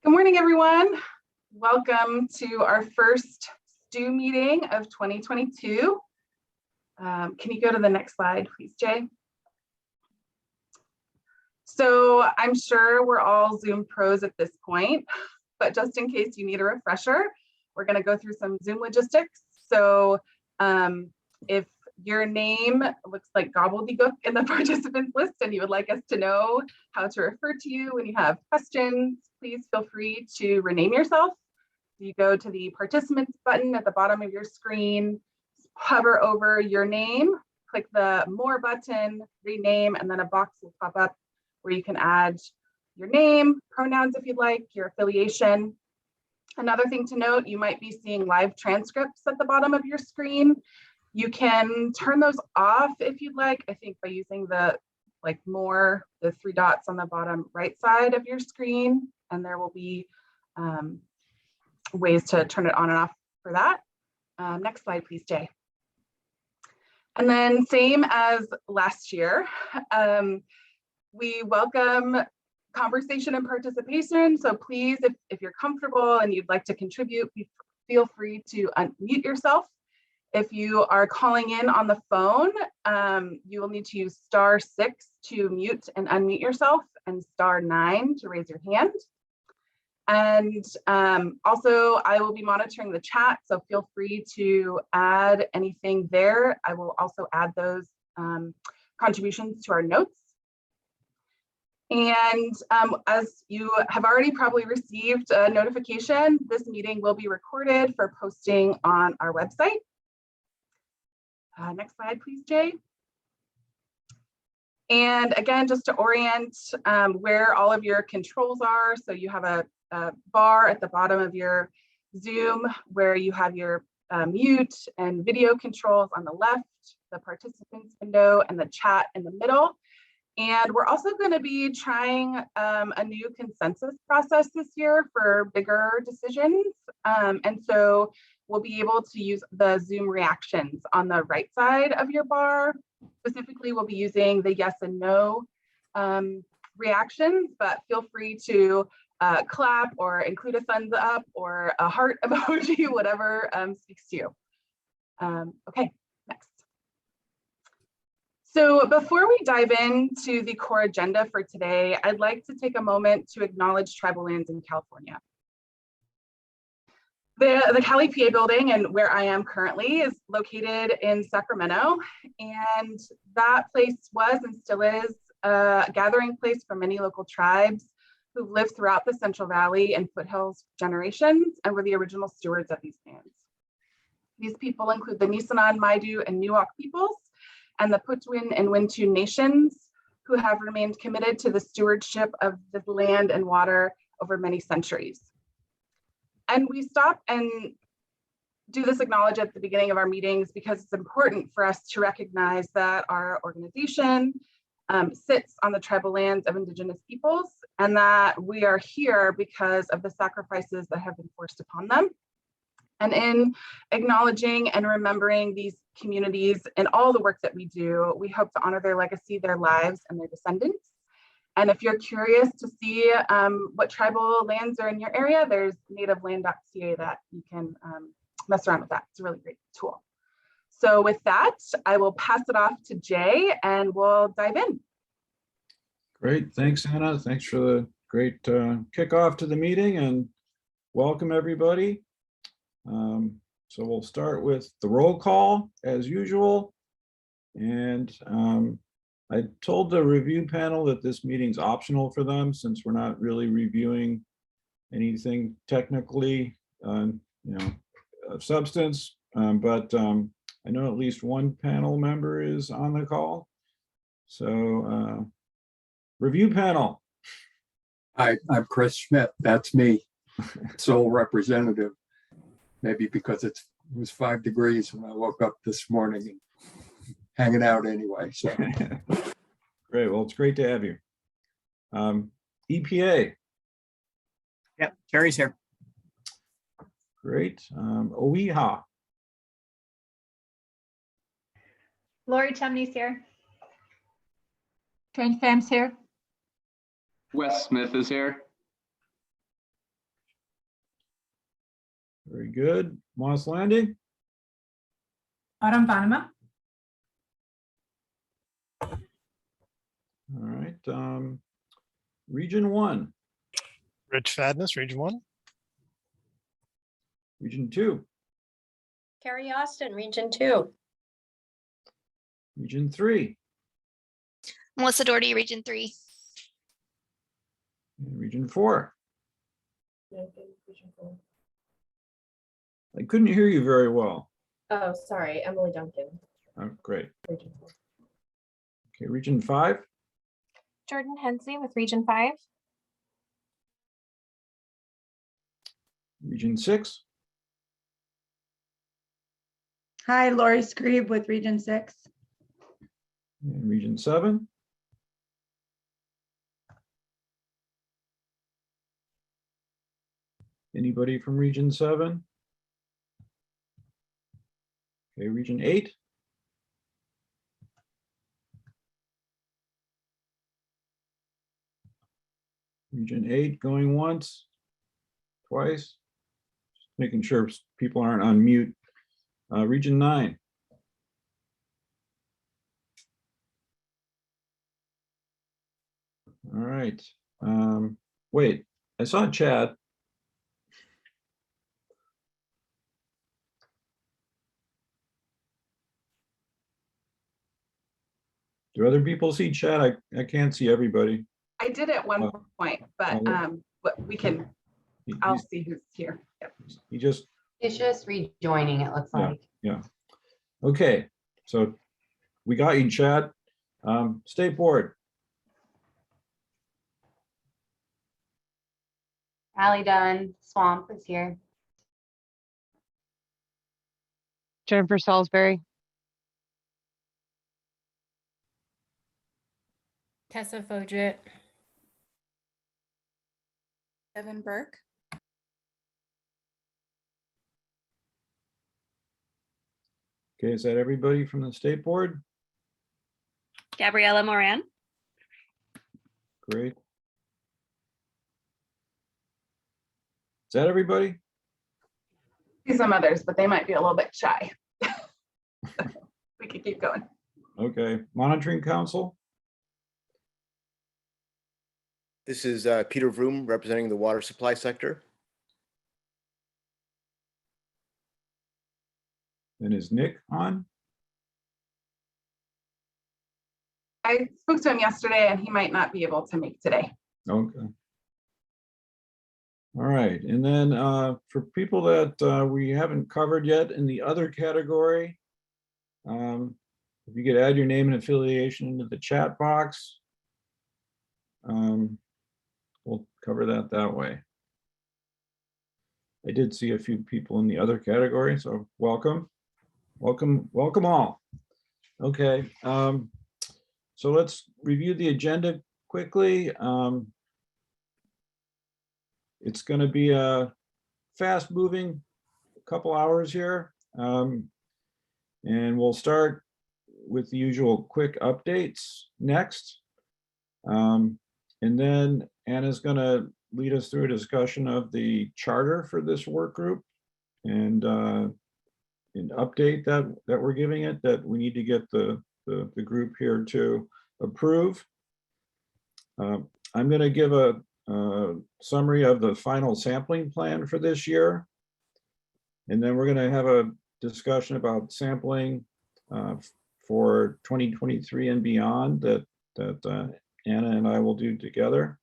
Good morning, everyone. Welcome to our first STU meeting of 2022. Can you go to the next slide, please, Jay? So I'm sure we're all Zoom pros at this point, but just in case you need a refresher, we're going to go through some Zoom logistics. So if your name looks like gobbledygook in the participants list and you would like us to know how to refer to you when you have questions, please feel free to rename yourself. You go to the participants button at the bottom of your screen, hover over your name, click the more button, rename, and then a box will pop up where you can add your name, pronouns if you'd like, your affiliation. Another thing to note, you might be seeing live transcripts at the bottom of your screen. You can turn those off if you'd like, I think by using the the three dots on the bottom right side of your screen, and there will be ways to turn it on and off for that. Next slide, please, Jay. And then same as last year, we welcome conversation and participation. So please, if you're comfortable and you'd like to contribute, feel free to unmute yourself. If you are calling in on the phone, you will need to use *6 to mute and unmute yourself and *9 to raise your hand. And also, I will be monitoring the chat, so feel free to add anything there. I will also add those contributions to our notes. And as you have already probably received a notification, this meeting will be recorded for posting on our website. Next slide, please, Jay. And again, just to orient where all of your controls are. So you have a bar at the bottom of your Zoom where you have your mute and video controls on the left, the participants window, and the chat in the middle. And we're also going to be trying a new consensus process this year for bigger decisions. And so we'll be able to use the Zoom reactions on the right side of your bar. Specifically, we'll be using the yes and no reactions, but feel free to clap or include a thumbs up or a heart emoji, whatever speaks to you. Okay, next. So before we dive into the core agenda for today, I'd like to take a moment to acknowledge tribal lands in California. The Cali PA building, and where I am currently, is located in Sacramento, and that place was and still is a gathering place for many local tribes who've lived throughout the Central Valley and foothills for generations and were the original stewards of these lands. These people include the Nisenan, Maidu, and Nuak peoples, and the Putwin and Wintun nations, who have remained committed to the stewardship of the land and water over many centuries. And we stop and do this acknowledge at the beginning of our meetings because it's important for us to recognize that our organization sits on the tribal lands of Indigenous peoples, and that we are here because of the sacrifices that have been forced upon them. And in acknowledging and remembering these communities and all the work that we do, we hope to honor their legacy, their lives, and their descendants. And if you're curious to see what tribal lands are in your area, there's nativeland.ca that you can mess around with that. It's a really great tool. So with that, I will pass it off to Jay and we'll dive in. Great, thanks, Anna. Thanks for the great kickoff to the meeting and welcome everybody. So we'll start with the roll call as usual. And I told the review panel that this meeting's optional for them since we're not really reviewing anything technically, of substance. But I know at least one panel member is on the call. So review panel. Hi, I'm Chris Schmidt. That's me, sole representative. Maybe because it was 5 degrees when I woke up this morning and hanging out anyway. So great. Well, it's great to have you. EPA. Yep, Terry's here. Great. OEHA. Lori Chumney's here. Train Fam's here. Wes Smith is here. Very good. Moss Landing, Autumn Vanema. all right. Region 1, Rich Fadness, Region 1. Region 2, Carrie Austin, Region 2. Region 3, Melissa Doherty, Region 3. and Region 4. I couldn't hear you very well. Oh, sorry, Emily Duncan. Oh, great. Region 4. Okay, Region 5, Jordan Hensley with Region 5. Region 6, Hi, Lori Screeb with Region 6. and Region 7. Anybody from Region 7? Okay, Region 8. Region 8 going once, twice. Just making sure people aren't on mute. Region 9. All right. Wait, I saw Chad. Do other people see Chad? I can't see everybody. I did at one point, but we can, I'll see who's here. Yep. He just, It's just rejoining, it looks Yeah. like. yeah. Okay, so we got you, Chad. State board. Allie Dunn, Swamp is here. Jennifer Salisbury. Tessa Fodrit. Evan Burke. Okay, is that everybody from the state board? Gabriella Moran. Great. Is that everybody? See some others, but they might be a little bit shy. We could keep going. Okay, monitoring council. This is Peter Vroom representing the water supply sector. And is Nick on? I spoke to him yesterday and he might not be able to make today. Okay. All right, and then for people that we haven't covered yet in the other category, if you could add your name and affiliation into the chat box, we'll cover that way. I did see a few people in the other category, so welcome, welcome, welcome all. Okay, so let's review the agenda quickly. It's going to be a fast moving couple hours here. And we'll start with the usual quick updates next. And then Anna's going to lead us through a discussion of the charter for this work group and an update that we're giving it, that we need to get the group here to approve. I'm going to give a summary of the final sampling plan for this year. And then we're going to have a discussion about sampling for 2023 and beyond that Anna and I will do together.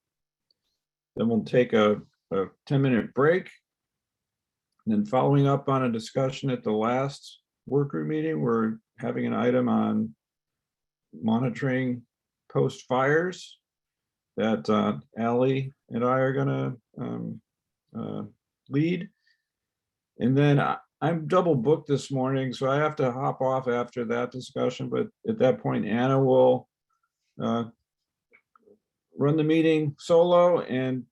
Then we'll take a 10-minute break. And then following up on a discussion at the last workgroup meeting, we're having an item on monitoring post fires that Allie and I are gonna lead. And then I'm double booked this morning, so I have to hop off after that discussion, but at that point, Anna will run the meeting solo and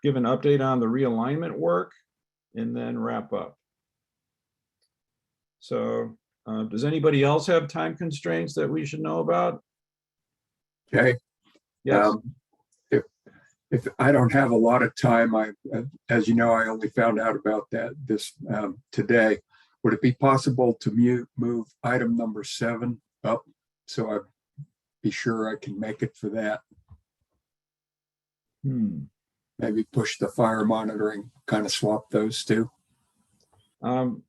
give an update on the realignment work and then wrap up. So does anybody else have time constraints that we should know about? Okay. Yes. If I don't have a lot of time, as you know, I only found out about this today. Would it be possible to move item number 7 up so I be sure I can make it for that? Maybe push the fire monitoring, kind of swap those two. So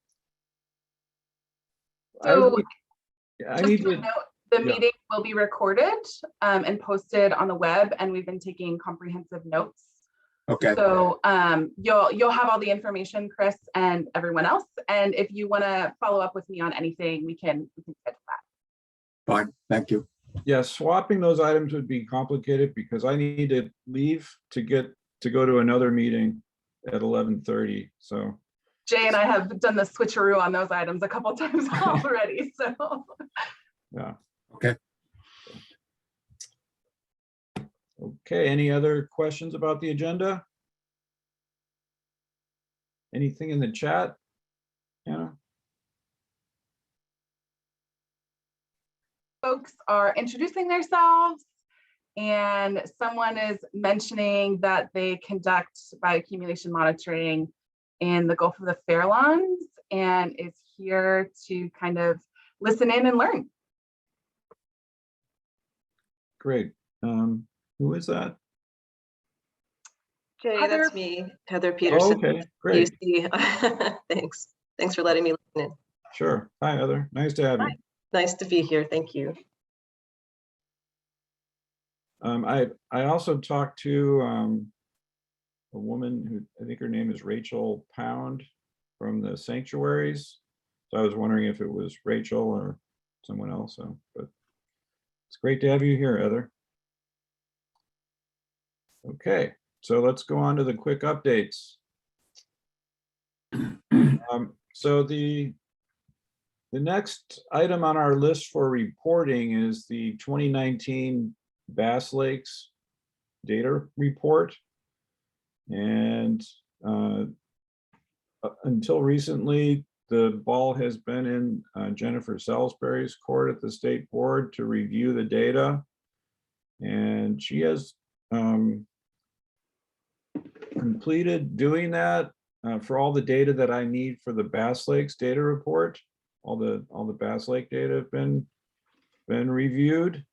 I just need to to. note, the yeah. meeting will be recorded and posted on the web, and we've been taking comprehensive notes. Okay. So you'll have all the information, Chris and everyone else. And if you want to follow up with me on anything, we can schedule that. Fine, thank you. Yeah, swapping those items would be complicated because I need to leave to go to another meeting at 11:30. So Jay and I have done the switcheroo on those items a couple of times already. So yeah. Okay. Okay, any other questions about the agenda? Anything in the chat? Anna? folks are introducing themselves, and someone is mentioning that they conduct bioaccumulation monitoring in the Gulf of the Farallones and is here to kind of listen in and learn. Great. Who is that? Jay, Heather. that's me, Heather Peterson. Oh, okay, great. Thanks. Thanks for letting me listen in. Sure. Hi, Heather. Nice to have you. Nice to be here. Thank you. I also talked to a woman who I think her name is Rachel Pound from the sanctuaries. So I was wondering if it was Rachel or someone else. But it's great to have you here, Heather. Okay, so let's go on to the quick updates. So the next item on our list for reporting is the 2019 Bass Lakes data report. And until recently, the ball has been in Jennifer Salisbury's court at the state board to review the data. And she has completed doing that for all the data that I need for the Bass Lakes data report. All the Bass Lake data have been reviewed.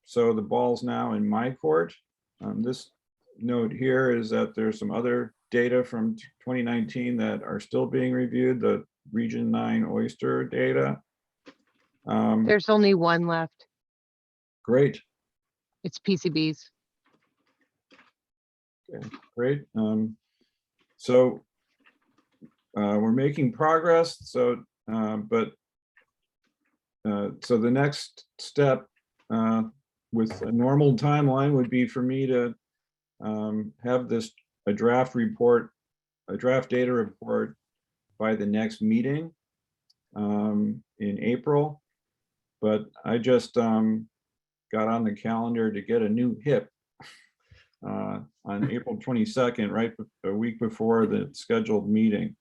So the ball's now in my court. This note here is that there's some other data from 2019 that are still being reviewed, the Region 9 oyster data. There's only one left. Great. It's PCBs. Okay, great. So we're making progress. So, so the next step with a normal timeline would be for me to have a draft data report by the next meeting in April. But I just got on the calendar to get a new hip on April 22nd, right a week before the scheduled meeting.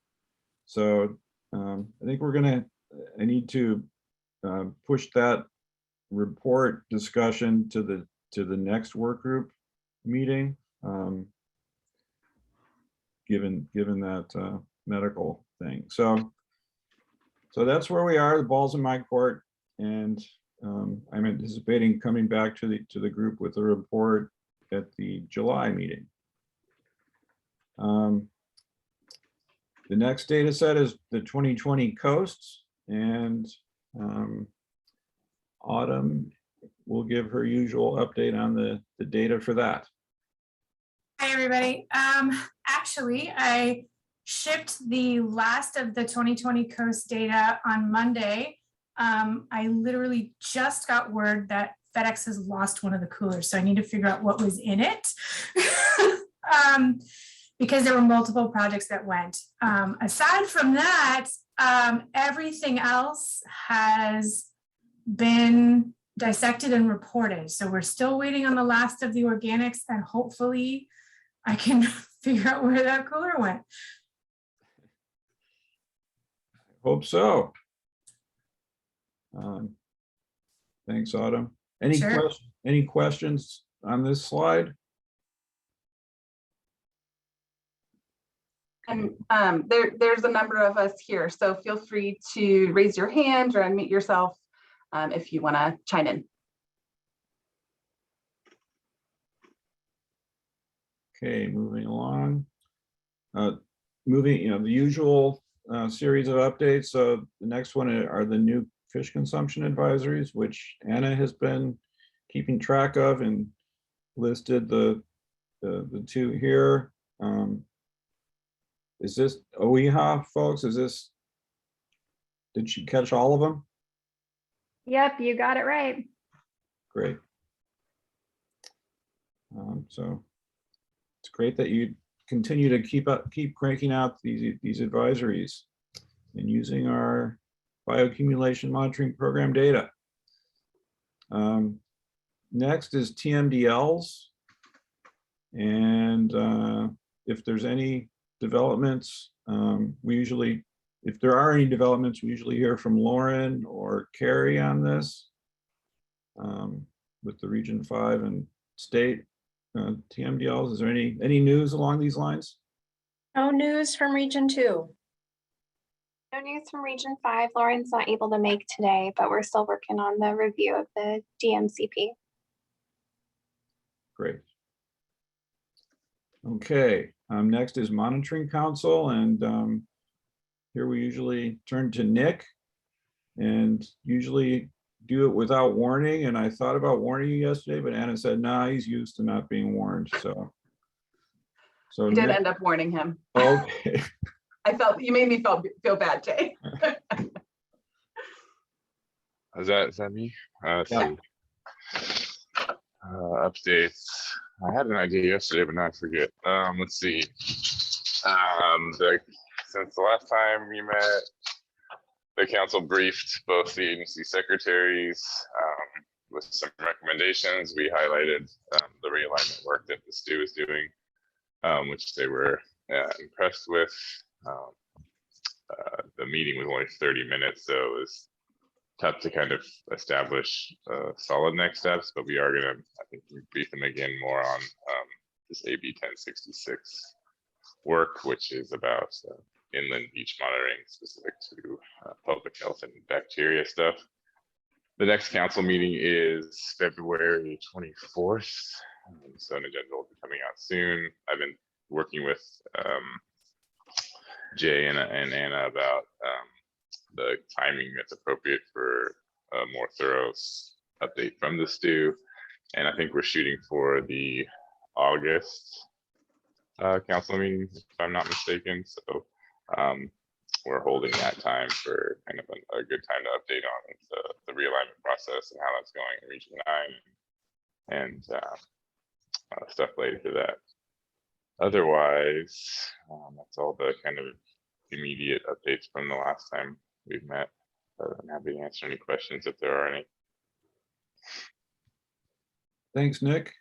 So I think I need to push that report discussion to the next work group meeting, given that medical thing. So that's where we are. The ball's in my court, and I'm anticipating coming back to the group with a report at the July meeting. The next data set is the 2020 coasts, and Autumn will give her usual update on the data for that. Hi, everybody. Actually, I shipped the last of the 2020 coast data on Monday. I literally just got word that FedEx has lost one of the coolers, so I need to figure out what was in it. Because there were multiple projects that went. Aside from that, everything else has been dissected and reported. So we're still waiting on the last of the organics, and hopefully I can figure out where that cooler went. Hope so. Thanks, Autumn. Any questions on this slide? And there's a number of us here, so feel free to raise your hand or unmute yourself if you want to chime in. Okay, moving along. The usual series of updates. So the next one are the new fish consumption advisories, which Anna has been keeping track of and listed the two here. Is this OEHA, folks? Did she catch all of them? Yep, you got it right. Great. So it's great that you continue to keep cranking out these advisories and using our bioaccumulation monitoring program data. Next is TMDLs. And if there's any developments, if there are any developments, we usually hear from Lauren or Carrie on this with the Region 5 and state TMDLs. Is there any news along these lines? No news from Region 2. No news from Region 5. Lauren's not able to make today, but we're still working on the review of the DMCP. Great. Okay, next is Monitoring Council, and here we usually turn to Nick and usually do it without warning. And I thought about warning you yesterday, but Anna said, nah, he's used to not being warned. So I did end up warning him. Okay. You made me feel bad, Jay. Is that me? Let's Yeah. see. Updates. I had an idea yesterday, but now I forget. Let's see. Since the last time we met, the council briefed both the agency secretaries with some recommendations. We highlighted the realignment work that the STU is doing, which they were impressed with. The meeting was only 30 minutes, so it was tough to kind of establish solid next steps, but we are going to, I think, brief them again more on this AB 1066 work, which is about inland beach monitoring specific to public health and bacteria stuff. The next council meeting is February 24th. So an agenda will be coming out soon. I've been working with Jay and Anna about the timing that's appropriate for a more thorough update from the STU. And I think we're shooting for the August council meeting, if I'm not mistaken. So we're holding that time for kind of a good time to update on the realignment process and how that's going in Region 9 and stuff related to that. Otherwise, that's all the kind of immediate updates from the last time we've met. I'm happy to answer any questions if there are any. Thanks, Nick.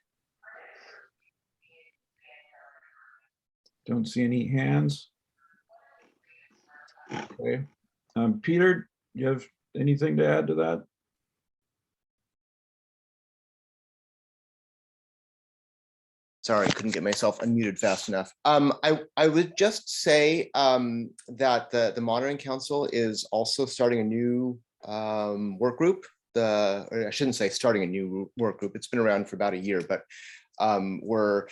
Don't see any hands. Okay. Peter, you have anything to add to that? Sorry, couldn't get myself unmuted fast enough. I would just say that the Monitoring Council is also starting a new work group. Or I shouldn't say starting a new work group. It's been around for about a year, but we're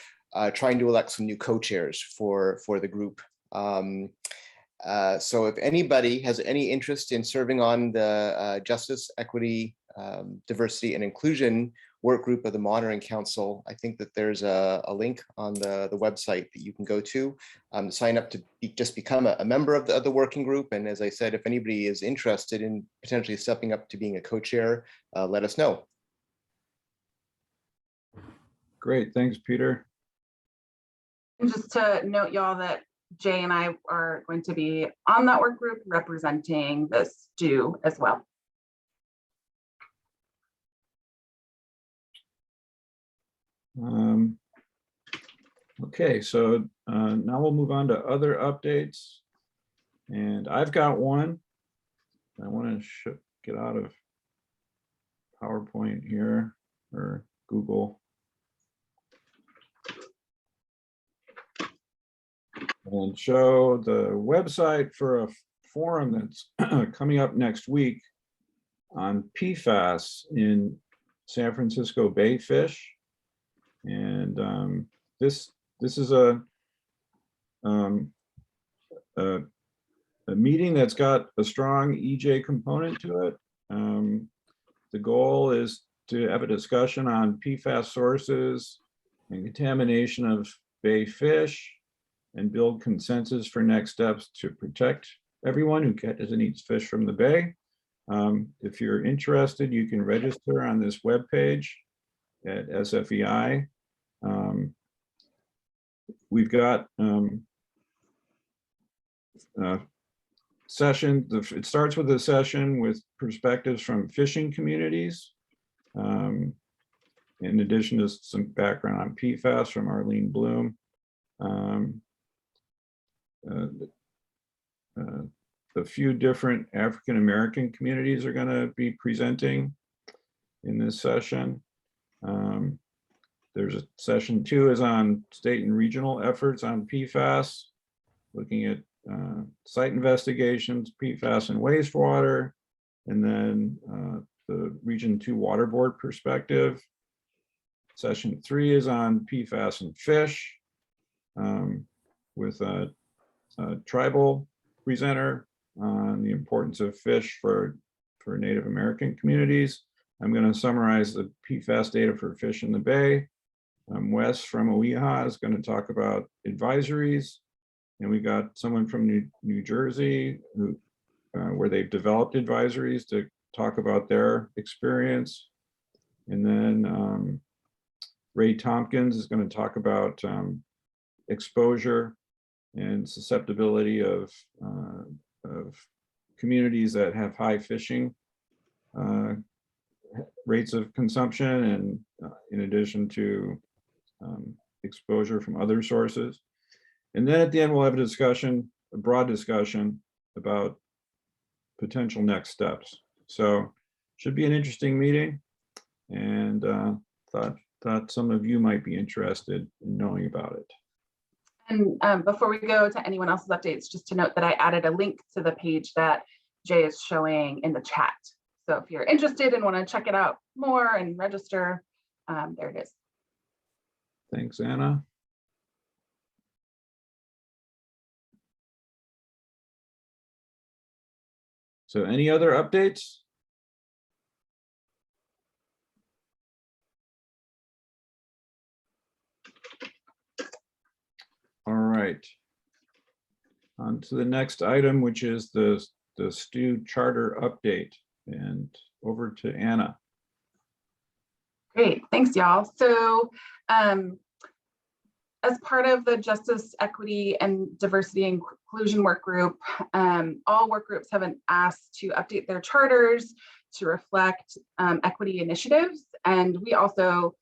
trying to elect some new co-chairs for the group. So if anybody has any interest in serving on the Justice, Equity, Diversity, and Inclusion work group of the Monitoring Council, I think that there's a link on the website that you can go to sign up to just become a member of the working group. And as I said, if anybody is interested in potentially stepping up to being a co-chair, let us know. Great, thanks, Peter. And just to note, y'all, that Jay and I are going to be on that work group representing the STU as well. Okay, so now we'll move on to other updates. And I've got one. I want to get out of PowerPoint here or Google. and show the website for a forum that's coming up next week on PFAS in San Francisco Bay fish. And this is a meeting that's got a strong EJ component to it. The goal is to have a discussion on PFAS sources and contamination of bay fish and build consensus for next steps to protect everyone who catches and eats fish from the bay. If you're interested, you can register on this webpage at SFEI. We've got session. It starts with a session with perspectives from fishing communities. In addition to some background on PFAS from Arlene Bloom. A few different African-American communities are going to be presenting in this session. There's a session 2 is on state and regional efforts on PFAS, looking at site investigations, PFAS and wastewater, and then the Region 2 Water Board perspective. Session 3 is on PFAS and fish with a tribal presenter on the importance of fish for Native American communities. I'm going to summarize the PFAS data for fish in the bay. Wes from OEHA is going to talk about advisories. And we got someone from New Jersey who, where they've developed advisories to talk about their experience. And then Ray Tompkins is going to talk about exposure and susceptibility of communities that have high fishing rates of consumption, and in addition to exposure from other sources. And then at the end, we'll have a discussion, a broad discussion about potential next steps. So should be an interesting meeting, and thought some of you might be interested in knowing about it. And before we go to anyone else's updates, just to note that I added a link to the page that Jay is showing in the chat. So if you're interested and want to check it out more and register, there it is. Thanks, Anna. So any other updates? All right. On to the next item, which is the STU charter update, and over to Anna. Great, thanks y'all. So as part of the Justice, Equity, and Diversity and Inclusion work group, all work groups have been asked to update their charters to reflect equity initiatives. And we also,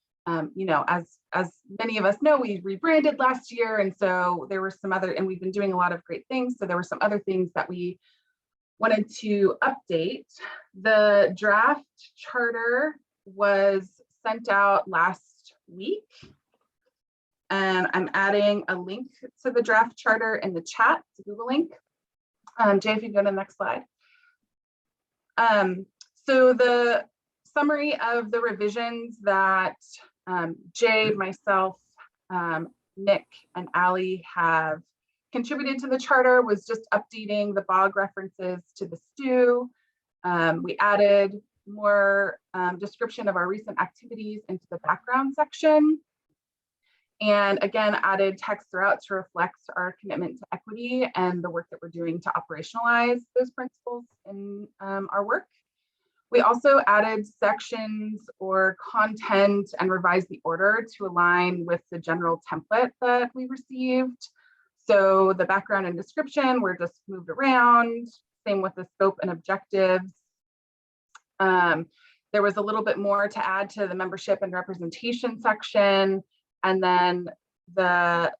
you know, as many of us know, we rebranded last year. And so there were some other, and we've been doing a lot of great things. So there were some other things that we wanted to update. The draft charter was sent out last week. And I'm adding a link to the draft charter in the chat, it's a Google link. Jay, if you go to the next slide. So the summary of the revisions that Jay, myself, Nick, and Ali have contributed to the charter was just updating the BOG references to the STU. We added more description of our recent activities into the background section. And again, added text throughout to reflect our commitment to equity and the work that we're doing to operationalize those principles in our work. We also added sections or content and revised the order to align with the general template that we received. So the background and description were just moved around, same with the scope and objectives. There was a little bit more to add to the membership and representation section. And then the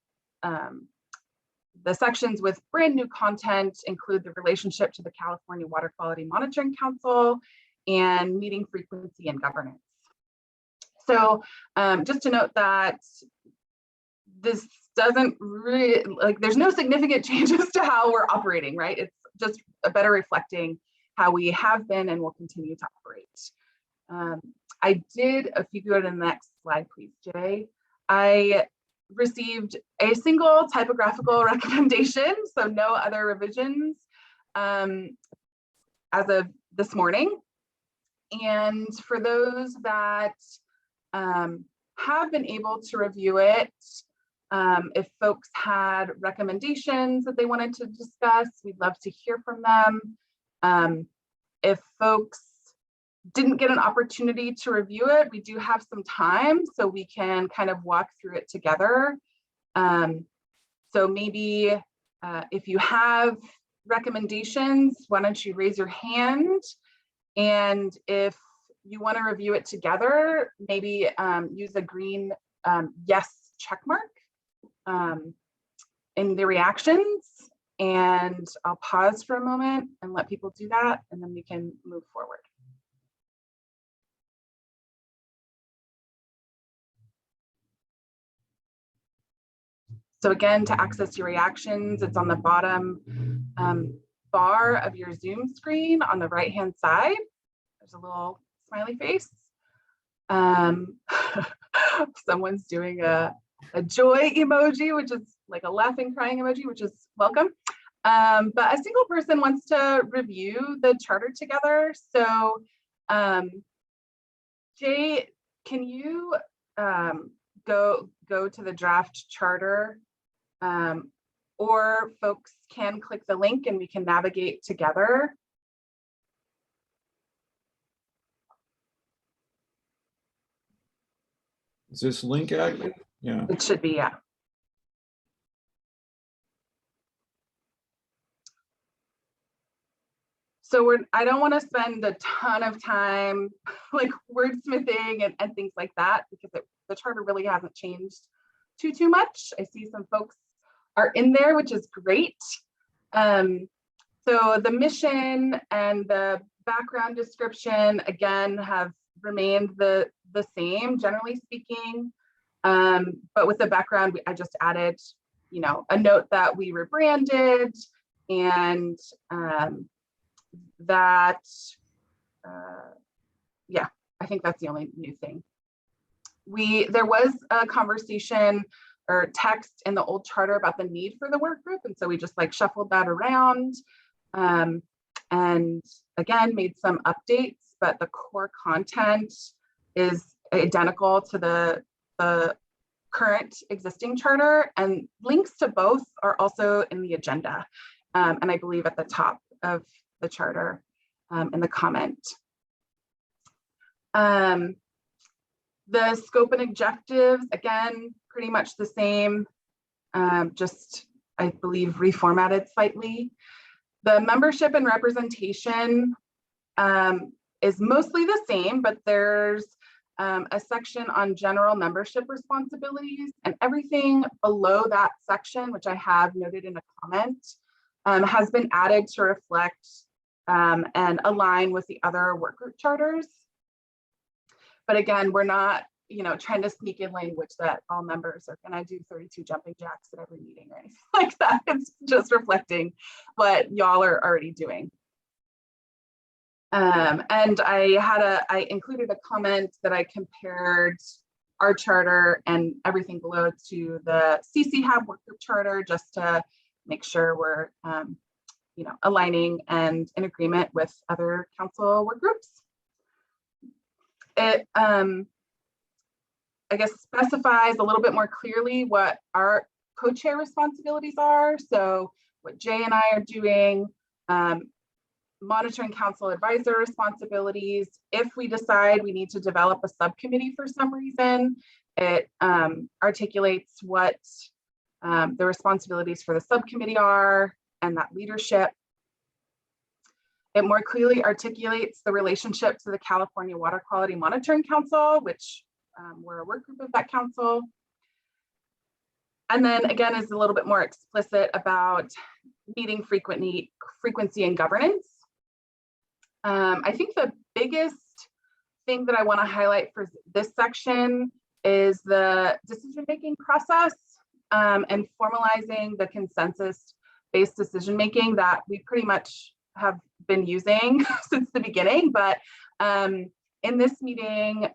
sections with brand new content include the relationship to the California Water Quality Monitoring Council and meeting frequency and governance. So just to note that this doesn't really, like, there's no significant changes to how we're operating, right? It's just a better reflecting how we have been and will continue to operate. I did, if you go to the next slide, please, Jay. I received a single typographical recommendation, so no other revisions as of this morning. And for those that have been able to review it, if folks had recommendations that they wanted to discuss, we'd love to hear from them. If folks didn't get an opportunity to review it, we do have some time so we can kind of walk through it together. So maybe if you have recommendations, why don't you raise your hand? And if you want to review it together, maybe use a green yes check mark in the reactions. And I'll pause for a moment and let people do that, and then we can move forward. So again, to access your reactions, it's on the bottom bar of your Zoom screen on the right-hand side. There's a little smiley face. Someone's doing a joy emoji, which is like a laughing, crying emoji, which is welcome. But a single person wants to review the charter together. So Jay, can you go to the draft charter, or folks can click the link and we can navigate together. Is this link active? Yeah. It should be, yeah. So I don't want to spend a ton of time like wordsmithing and things like that, because the charter really hasn't changed too much. I see some folks are in there, which is great. So the mission and the background description, again, have remained the same, generally speaking. But with the background, I just added, a note that we rebranded, and that, yeah, I think that's the only new thing. There was a conversation or text in the old charter about the need for the work group, and so we just like shuffled that around, and again made some updates, but the core content is identical to the current existing charter, and links to both are also in the agenda, and I believe at the top of the charter in the comment. The scope and objectives, again, pretty much the same, just I believe reformatted slightly. The membership and representation is mostly the same, but there's a section on general membership responsibilities, and everything below that section, which I have noted in a comment, has been added to reflect and align with the other workgroup charters. But again, we're not, trying to sneak in language that all members are going to do 32 jumping jacks at every meeting or anything like that. It's just reflecting what y'all are already doing. And I included a comment that I compared our charter and everything below to the CC-Hab workgroup charter, just to make sure we're, aligning and in agreement with other council work groups. It, I guess, specifies a little bit more clearly what our co-chair responsibilities are. So what Jay and I are doing, monitoring council advisor responsibilities. If we decide we need to develop a subcommittee for some reason, it articulates what the responsibilities for the subcommittee are and that leadership. It more clearly articulates the relationship to the California Water Quality Monitoring Council, which we're a work group of that council. And then again, is a little bit more explicit about meeting frequency and governance. I think the biggest thing that I want to highlight for this section is the decision-making process. and formalizing the consensus-based decision-making that we pretty much have been using since the beginning. But in this meeting,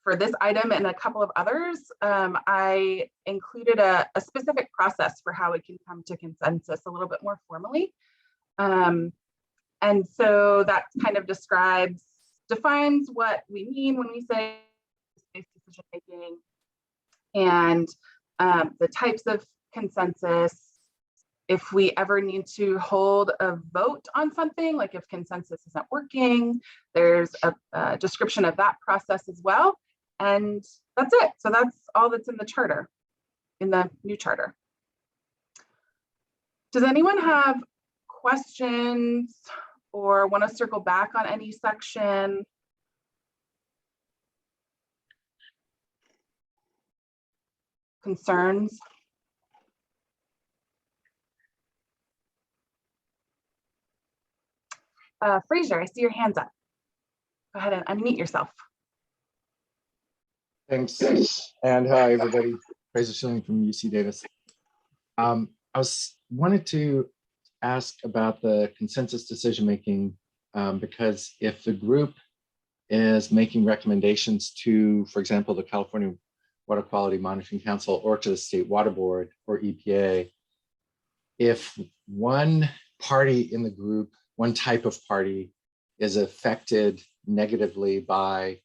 for this item and a couple of others, I included a specific process for how we can come to consensus a little bit more formally. And so that kind of defines what we mean when we say space decision making, and the types of consensus. If we ever need to hold a vote on something, like if consensus isn't working, there's a description of that process as well. And that's it. So that's all that's in the charter, in the new charter. Does anyone have questions or want to circle back on any section? Concerns? Fraser, I see your hands up. Go ahead and unmute yourself. Thanks. And hi, everybody. Fraser Schilling from UC Davis. I wanted to ask about the consensus decision-making because if the group is making recommendations to, for example, the California Water Quality Monitoring Council or to the State Water Board or EPA, if one party in the group, one type of party is affected negatively by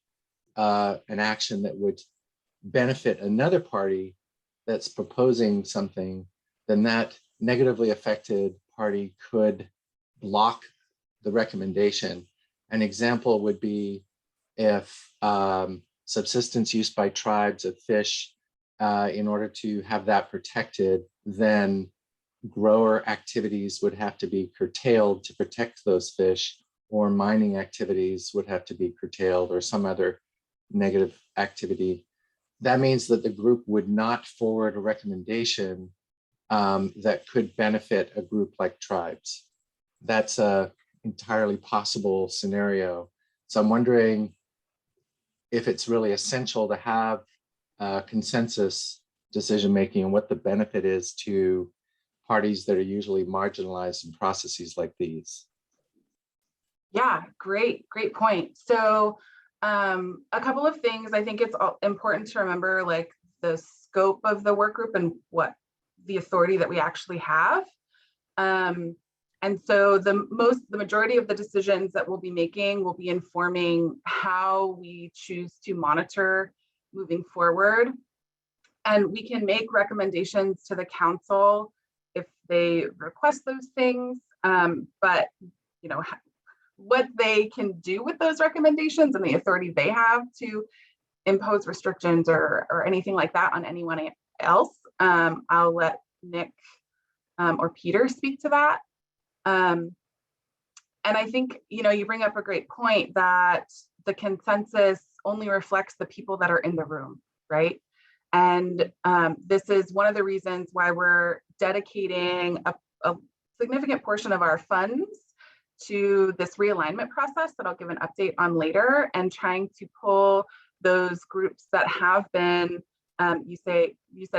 an action that would benefit another party that's proposing something, then that negatively affected party could block the recommendation. An example would be if subsistence use by tribes of fish, in order to have that protected, then grower activities would have to be curtailed to protect those fish, or mining activities would have to be curtailed, or some other negative activity. That means that the group would not forward a recommendation that could benefit a group like tribes. That's a entirely possible scenario. So I'm wondering if it's really essential to have consensus decision-making and what the benefit is to parties that are usually marginalized in processes like these. Yeah, great point. So a couple of things. I think it's important to remember, like the scope of the work group and what the authority that we actually have. And so the majority of the decisions that we'll be making will be informing how we choose to monitor moving forward. And we can make recommendations to the council if they request those things, but what they can do with those recommendations and the authority they have to impose restrictions or anything like that on anyone else, I'll let Nick or Peter speak to that. And I think, you bring up a great point that the consensus only reflects the people that are in the room, right? And this is one of the reasons why we're dedicating a significant portion of our funds to this realignment process that I'll give an update on later, and trying to pull those groups that have been, you said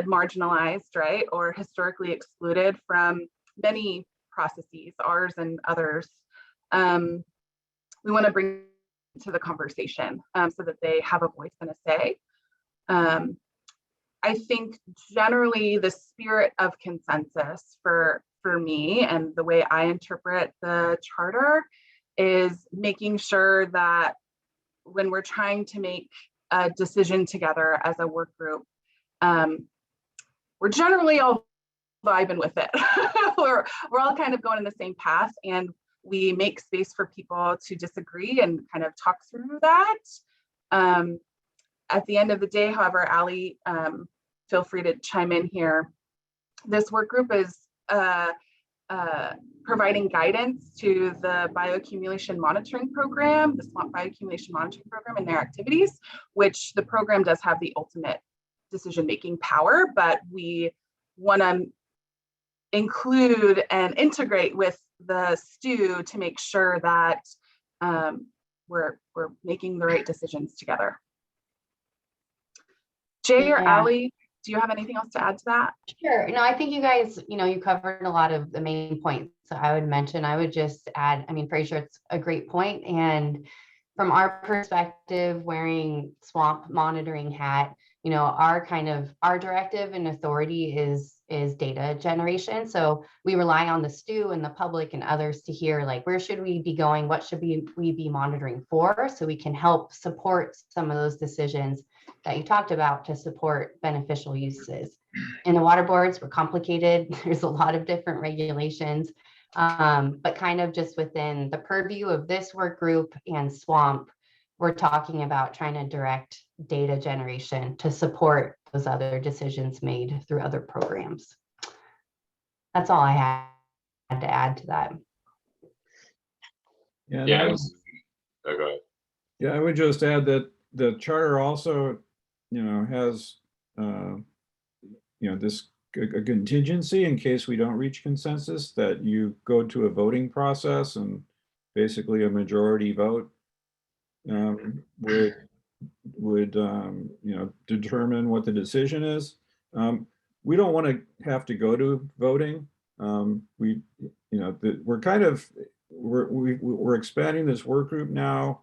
marginalized, right? Or historically excluded from many processes, ours and others. We want to bring to the conversation so that they have a voice and a say. I think generally the spirit of consensus for me and the way I interpret the charter is making sure that when we're trying to make a decision together as a work group, we're generally all vibing with it. we're all kind of going in the same path, and we make space for people to disagree and kind of talk through that. At the end of the day, however, Ali, feel free to chime in here. This work group is providing guidance to the bioaccumulation monitoring program, the swamp bioaccumulation monitoring program, and their activities, which the program does have the ultimate decision-making power, but we want to include and integrate with the STU to make sure that we're making the right decisions together. Jay or Ali, do you have anything else to add to that? Sure. No, I think you guys, you covered a lot of the main points. So I would just add, pretty sure it's a great point. And from our perspective, wearing swamp monitoring hat, our directive and authority is data generation. So we rely on the STU and the public and others to hear, like, where should we be going? What should we be monitoring for? So we can help support some of those decisions that you talked about to support beneficial uses. And the water boards were complicated. There's a lot of different regulations, but kind of just within the purview of this work group and SWAMP, we're talking about trying to direct data generation to support those other decisions made through other programs. That's all I had to add to that. Yeah, Yeah. Go ahead. Yeah, I would just add that the charter also, has, this a contingency in case we don't reach consensus, that you go to a voting process, and basically a majority vote would determine what the decision is. We don't want to have to go to voting. We're expanding this work group now.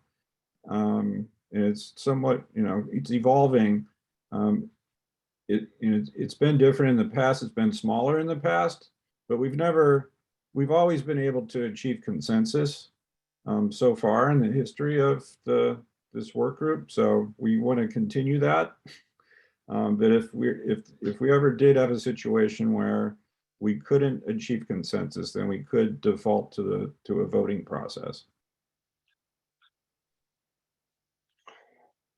It's somewhat, it's evolving. It's been different in the past. It's been smaller in the past, but we've always been able to achieve consensus so far in the history of this work group. So we want to continue that. But if we ever did have a situation where we couldn't achieve consensus, then we could default to a voting process.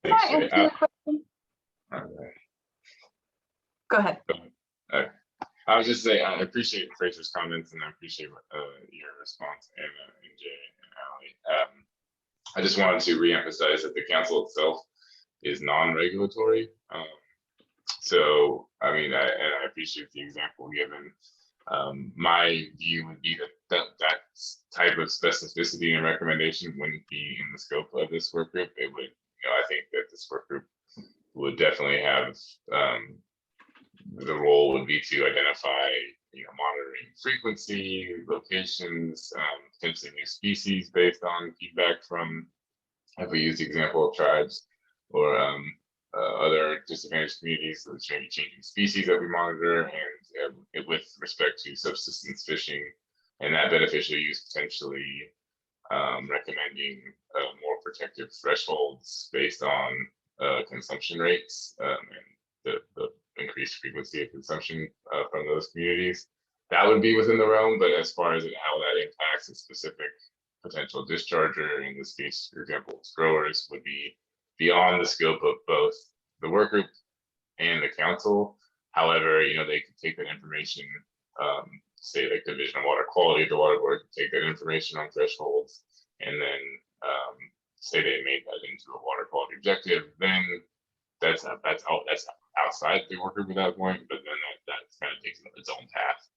Thanks, Can I Jay. answer your question? Go ahead. I was just saying, I appreciate Fraser's comments, and I appreciate your response, and Jay and Allie. I just wanted to reemphasize that the council itself is non-regulatory. So, I appreciate the example given. My view would be that type of specificity and recommendation wouldn't be in the scope of this work group. It would, I think that this work group would definitely have, the role would be to identify, monitoring frequency, locations, potentially new species based on feedback from, if we use the example of tribes or other disadvantaged communities, so it's maybe changing species that we monitor, and with respect to subsistence fishing and that beneficial use, potentially recommending more protective thresholds based on consumption rates and the increased frequency of consumption from those communities. That would be within the realm, but as far as how that impacts a specific potential discharger, in this case, for example, growers, would be beyond the scope of both the work group and the council. However, they could take that information, say like Division of Water Quality, the water board could take that information on thresholds, and then say they made that into a water quality objective. Then that's outside the work group at that point, but then that kind of takes its own path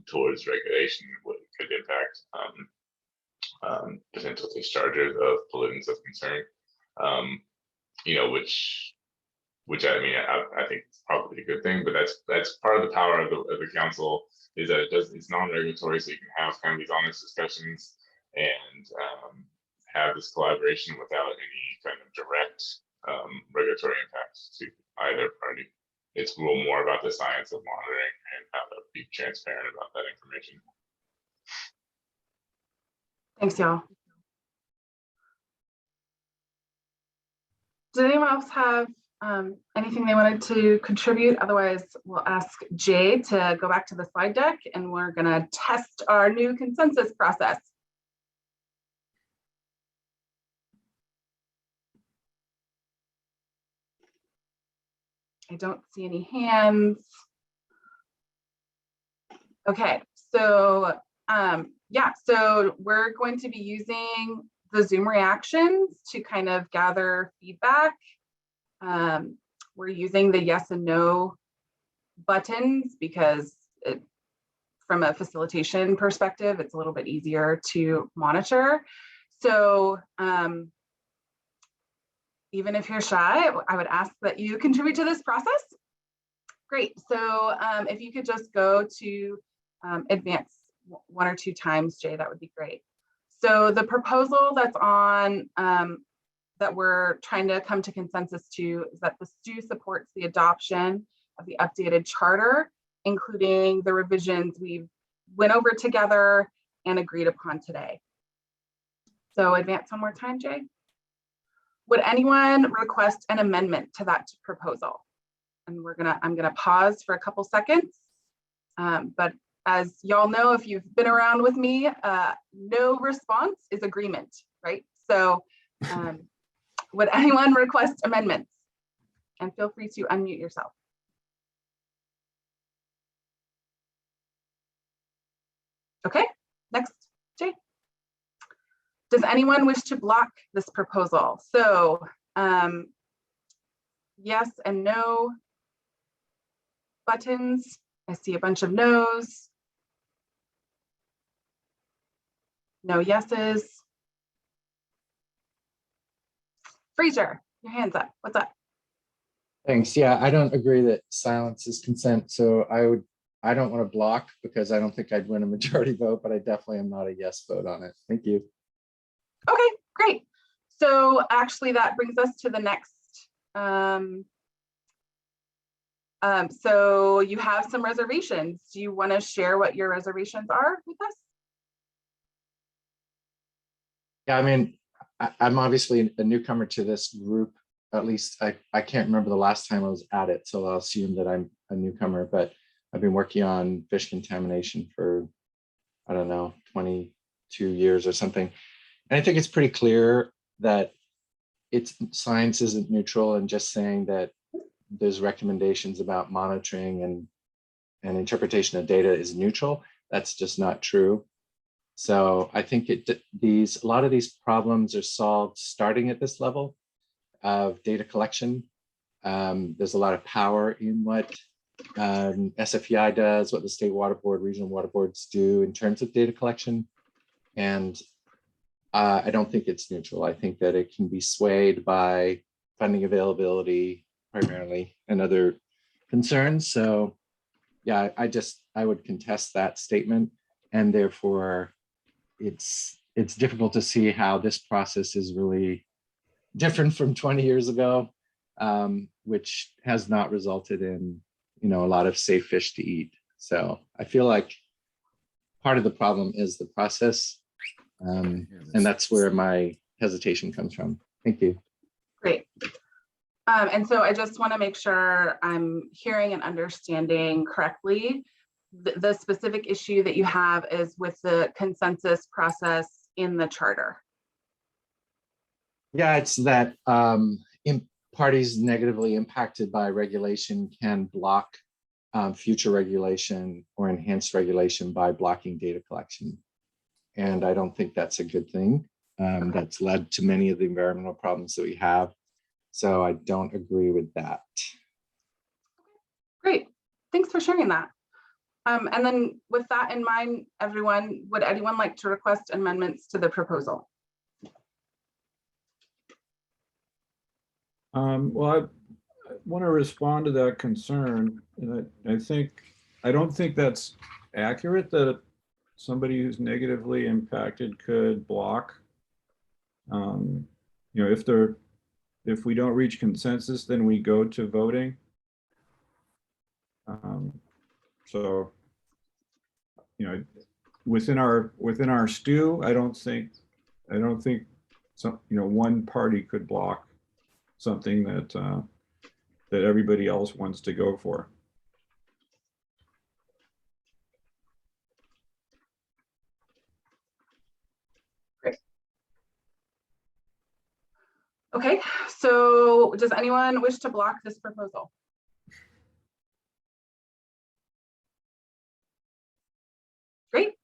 towards regulation, what could impact potential discharges of pollutants of concern. Which I think is probably a good thing, but that's part of the power of the council, is that it's non-regulatory, so you can have kind of these honest discussions and have this collaboration without any kind of direct regulatory impact to either party. It's more about the science of monitoring and how to be transparent about that information. Thanks, y'all. Did anyone else have anything they wanted to contribute? Otherwise, we'll ask Jay to go back to the slide deck, and we're going to test our new consensus process. I don't see any hands. Okay, so so we're going to be using the Zoom reactions to kind of gather feedback. We're using the yes and no buttons because from a facilitation perspective, it's a little bit easier to monitor. So even if you're shy, I would ask that you contribute to this process. Great. So if you could just go to advance one or two times, Jay, that would be great. So the proposal that's on that we're trying to come to consensus to is that the STU supports the adoption of the updated charter, including the revisions we went over together and agreed upon today. So advance one more time, Jay. Would anyone request an amendment to that proposal? And I'm gonna pause for a couple seconds. But as y'all know, if you've been around with me, no response is agreement, right? So would anyone request amendments? And feel free to unmute yourself. Okay, next, Jay. Does anyone wish to block this proposal? So yes and no buttons. I see a bunch of no's. No yeses. Fraser, your hand's up. What's up? Thanks. Yeah, I don't agree that silence is consent. So I don't want to block because I don't think I'd win a majority vote, but I definitely am not a yes vote on it. Thank you. Okay, great. So actually that brings us to the next. So you have some reservations. Do you want to share what your reservations are with us? Yeah, I mean, I'm obviously a newcomer to this group. At least I can't remember the last time I was at it, so I'll assume that I'm a newcomer, but I've been working on fish contamination for, I don't know, 22 years or something. And I think it's pretty clear that science isn't neutral, and just saying that there's recommendations about monitoring and interpretation of data is neutral. That's just not true. So I think a lot of these problems are solved starting at this level of data collection. There's a lot of power in what SFEI does, what the state water board, regional water boards do in terms of data collection. And I don't think it's neutral. I think that it can be swayed by funding availability primarily and other concerns. So yeah, I would contest that statement, and therefore it's difficult to see how this process is really different from 20 years ago, which has not resulted in a lot of safe fish to eat. So I feel like part of the problem is the process, and that's where my hesitation comes from. Thank you. Great. And so I just want to make sure I'm hearing and understanding correctly. The specific issue that you have is with the consensus process in the charter. Yeah, it's that parties negatively impacted by regulation can block future regulation or enhanced regulation by blocking data collection. And I don't think that's a good thing. That's led to many of the environmental problems that we have. So I don't agree with that. Great, thanks for sharing that. And then with that in mind, everyone, would anyone like to request amendments to the proposal? Well, I want to respond to that concern. And I don't think that's accurate that somebody who's negatively impacted could block. If we don't reach consensus, then we go to voting. So, within our stew, I don't think one party could block something that everybody else wants to go for. Great. Okay, so does anyone wish to block this proposal? Great.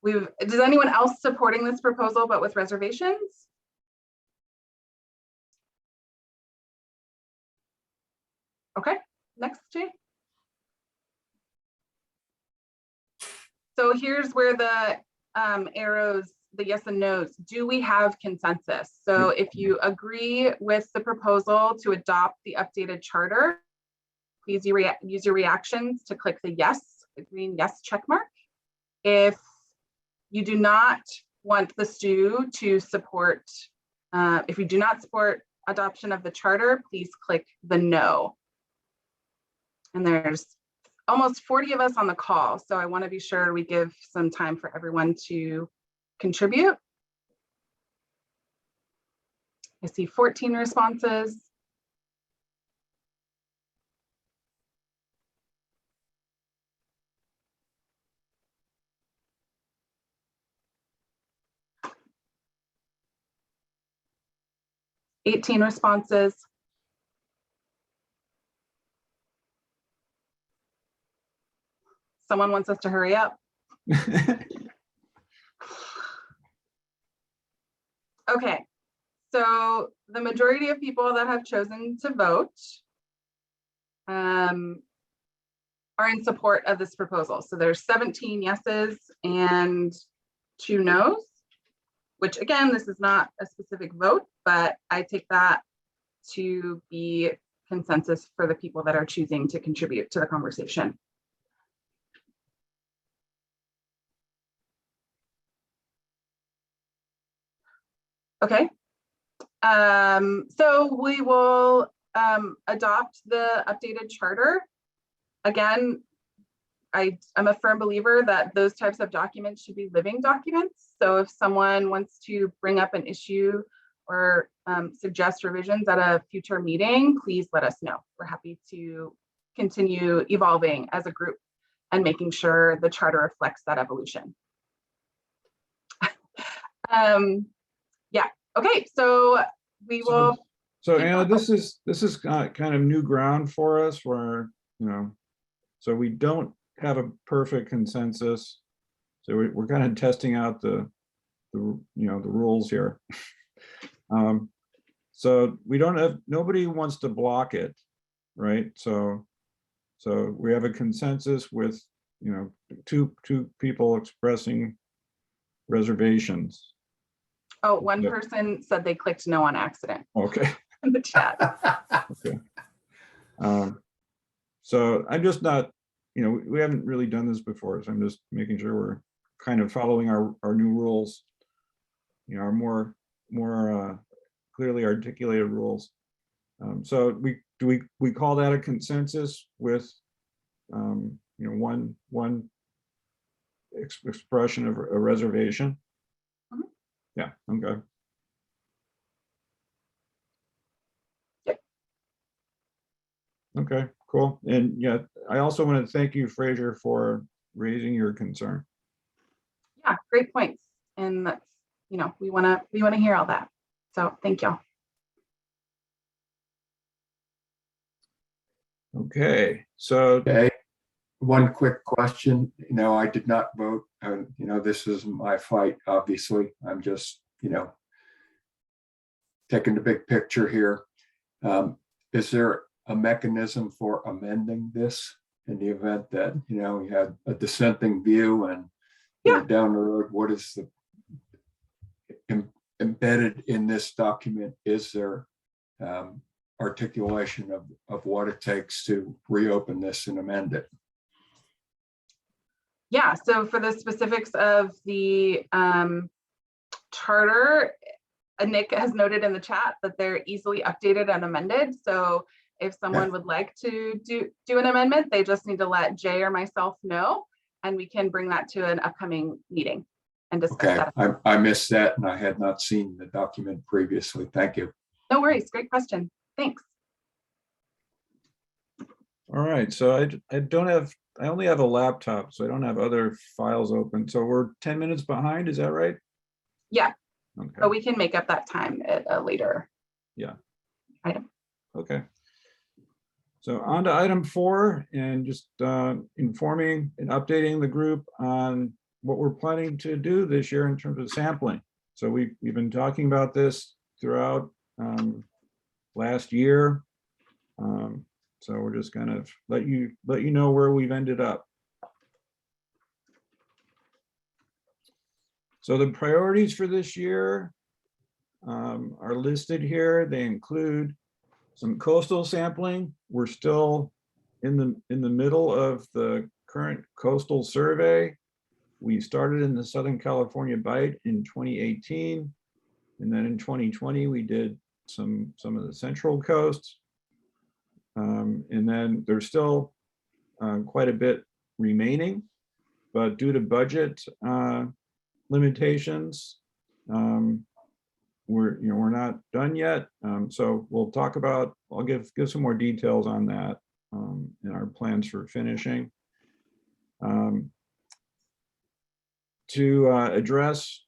Does anyone else supporting this proposal but with reservations? Okay, next, Jay. So here's where the arrows, the yes and no's, do we have consensus? So if you agree with the proposal to adopt the updated charter, please use your reactions to click the green yes check mark. If you do not want the STU to support, if you do not support adoption of the charter, please click the no. And there's almost 40 of us on the call, so I want to be sure we give some time for everyone to contribute. I see 14 responses. $18 responses. Someone wants us to hurry up. Okay, so the majority of people that have chosen to vote are in support of this proposal. So there's 17 yeses and 2 nos, which again, this is not a specific vote, but I take that to be consensus for the people that are choosing to contribute to the conversation. Okay, so we will adopt the updated charter. Again, I'm a firm believer that those types of documents should be living documents. So if someone wants to bring up an issue or suggest revisions at a future meeting, please let us know. We're happy to continue evolving as a group and making sure the charter reflects that evolution. Yeah, okay, so we will. So Anna, this is kind of new ground for us where, so we don't have a perfect consensus. So we're kind of testing out the rules here. So we don't have, nobody wants to block it, right? So we have a consensus with, two people expressing reservations. Oh, one person said they clicked no on accident. Okay. In the chat. Okay. So I'm just not, we haven't really done this before, so I'm just making sure we're kind of following our new rules, our more clearly articulated rules. So we call that a consensus with one expression of a reservation. Mm-hmm. Yeah. Okay. Yep. Okay, cool. And yeah, I also want to thank you, Fraser, for raising your concern. Yeah, great points. And that's, we want to hear all that. So thank y'all. Okay, so one quick question. I did not vote. This is my fight. Obviously, I'm just taking the big picture here. Is there a mechanism for amending this in the event that we had a dissenting view and down the road, what is the embedded in this document? Is there articulation of what it takes to reopen this and amend it? Yeah, so for the specifics of the charter, Nick has noted in the chat that they're easily updated and amended. So if someone would like to do an amendment, they just need to let Jay or myself know, and we can bring that to an upcoming meeting and discuss that. I missed that, and I had not seen the document previously. Thank you. No worries, great question. Thanks. all right, so I only have a laptop, so I don't have other files open. So we're 10 minutes behind, is that right? Yeah. Okay. But we can make up that time at a later item. Okay. So on to item 4, and just informing and updating the group on what we're planning to do this year in terms of sampling. So we've been talking about this throughout last year. So we're just kind of let you know where we've ended up. So the priorities for this year are listed here. They include some coastal sampling. We're still in the middle of the current coastal survey. We started in the Southern California Bight in 2018. And then in 2020, we did some of the central coast. And then there's still quite a bit remaining, but due to budget limitations, we're not done yet. So we'll talk about, I'll give some more details on that in our plans for finishing. To address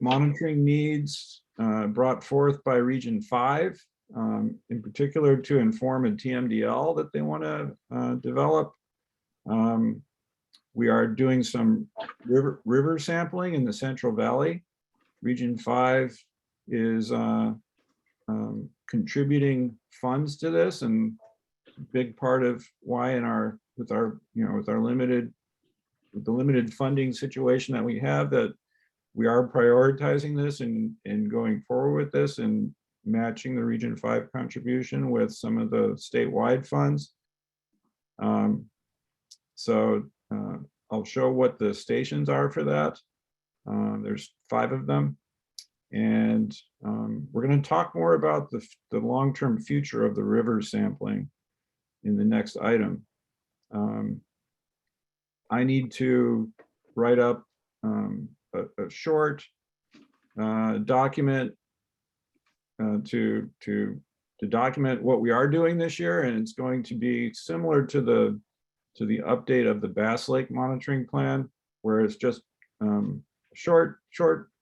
monitoring needs brought forth by Region 5, in particular to inform a TMDL that they want to develop. We are doing some river sampling in the Central Valley. Region 5 is contributing funds to this, and a big part of why with the limited funding situation that we have, that we are prioritizing this and going forward with this and matching the Region 5 contribution with some of the statewide funds. So I'll show what the stations are for that. There's 5 of them. And we're going to talk more about the long-term future of the river sampling in the next item. I need to write up a short document to document what we are doing this year, and it's going to be similar to the update of the Bass Lake monitoring plan, where it's just a short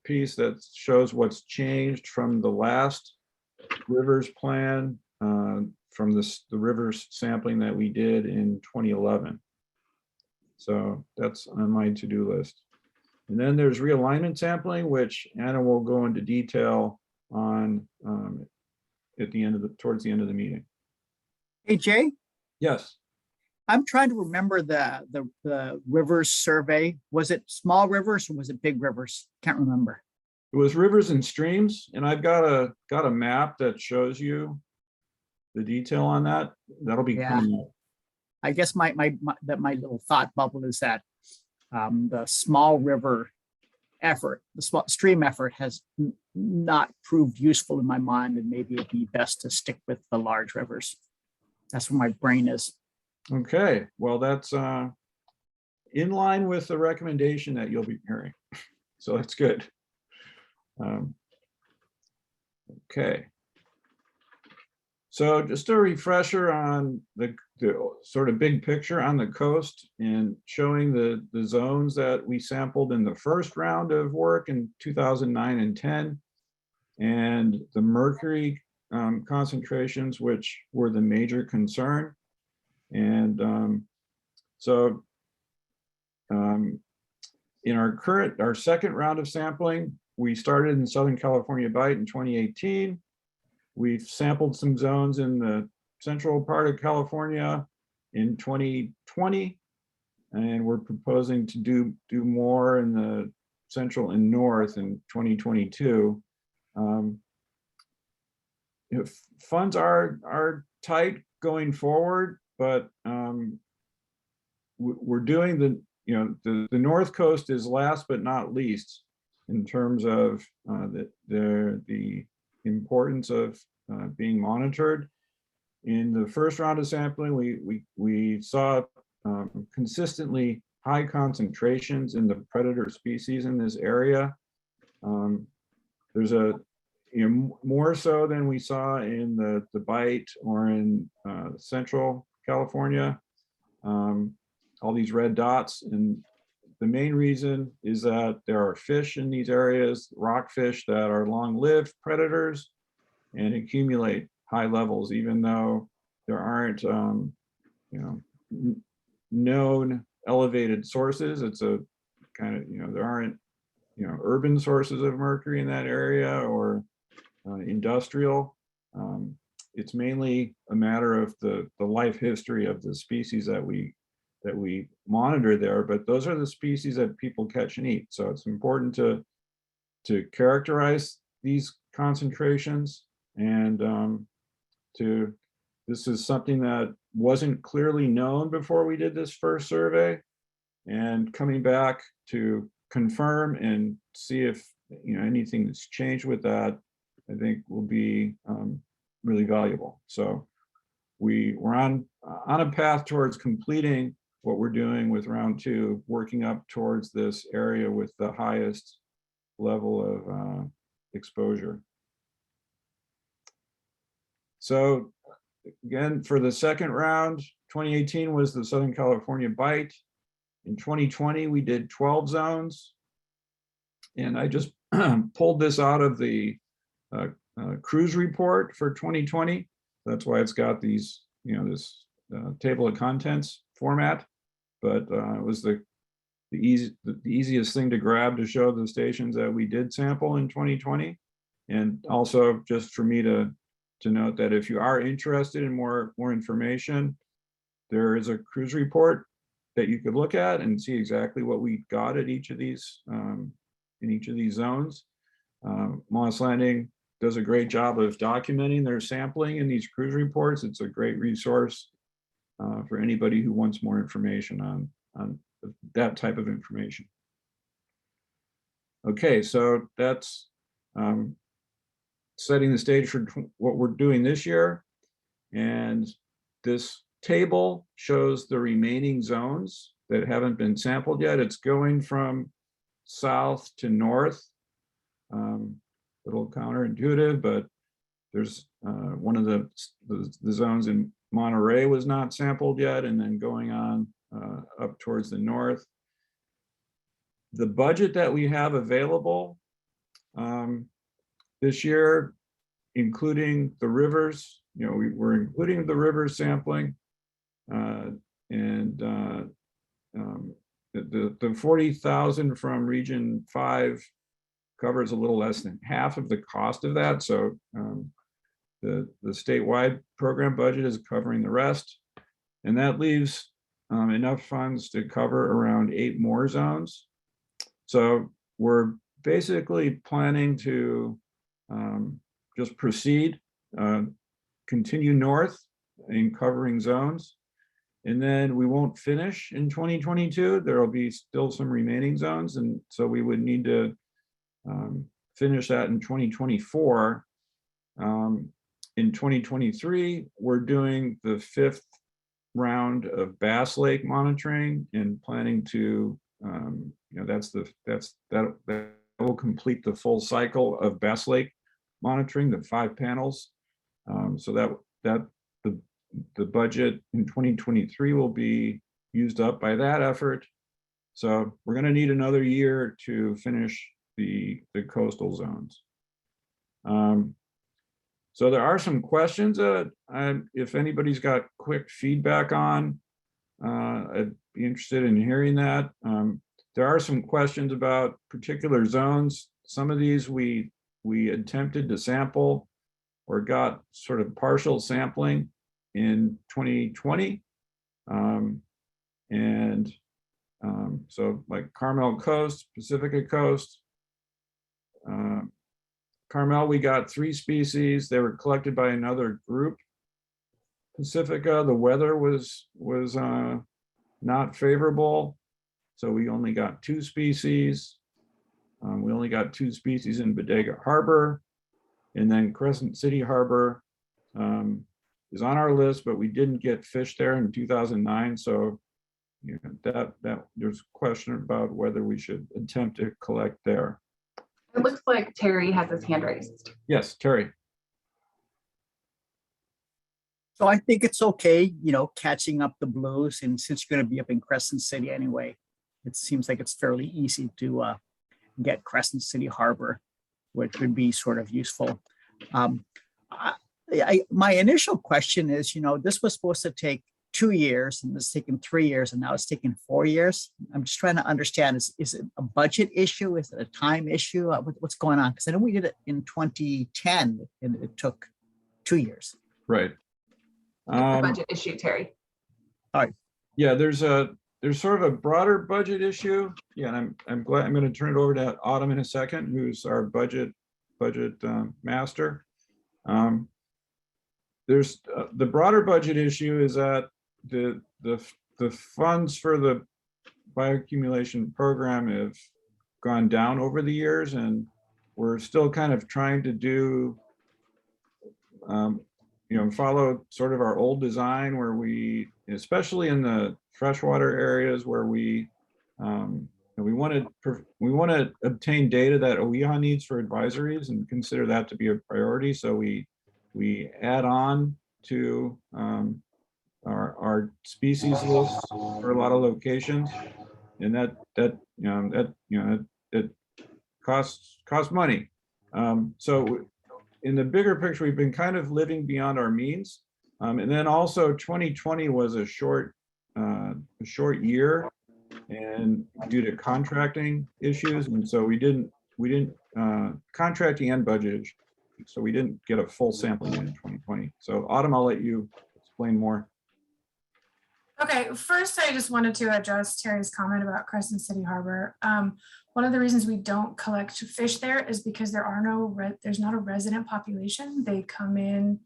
piece that shows what's changed from the last rivers plan, from the rivers sampling that we did in 2011. So that's on my to-do list. And then there's realignment sampling, which Anna will go into detail on towards the end of the meeting. Hey, Jay, Yes. I'm trying to remember the rivers survey. Was it small rivers or was it big rivers? Can't remember. It was rivers and streams, and I've got a map that shows you the detail on that. That'll be coming up. I guess my little thought bubble is that the small river effort, the small stream effort, has not proved useful in my mind, and maybe it'd be best to stick with the large rivers. That's where my brain is. Okay, well, that's in line with the recommendation that you'll be hearing. So that's good. Okay. So just a refresher on the sort of big picture on the coast, and showing the zones that we sampled in the first round of work in 2009 and 10, and the mercury concentrations, which were the major concern. And in our second round of sampling, we started in Southern California Bight in 2018. We've sampled some zones in the central part of California in 2020, and we're proposing to do more in the central and north in 2022. Funds are tight going forward, but we're doing the north coast is last but not least in terms of the importance of being monitored. In the first round of sampling, we saw consistently high concentrations in the predator species in this area. There's more so than we saw in the Bight or in Central California. All these red dots, and the main reason is that there are fish in these areas, rockfish, that are long-lived predators and accumulate high levels, even though there aren't known elevated sources. It's a kind of, there aren't urban sources of mercury in that area, or industrial. It's mainly a matter of the life history of the species that we monitor there, but those are the species that people catch and eat. So it's important to characterize these concentrations and to This is something that wasn't clearly known before we did this first survey. And coming back to confirm and see if anything that's changed with that, I think will be really valuable. So we're on a path towards completing what we're doing with round 2, working up towards this area with the highest level of exposure. So again, for the second round, 2018 was the Southern California bite. In 2020, we did 12 zones. And I just pulled this out of the cruise report for 2020. That's why it's got these, this table of contents format. But it was the easiest thing to grab to show the stations that we did sample in 2020. And also just for me to note that if you are interested in more information, there is a cruise report that you could look at and see exactly what we got at each of these in each of these zones. Moss Landing does a great job of documenting their sampling in these cruise reports. It's a great resource for anybody who wants more information on that type of information. Okay, so that's setting the stage for what we're doing this year. And this table shows the remaining zones that haven't been sampled yet. It's going from south to north. Little counterintuitive, but there's one of the zones in Monterey was not sampled yet, and then going on up towards the north. The budget that we have available this year, including the rivers, we're including the river sampling, and the 40,000 from Region 5 covers a little less than half of the cost of that. So the statewide program budget is covering the rest, and that leaves enough funds to cover around 8 more zones. So we're basically planning to just proceed, continue north in covering zones, and then we won't finish in 2022. There will be still some remaining zones, and so we would need to finish that in 2024. In 2023, we're doing the 5th round of Bass Lake monitoring and planning to, that will complete the full cycle of Bass Lake monitoring, the 5 panels. So that the budget in 2023 will be used up by that effort. So we're going to need another year to finish the coastal zones. So there are some questions if anybody's got quick feedback on, I'd be interested in hearing that. There are some questions about particular zones. Some of these we attempted to sample or got sort of partial sampling in 2020. So like Carmel Coast, Pacifica Coast, Carmel, we got 3 species. They were collected by another group. Pacifica, the weather was not favorable, so we only got 2 species. We only got 2 species in Bodega Harbor, and then Crescent City Harbor is on our list, but we didn't get fish there in 2009. So that there's a question about whether we should attempt to collect there. It looks like Terry has his hand raised. Yes, Terry. So I think it's okay, catching up the blues, and since you're going to be up in Crescent City anyway, it seems like it's fairly easy to get Crescent City Harbor, which would be sort of useful. My initial question is, this was supposed to take 2 years, and it's taken 3 years, and now it's taken 4 years. I'm just trying to understand, is it a budget issue? Is it a time issue? What's going on? Because I know we did it in 2010, and it took 2 years. Right. It's a budget issue, Terry. All right. Yeah, there's sort of a broader budget issue. Yeah, and I'm glad. I'm going to turn it over to Autumn in a second, who's our budget master. there's the broader budget issue is that the funds for the bioaccumulation program have gone down over the years, and we're still kind of trying to do, follow sort of our old design where we, especially in the freshwater areas where we want to obtain data that OEHA needs for advisories and consider that to be a priority. So we add on to our species list for a lot of locations, and that costs money. So in the bigger picture, we've been kind of living beyond our means, and then also 2020 was a short year, and due to contracting issues, and so we didn't contracting and budget issues, so we didn't get a full sampling in 2020. So Autumn, I'll let you explain more. Okay, first I just wanted to address Terry's comment about Crescent City Harbor. One of the reasons we don't collect fish there is because there's not a resident population. They come in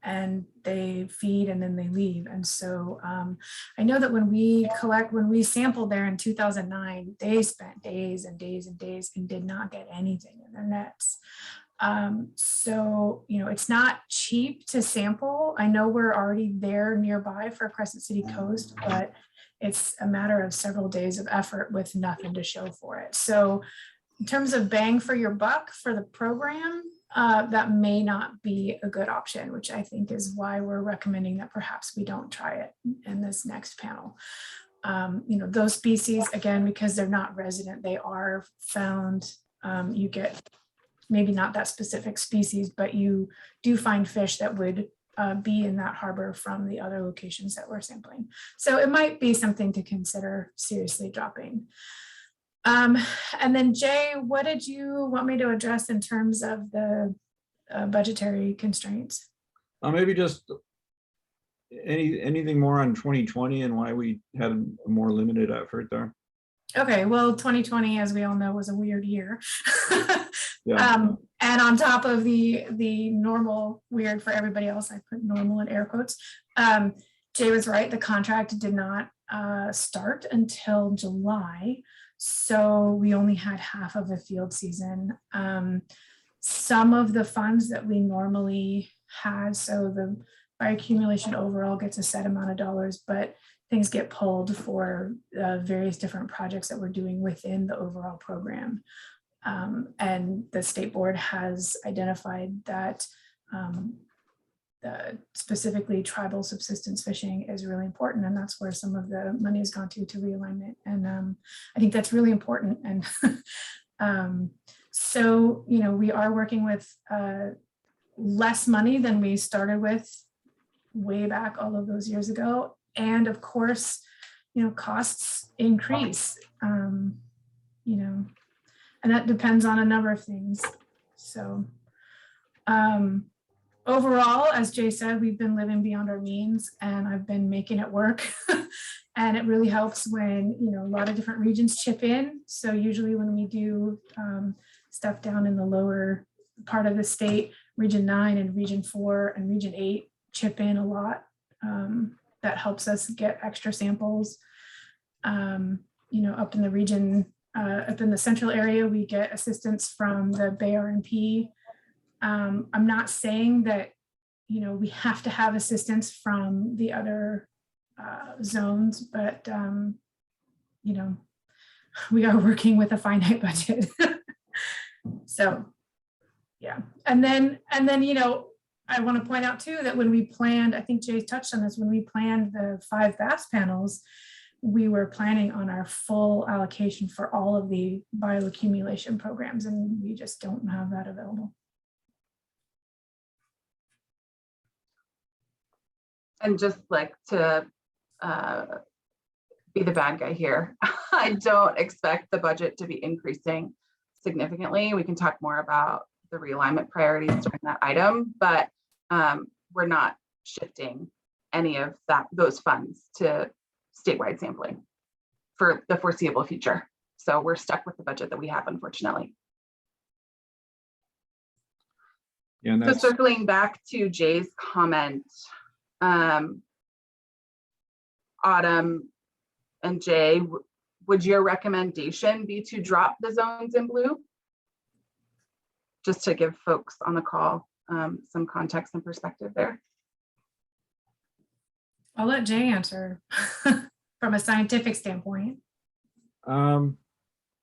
and they feed and then they leave. And so I know that when we sampled there in 2009, they spent days and days and days and did not get anything in their nets. So, it's not cheap to sample. I know we're already there nearby for Crescent City Coast, but it's a matter of several days of effort with nothing to show for it. So in terms of bang for your buck for the program, that may not be a good option, which I think is why we're recommending that perhaps we don't try it in this next panel. Those species, again, because they're not resident, they are found, you get maybe not that specific species, but you do find fish that would be in that harbor from the other locations that we're sampling. So it might be something to consider seriously dropping. And then Jay, what did you want me to address in terms of the budgetary constraints? Maybe just anything more on 2020 and why we had a more limited effort there. Okay, well, 2020, as we all know, was a weird year. Yeah. And on top of the normal weird for everybody else, I put normal in air quotes. Jay was right, the contract did not start until July. So we only had half of a field season. Some of the funds that we normally had, so the bioaccumulation overall gets a set amount of dollars, but things get pulled for various different projects that we're doing within the overall program. And the state board has identified that specifically tribal subsistence fishing is really important, and that's where some of the money has gone to realignment. And I think that's really important. And so, we are working with less money than we started with way back all of those years ago. And of course, costs increase, and that depends on a number of things. So overall, as Jay said, we've been living beyond our means, and I've been making it work. And it really helps when, a lot of different regions chip in. So usually when we do stuff down in the lower part of the state, Region 9 and Region 4 and Region 8 chip in a lot. That helps us get extra samples. Up in the region, up in the central area, we get assistance from the Bay RMP. I'm not saying that, we have to have assistance from the other zones, but, we are working with a finite budget. So, yeah. And then, I want to point out too that when we planned, I think Jay touched on this, when we planned the 5 bass panels, we were planning on our full allocation for all of the bioaccumulation programs, and we just don't have that available. And just like to be the bad guy here, I don't expect the budget to be increasing significantly. We can talk more about the realignment priorities during that item, but we're not shifting any of those funds to statewide sampling for the foreseeable future. So we're stuck with the budget that we have, unfortunately. Yeah, and So that's, circling back to Jay's comment, Autumn and Jay, would your recommendation be to drop the zones in blue? Just to give folks on the call some context and perspective there. I'll let Jay answer from a scientific standpoint.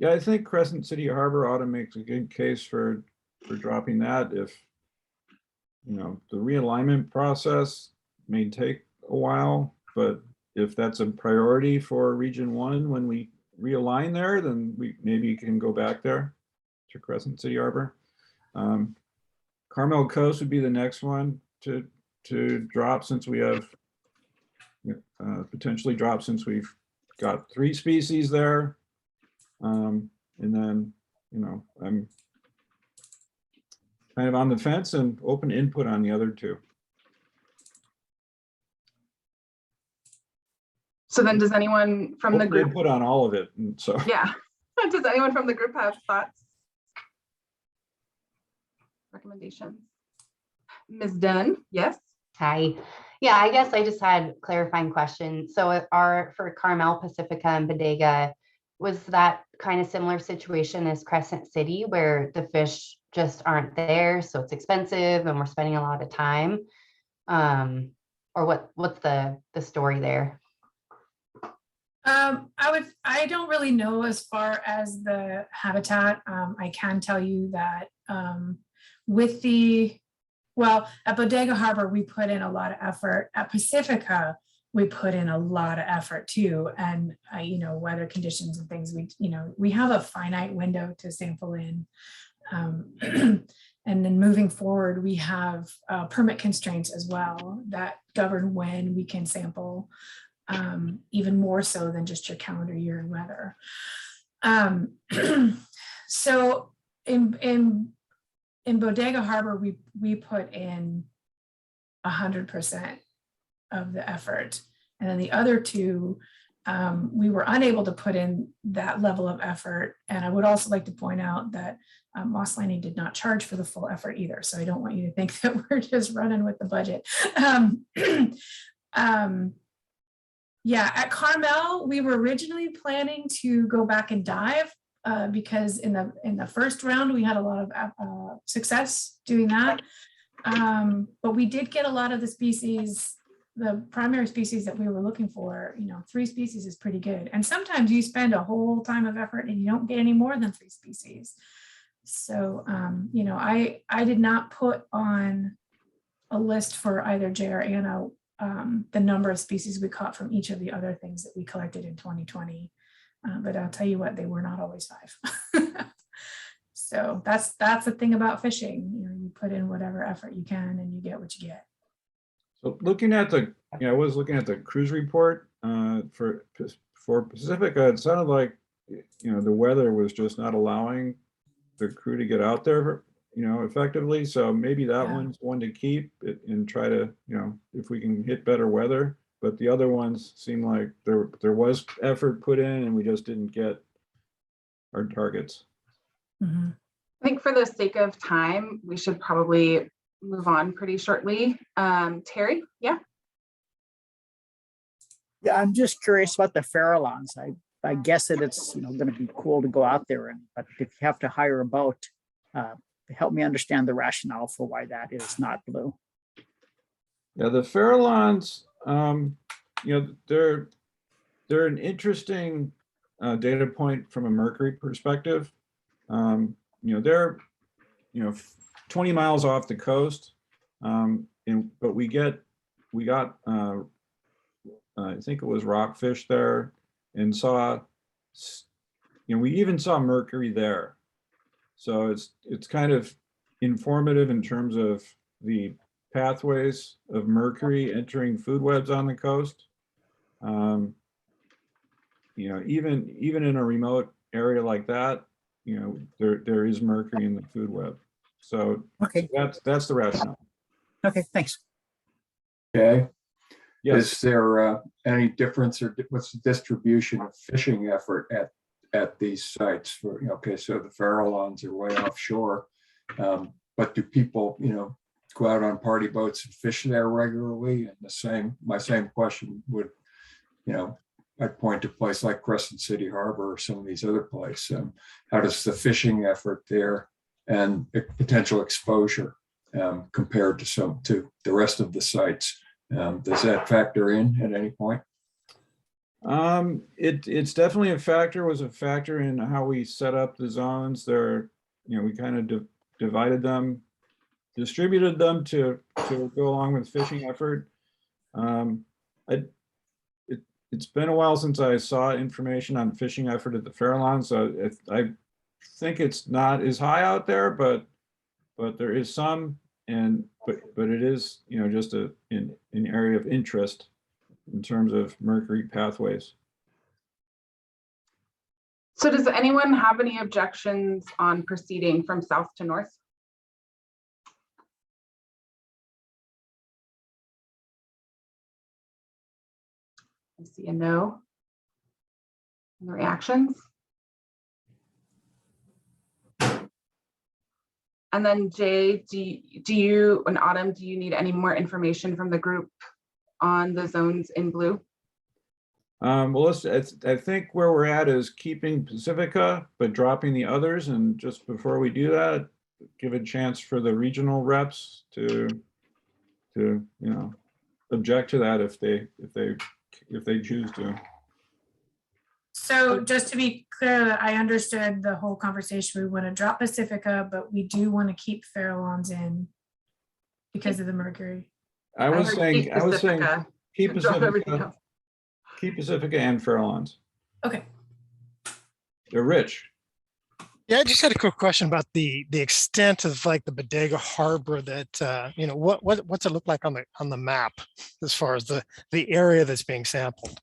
yeah, I think Crescent City Harbor ought to make a good case for dropping that. If, you know, the realignment process may take a while, but if that's a priority for Region 1 when we realign there, then we maybe can go back there to Crescent City Harbor. Carmel Coast would be the next one to drop, since we have potentially drop, since we've got 3 species there. And then, you know, I'm kind of on the fence and open input on the other 2. So then does anyone from the group input on all of it? And so yeah, does anyone from the group have thoughts, recommendations? Ms. Dunn, yes. Hi. Yeah, I guess I just had clarifying questions. So for Carmel, Pacifica, and Bodega, was that kind of similar situation as Crescent City, where the fish just aren't there, so it's expensive and we're spending a lot of time? Or what's the story there? I don't really know as far as the habitat. I can tell you that at Bodega Harbor, we put in a lot of effort. At Pacifica, we put in a lot of effort too. And you know, weather conditions and things, we have a finite window to sample in. And then moving forward, we have permit constraints as well that govern when we can sample. Even more so than just your calendar year and weather. So in Bodega Harbor, we put in 100% of the effort, and then the other 2, we were unable to put in that level of effort. And I would also like to point out that Moss Landing did not charge for the full effort either. So I don't want you to think that we're just running with the budget. Yeah, at Carmel, we were originally planning to go back and dive because in the first round, we had a lot of success doing that. But we did get a lot of the species, the primary species that we were looking for. You know, 3 species is pretty good. And sometimes you spend a whole time of effort and you don't get any more than 3 species. So, you know, I did not put on a list for either Jay or Anna the number of species we caught from each of the other things that we collected in 2020. But I'll tell you what, they were not always 5. So that's the thing about fishing. You know, you put in whatever effort you can and you get what you get. So looking at I was looking at the cruise report for Pacifica. It sounded like, you know, the weather was just not allowing the crew to get out there, you know, effectively. So maybe that one's one to keep it and try to, you know, if we can hit better weather. But the other ones seem like there was effort put in and we just didn't get our targets. Mm-hmm. I think for the sake of time, we should probably move on pretty shortly. Terry, yeah. Yeah, I'm just curious about the Farallons. I guess that it's, you know, going to be cool to go out there, but if you have to hire a boat, help me understand the rationale for why that is not blue. Yeah, the Farallons, you know, they're an interesting data point from a mercury perspective. You know, they're, you know, 20 miles off the coast, but we got I think it was rockfish there, and saw, you know, we even saw mercury there. So it's kind of informative in terms of the pathways of mercury entering food webs on the coast. You know, even in a remote area like that, you know, there is mercury in the food web. So okay, that's the rationale. Okay, thanks. Okay. Yes. Is there any difference, or what's the distribution of fishing effort at these sites? For, okay, so the Farallons are way offshore, but do people, you know, go out on party boats and fish there regularly? And my same question would, I'd point to a place like Crescent City Harbor or some of these other places. How does the fishing effort there and potential exposure compared to the rest of the sites? Does that factor in at any point? It's definitely was a factor in how we set up the zones there. We kind of divided them, distributed them to go along with fishing effort. It's been a while since I saw information on fishing effort at the Farallon, so I think it's not as high out there, but there is some, but it is just an area of interest in terms of mercury pathways. So does anyone have any objections on proceeding from south to north? I see a no. No reactions. And then Jay, do you and Autumn, do you need any more information from the group on the zones in blue? Well, I think where we're at is keeping Pacifica, but dropping the others. And just before we do that, give a chance for the regional reps to object to that if they choose to. So just to be clear, that I understood the whole conversation. We want to drop Pacifica, but we do want to keep Farallons in because of the mercury. I was saying keep Drop everything Pacifica, else. keep Pacifica and Farallons. Okay. They're rich. Yeah, I just had a quick question about the extent of like the Bodega Harbor that what's it look like on the map as far as the area that's being sampled?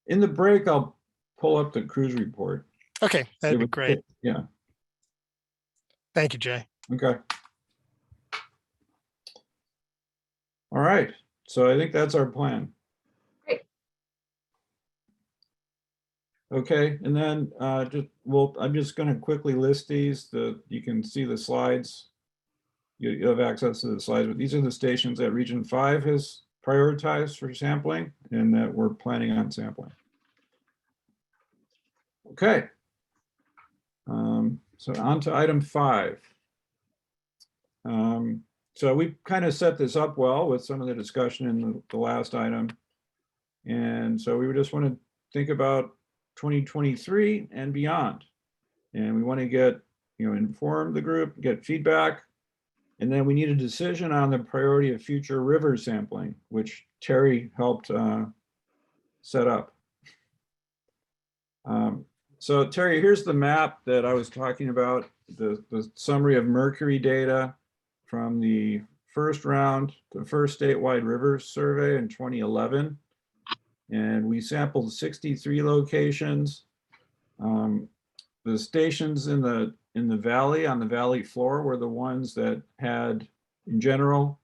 In the break, I'll pull up the cruise report. Okay, that'd be great. Yeah. Thank you, Jay. Okay. All right. So I think that's our plan. Great. Okay, and then I'm just going to quickly list these. You can see the slides. You have access to the slides, but these are the stations that Region 5 has prioritized for sampling and that we're planning on sampling. Okay. So on to item 5. So we kind of set this up well with some of the discussion in the last item. And so we just want to think about 2023 and beyond. And we want to get, inform the group, get feedback. And then we need a decision on the priority of future river sampling, which Terry helped set up. So Terry, here's the map that I was talking about, the summary of mercury data from the first round, the first statewide river survey in 2011. And we sampled 63 locations. The stations in the valley, on the valley floor, were the ones that had, in general,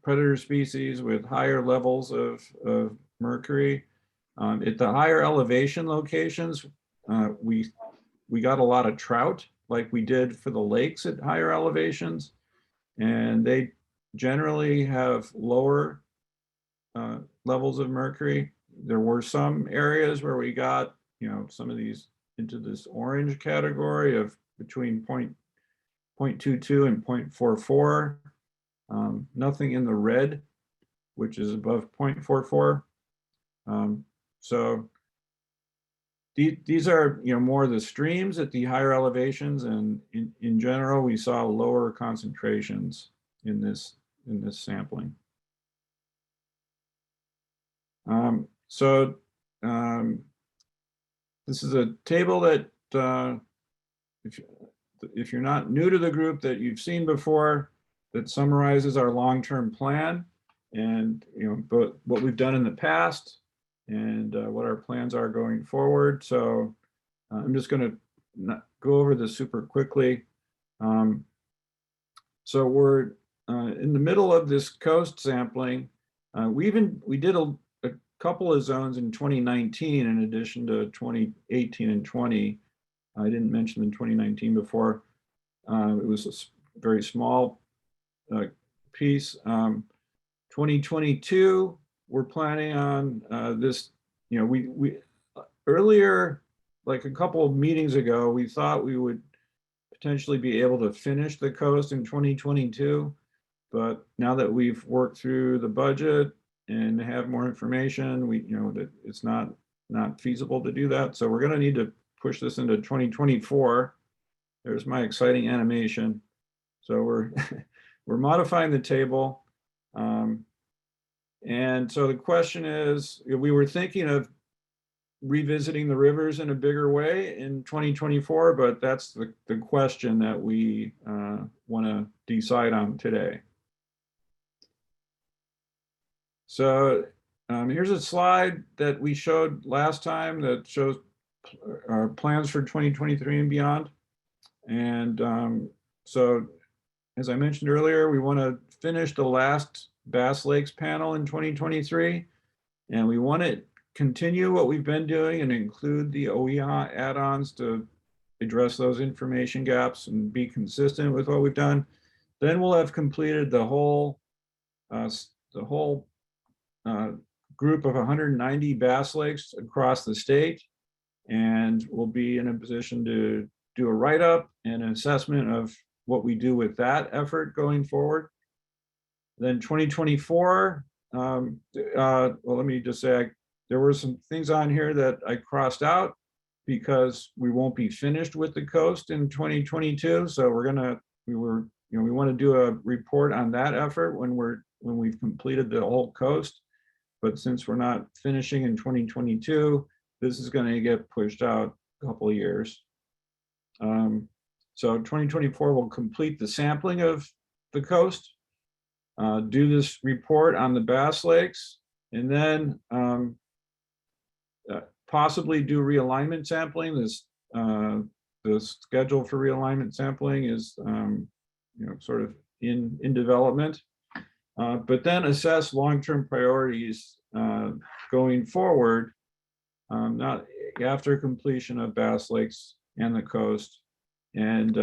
predator species with higher levels of mercury. At the higher elevation locations, we got a lot of trout, like we did for the lakes at higher elevations, and they generally have lower levels of mercury. There were some areas where we got, some of these into this orange category of between 0.22 and 0.44. Nothing in the red, which is above 0.44. So these are, more the streams at the higher elevations, and in general, we saw lower concentrations in this sampling. This is a table that if you're not new to the group, that you've seen before, that summarizes our long-term plan and but what we've done in the past and what our plans are going forward. So I'm just going to go over this super quickly. So we're in the middle of this coast sampling. We did a couple of zones in 2019 in addition to 2018 and 20. I didn't mention in 2019 before. It was a very small piece. 2022, we're planning on this. You know, we earlier, like a couple of meetings ago, we thought we would potentially be able to finish the coast in 2022. But now that we've worked through the budget and have more information, we, you know, that it's not feasible to do that. So we're going to need to push this into 2024. There's my exciting animation. So we're we're modifying the table. And so the question is, we were thinking of revisiting the rivers in a bigger way in 2024, but that's the question that we want to decide on today. So here's a slide that we showed last time that shows our plans for 2023 and beyond. And so, as I mentioned earlier, we want to finish the last Bass Lakes panel in 2023, and we want to continue what we've been doing and include the OER add-ons to address those information gaps and be consistent with what we've done. Then we'll have completed the whole group of 190 Bass Lakes across the state, and we'll be in a position to do a write-up and an assessment of what we do with that effort going forward. Then 2024, well, let me just say, there were some things on here that I crossed out because we won't be finished with the coast in 2022. So we want to do a report on that effort when we've completed the whole coast. But since we're not finishing in 2022, this is going to get pushed out a couple of years. So 2024 will complete the sampling of the coast, do this report on the Bass Lakes, and then possibly do realignment sampling. The schedule for realignment sampling is sort of in development, but then assess long-term priorities going forward, not after completion of Bass Lakes and the coast, and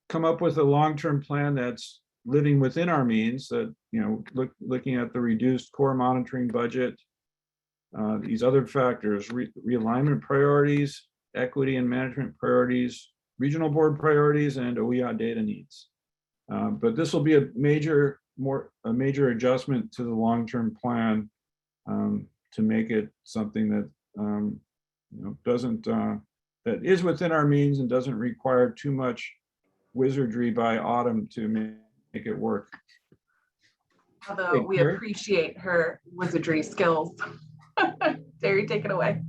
come up with a long-term plan that's living within our means, that looking at the reduced core monitoring budget, these other factors, realignment priorities, equity and management priorities, regional board priorities, and OER data needs. But this will be a major adjustment to the long-term plan to make it something that that is within our means and doesn't require too much wizardry by Autumn to make it work. Although we appreciate her wizardry skills. Terry, take it away.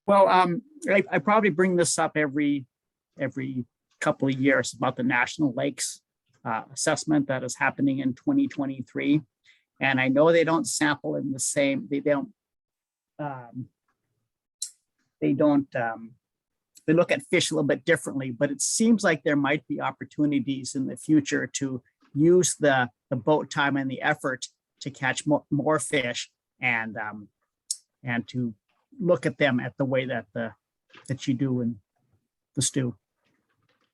Well, I probably bring this up every couple of years about the National Lakes assessment that is happening in 2023. And I know they don't sample in the same, they look at fish a little bit differently, but it seems like there might be opportunities in the future to use the boat time and the effort to catch more fish, and to look at them at the way that you do in the stew.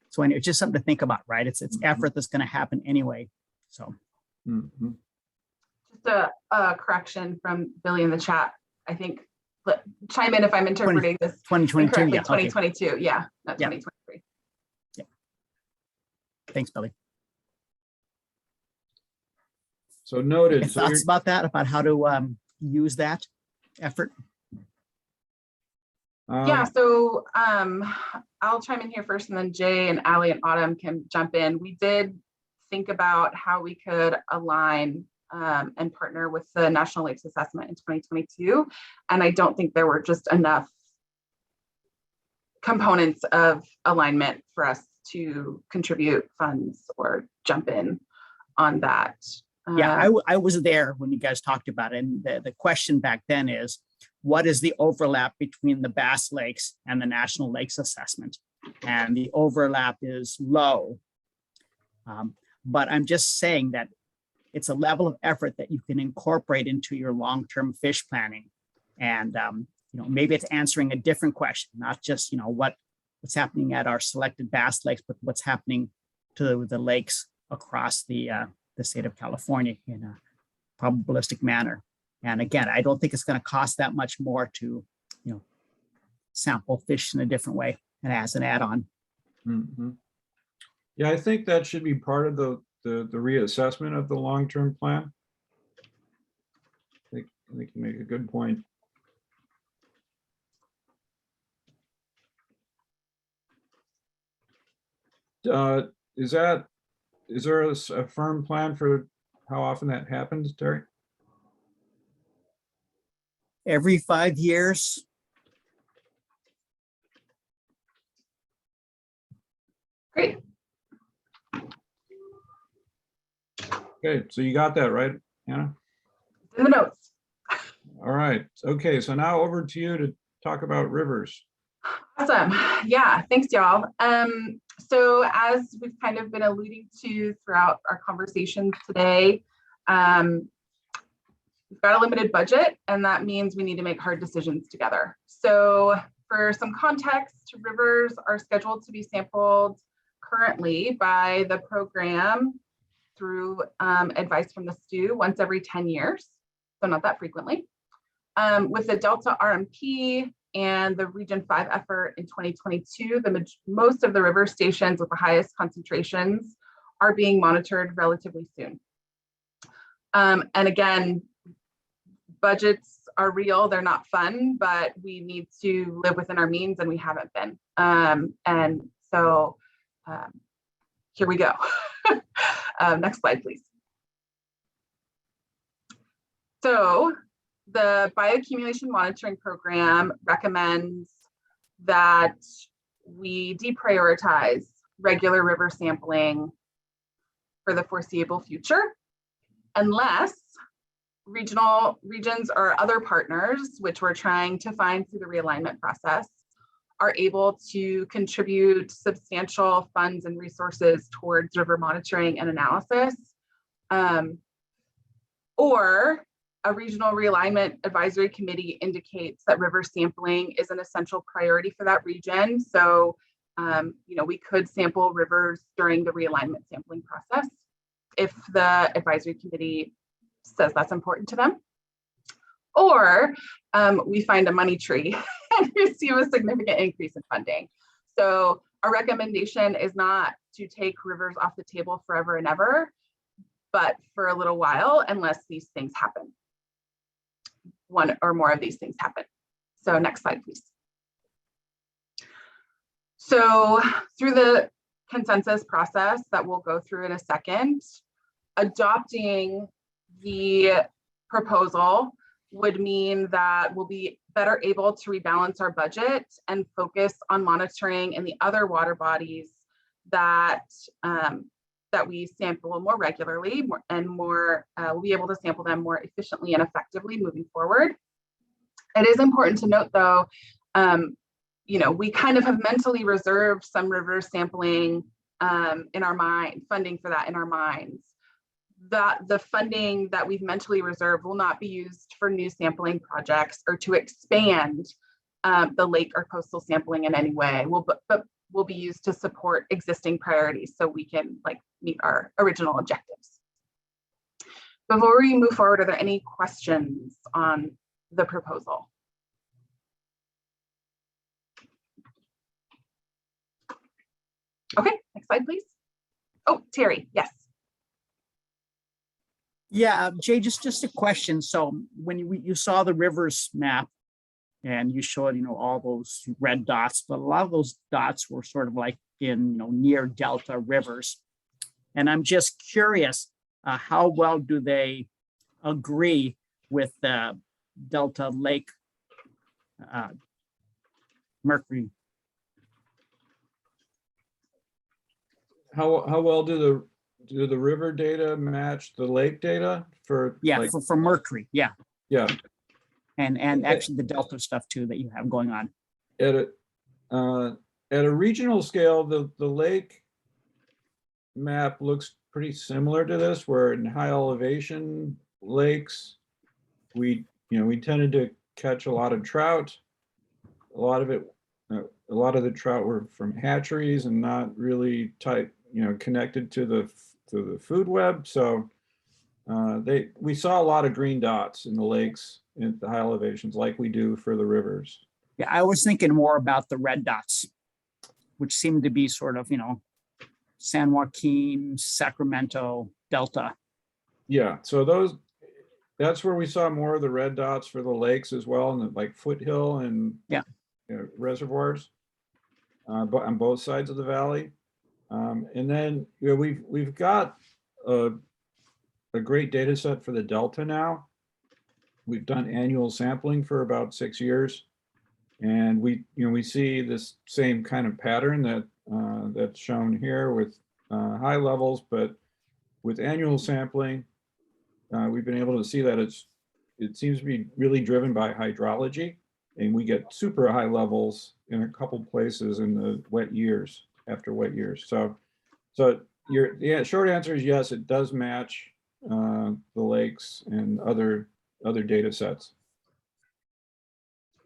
So anyway, it's just something to think about, right? It's effort that's going to happen anyway. So just a correction from Billy in the chat. I think, chime in if I'm interpreting this 2022, incorrectly. yeah, 2022, okay. yeah, not Yeah. 2023. Yeah. Thanks, Billy. So noted. Any thoughts about that, about how to use that effort? Yeah, so I'll chime in here first, and then Jay and Allie and Autumn can jump in. We did think about how we could align and partner with the National Lakes Assessment in 2022. And I don't think there were just enough components of alignment for us to contribute funds or jump in on that. Yeah, I was there when you guys talked about it. And the question back then is, what is the overlap between the Bass Lakes and the National Lakes Assessment? And the overlap is low. But I'm just saying that it's a level of effort that you can incorporate into your long-term fish planning. And, maybe it's answering a different question, not just, what's happening at our selected bass lakes, but what's happening to the lakes across the state of California in a probabilistic manner. And again, I don't think it's going to cost that much more to, sample fish in a different way and as an add-on. Mhm. Yeah, I think that should be part of the reassessment of the long-term plan. I think you make a good point. Is there a firm plan for how often that happens, Terry? Every 5 years. Great. Okay, so you got that right, Anna? In the notes. All right. Okay, so now over to you to talk about rivers. Awesome. Yeah, thanks, y'all. So as we've kind of been alluding to throughout our conversations today, we've got a limited budget, and that means we need to make hard decisions together. So for some context, rivers are scheduled to be sampled currently by the program through advice from the STU once every 10 years, so not that frequently. With the Delta RMP and the Region 5 effort in 2022, most of the river stations with the highest concentrations are being monitored relatively soon. And again, budgets are real, they're not fun, but we need to live within our means, and we haven't been. And so here we go. Next slide, please. So the Bioaccumulation Monitoring Program recommends that we deprioritize regular river sampling for the foreseeable future, unless regions or other partners, which we're trying to find through the realignment process, are able to contribute substantial funds and resources towards river monitoring and analysis, or a regional realignment advisory committee indicates that river sampling is an essential priority for that region. So, we could sample rivers during the realignment sampling process if the advisory committee says that's important to them. Or we find a money tree and receive a significant increase in funding. So our recommendation is not to take rivers off the table forever and ever, but for a little while, unless these things happen. One or more of these things happen. So next slide, please. So through the consensus process that we'll go through in a second, adopting the proposal would mean that we'll be better able to rebalance our budget and focus on monitoring in the other water bodies that we sample more regularly, we'll be able to sample them more efficiently and effectively moving forward. It is important to note, though, we kind of have mentally reserved some river sampling in our mind, funding for that in our minds. That the funding that we've mentally reserved will not be used for new sampling projects or to expand the lake or coastal sampling in any way. But will be used to support existing priorities so we can meet our original objectives. Before we move forward, are there any questions on the proposal? Okay, next slide, please. Oh, Terry, yes. Yeah, Jay, just a question. So when you saw the rivers map and you showed, all those red dots, but a lot of those dots were sort of like in, near delta rivers. And I'm just curious, how well do they agree with the Delta Lake mercury? How well do the river data match the lake data for? Yeah, for mercury. Yeah. Yeah. And actually the delta stuff too that you have going on. At a regional scale, the lake map looks pretty similar to this, where in high elevation lakes, we tended to catch a lot of trout. A lot of the trout were from hatcheries and not really tight, connected to the food web. So we saw a lot of green dots in the lakes in the high elevations, like we do for the rivers. Yeah, I was thinking more about the red dots, which seem to be sort of, San Joaquin, Sacramento, Delta. Yeah, so that's where we saw more of the red dots for the lakes as well, and like foothill and reservoirs, but on both sides of the valley. And then we've got a great data set for the Delta now. We've done annual sampling for about 6 years, and we see this same kind of pattern that's shown here with high levels, but with annual sampling, we've been able to see that it seems to be really driven by hydrology, and we get super high levels in a couple places in the wet years, after wet years. So short answer is yes, it does match the lakes and other data sets.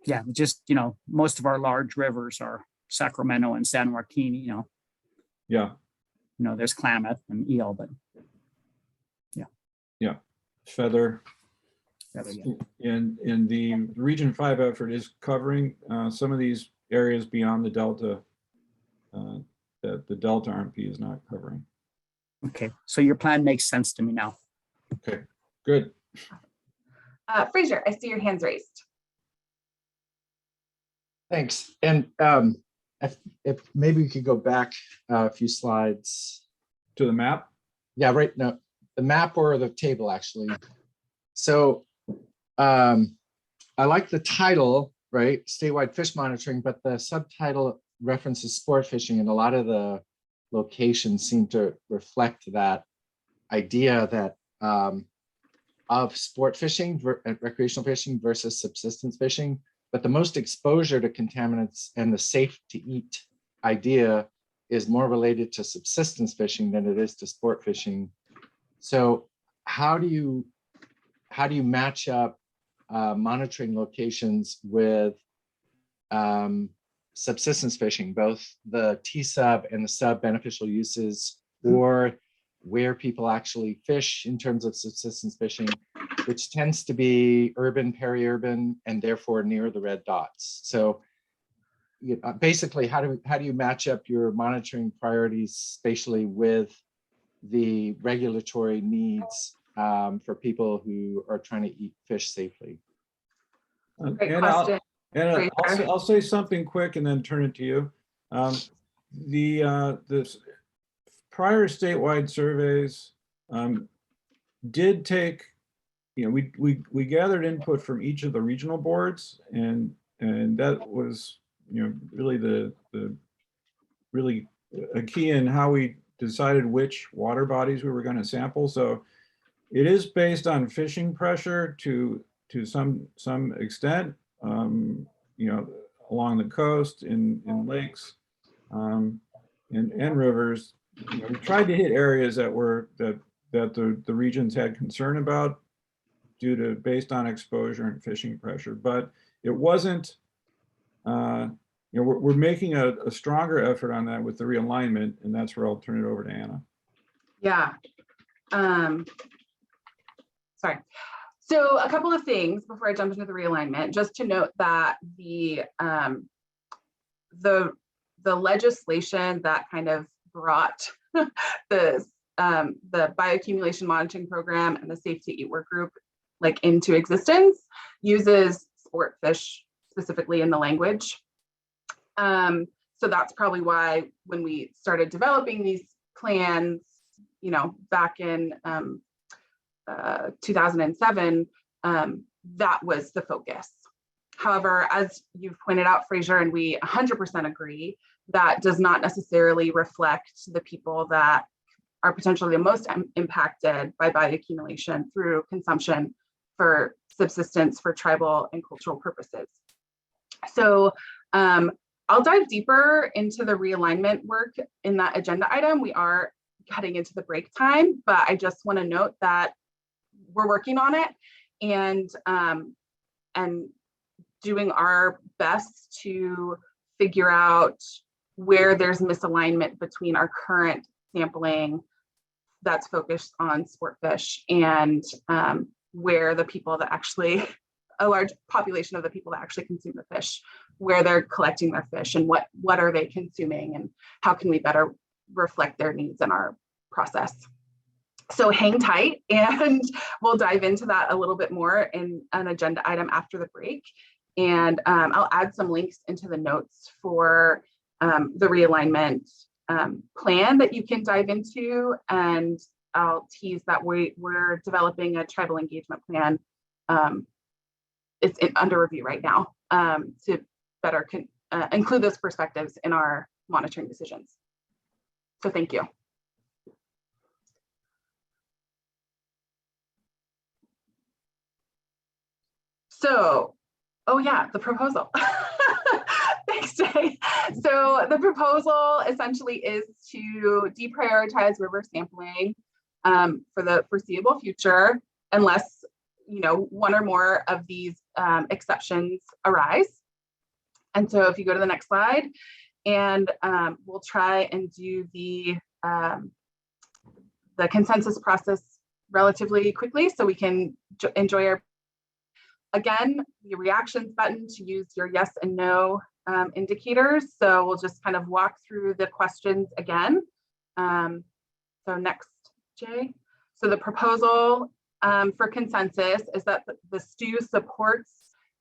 Yeah, just, most of our large rivers are Sacramento and San Joaquin, Yeah. There's Klamath and Eel, but yeah. Feather. Yeah. And the Region 5 effort is covering some of these areas beyond the Delta that the Delta RMP is not covering. Okay, so your plan makes sense to me now. Okay, good. Fraser, I see your hands raised. Thanks. And if maybe we could go back a few slides to the map. Yeah, right. No, the map or the table actually. So I like the title, right? Statewide fish monitoring, but the subtitle references sport fishing, and a lot of the locations seem to reflect that idea that of sport fishing, recreational fishing versus subsistence fishing. But the most exposure to contaminants and the safe to eat idea is more related to subsistence fishing than it is to sport fishing. So how do you match up monitoring locations with subsistence fishing, both the T-sub and the sub beneficial uses, or where people actually fish in terms of subsistence fishing, which tends to be urban, peri-urban, and therefore near the red dots. So basically, how do you match up your monitoring priorities spatially with the regulatory needs for people who are trying to eat fish safely? Great question. I'll say something quick and then turn it to you. The prior statewide surveys did take, we gathered input from each of the regional boards, and that was really really a key in how we decided which water bodies we were going to sample. So it is based on fishing pressure to some extent, along the coast, in lakes, and rivers. We tried to hit areas that the regions had concern about based on exposure and fishing pressure, but it wasn't. We're making a stronger effort on that with the realignment, and that's where I'll turn it over to Anna. Yeah. Sorry. So a couple of things before I jump into the realignment, just to note that the legislation that kind of brought the bioaccumulation monitoring program and the Safe to Eat work group into existence uses sport fish specifically in the language. So that's probably why when we started developing these plans, back in 2007, that was the focus. However, as you've pointed out, Fraser, and we 100% agree, that does not necessarily reflect the people that are potentially the most impacted by bioaccumulation through consumption for subsistence for tribal and cultural purposes. So I'll dive deeper into the realignment work in that agenda item. We are heading into the break time, but I just want to note that we're working on it and doing our best to figure out where there's misalignment between our current sampling that's focused on sport fish and where the people that actually, a large population of the people that actually consume the fish, where they're collecting their fish and what are they consuming and how can we better reflect their needs in our process. So hang tight and we'll dive into that a little bit more in an agenda item after the break. And I'll add some links into the notes for the realignment plan that you can dive into. And I'll tease that we're developing a tribal engagement plan. It's under review right now to better include those perspectives in our monitoring decisions. So thank you. So, oh yeah, the proposal. Thanks, Jay. So the proposal essentially is to deprioritize river sampling for the foreseeable future, unless one or more of these exceptions arise. And so if you go to the next slide, and we'll try and do the consensus process relatively quickly so we can enjoy our. Again, the reactions button to use your yes and no indicators. So we'll just kind of walk through the questions again. So next, Jay. So the proposal for consensus is that the STU supports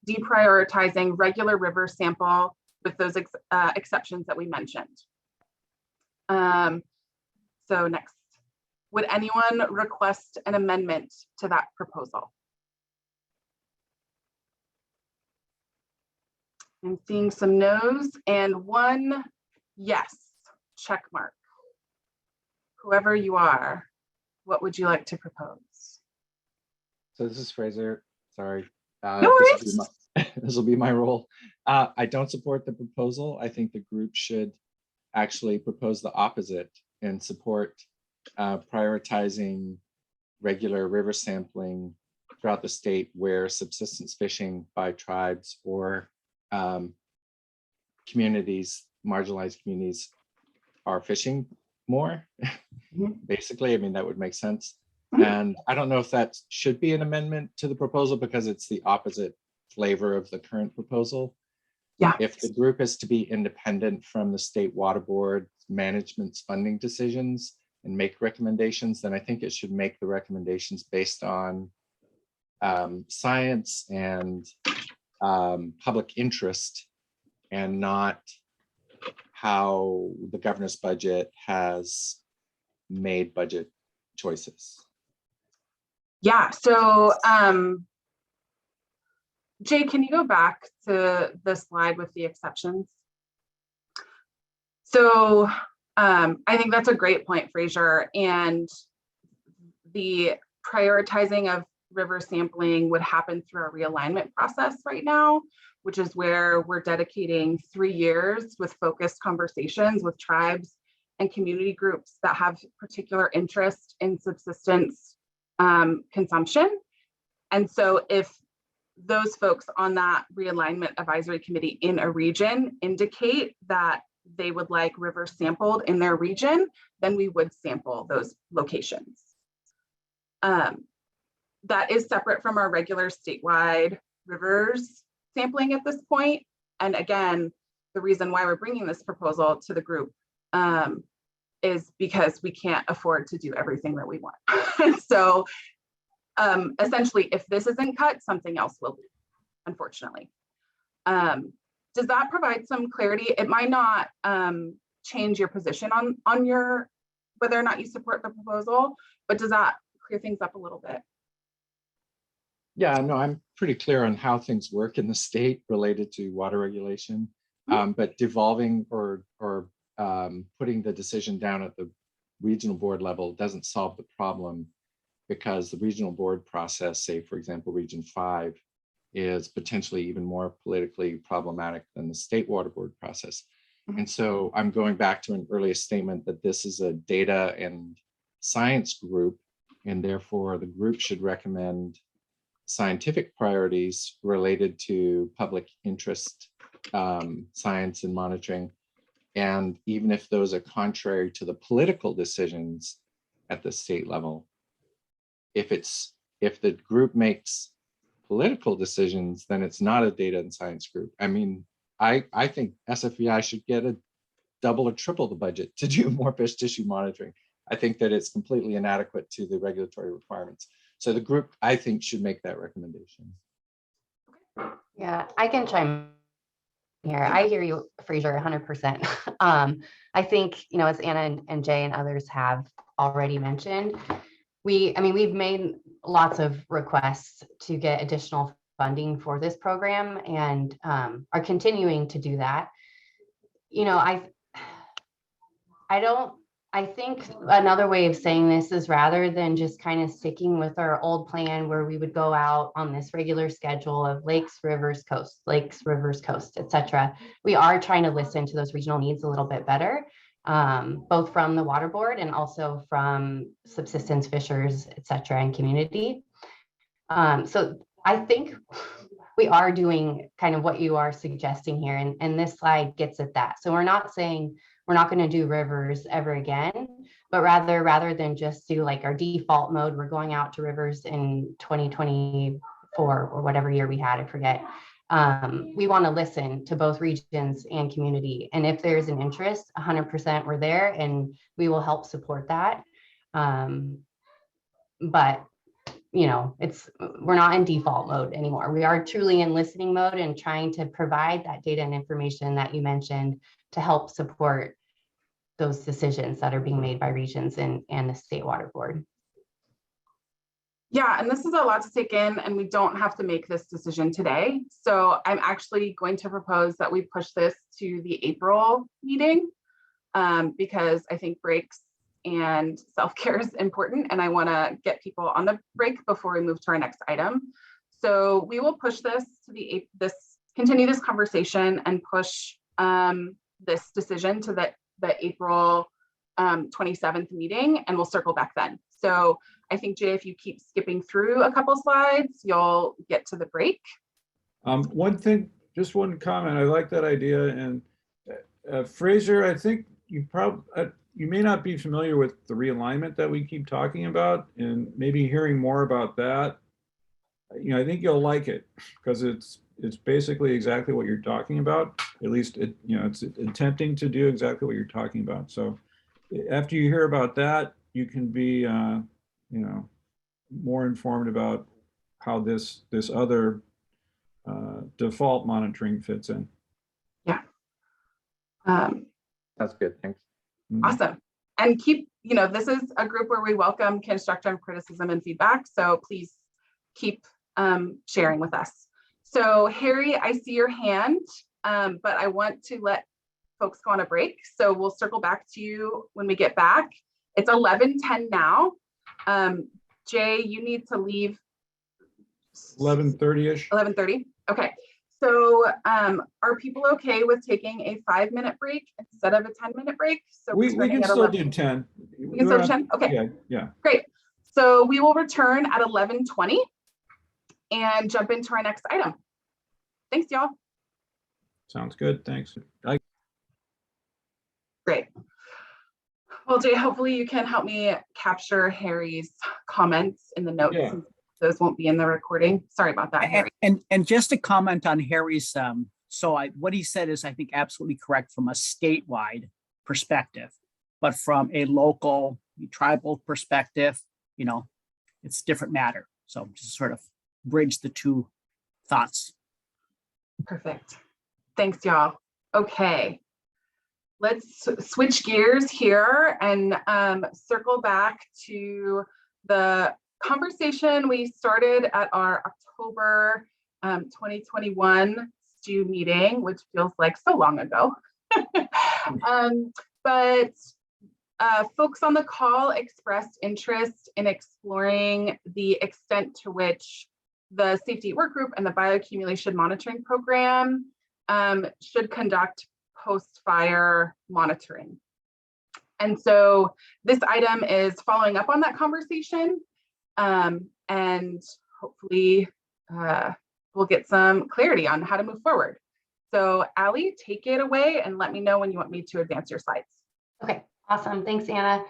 deprioritizing regular river sample with those exceptions that we mentioned. So next, would anyone request an amendment to that proposal? I'm seeing some no's and one yes, check mark. Whoever you are, what would you like to propose? So this is Fraser, sorry. No worries. This will be my role. I don't support the proposal. I think the group should actually propose the opposite and support prioritizing regular river sampling throughout the state where subsistence fishing by tribes or communities, marginalized communities, are fishing more. Basically, I mean, that would make sense. And I don't know if that should be an amendment to the proposal because it's the opposite flavor of the current proposal. Yeah. If the group is to be independent from the state water board management's funding decisions and make recommendations, then I think it should make the recommendations based on science and public interest and not how the governor's budget has made budget choices. Yeah, so Jay, can you go back to the slide with the exceptions? So I think that's a great point, Fraser, and the prioritizing of river sampling would happen through our realignment process right now, which is where we're dedicating 3 years with focused conversations with tribes and community groups that have particular interest in subsistence consumption. And so if those folks on that realignment advisory committee in a region indicate that they would like river sampled in their region, then we would sample those locations. That is separate from our regular statewide rivers sampling at this point. And again, the reason why we're bringing this proposal to the group is because we can't afford to do everything that we want. So essentially, if this isn't cut, something else will be, unfortunately. Does that provide some clarity? It might not change your position on your whether or not you support the proposal, but does that clear things up a little bit? Yeah, no, I'm pretty clear on how things work in the state related to water regulation, but devolving or putting the decision down at the regional board level doesn't solve the problem, because the regional board process, say, for example, Region 5, is potentially even more politically problematic than the state water board process. And so I'm going back to an earlier statement that this is a data and science group, and therefore the group should recommend scientific priorities related to public interest, science and monitoring. And even if those are contrary to the political decisions at the state level, if the group makes political decisions, then it's not a data and science group. I mean, I think SFEI should get a double or triple the budget to do more fish tissue monitoring. I think that it's completely inadequate to the regulatory requirements. So the group, I think, should make that recommendation. Yeah, I can chime in here. I hear you, Fraser, 100%. I think, you know, as Anna and Jay and others have already mentioned, we've made lots of requests to get additional funding for this program and are continuing to do that. You know, I think another way of saying this is rather than just kind of sticking with our old plan where we would go out on this regular schedule of lakes, rivers, coast, etc. We are trying to listen to those regional needs a little bit better, both from the water board and also from subsistence fishers, etc. and community. So I think we are doing kind of what you are suggesting here, and this slide gets at that. So we're not saying we're not going to do rivers ever again, but rather than just do like our default mode, we're going out to rivers in 2024 or whatever year we had, I forget. We want to listen to both regions and community. And if there's an interest, 100% we're there and we will help support that. But you know, we're not in default mode anymore. We are truly in listening mode and trying to provide that data and information that you mentioned to help support those decisions that are being made by regions and the state water board. Yeah, and this is a lot to take in, and we don't have to make this decision today. So I'm actually going to propose that we push this to the April meeting because I think breaks and self-care is important, and I want to get people on the break before we move to our next item. So we will push this to continue this conversation and push this decision to the April 27th meeting, and we'll circle back then. So I think, Jay, if you keep skipping through a couple slides, you'll get to the break. One thing, just one comment. I like that idea. And Fraser, I think you may not be familiar with the realignment that we keep talking about, and maybe hearing more about that. You know, I think you'll like it because it's basically exactly what you're talking about. At least it's attempting to do exactly what you're talking about. So after you hear about that, you can be more informed about how this other default monitoring fits in. Yeah. That's good. Thanks. Awesome. And this is a group where we welcome constructive criticism and feedback. So please keep sharing with us. So Harry, I see your hand, but I want to let folks go on a break. So we'll circle back to you when we get back. It's 11:10 now. Jay, you need to leave 11:30-ish. 11:30. Okay. So are people okay with taking a 5-minute break instead of a 10-minute break? So we can still do 10. We can still do 10? Okay. Yeah. Great. So we will return at 11:20 and jump into our next item. Thanks, y'all. Sounds good. Thanks. Great. Well, Jay, hopefully you can help me capture Harry's comments in the notes. Yeah. Those won't be in the recording. Sorry about that, Harry. And just to comment on Harry's, what he said is, I think, absolutely correct from a statewide perspective, but from a local tribal perspective, it's a different matter. So just sort of bridge the two thoughts. Perfect. Thanks, y'all. Okay. Let's switch gears here and circle back to the conversation we started at our October 2021 STU meeting, which feels like so long ago. But folks on the call expressed interest in exploring the extent to which the Safety Workgroup and the Bioaccumulation Monitoring Program should conduct post-fire monitoring. And so this item is following up on that conversation, and hopefully we'll get some clarity on how to move forward. So Allie, take it away and let me know when you want me to advance your slides. Okay, awesome. Thanks, Anna.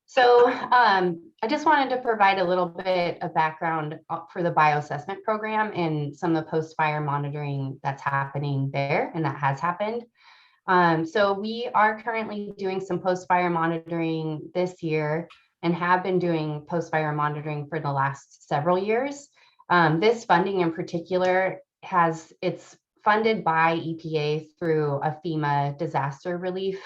So I just wanted to provide a little bit of background for the bioassessment program and some of the post-fire monitoring that's happening there and that has happened. So we are currently doing some post-fire monitoring this year and have been doing post-fire monitoring for the last several years. This funding in particular it's funded by EPA through a FEMA disaster relief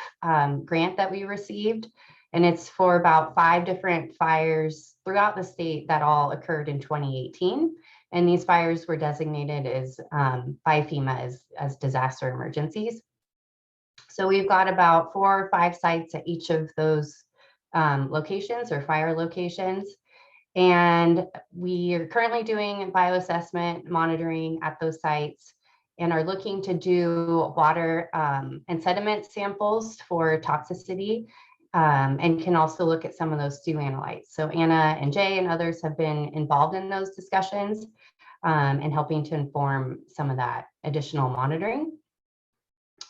grant that we received. And it's for about 5 different fires throughout the state that all occurred in 2018. And these fires were designated as by FEMA as disaster emergencies. So we've got about 4 or 5 sites at each of those locations or fire locations. And we are currently doing bioassessment monitoring at those sites and are looking to do water and sediment samples for toxicity, and can also look at some of those stew analytes. So Anna and Jay and others have been involved in those discussions and helping to inform some of that additional monitoring.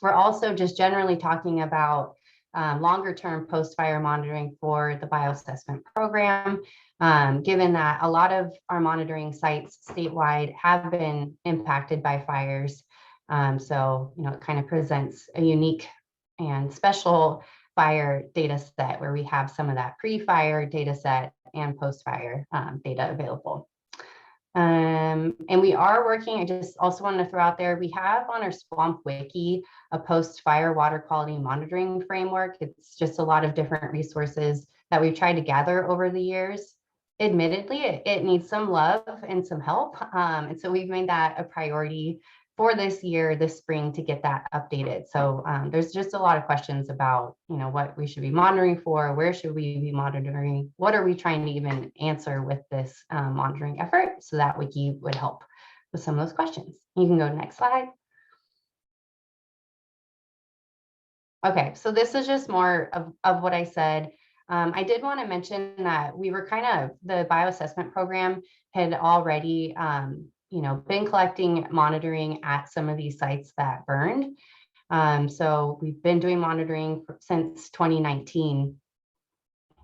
We're also just generally talking about longer term post-fire monitoring for the bioassessment program, given that a lot of our monitoring sites statewide have been impacted by fires. So, it kind of presents a unique and special fire data set where we have some of that pre-fire data set and post-fire data available. And we are working, I just also want to throw out there, we have on our Swamp Wiki a post-fire water quality monitoring framework. It's just a lot of different resources that we've tried to gather over the years. Admittedly, it needs some love and some help. And so we've made that a priority for this year, this spring, to get that updated. So there's just a lot of questions about, what we should be monitoring for, where should we be monitoring, what are we trying to even answer with this monitoring effort. So that wiki would help with some of those questions. You can go to the next slide. Okay, so this is just more of what I said. I did want to mention that we were the bioassessment program had already been collecting monitoring at some of these sites that burned. So we've been doing monitoring since 2019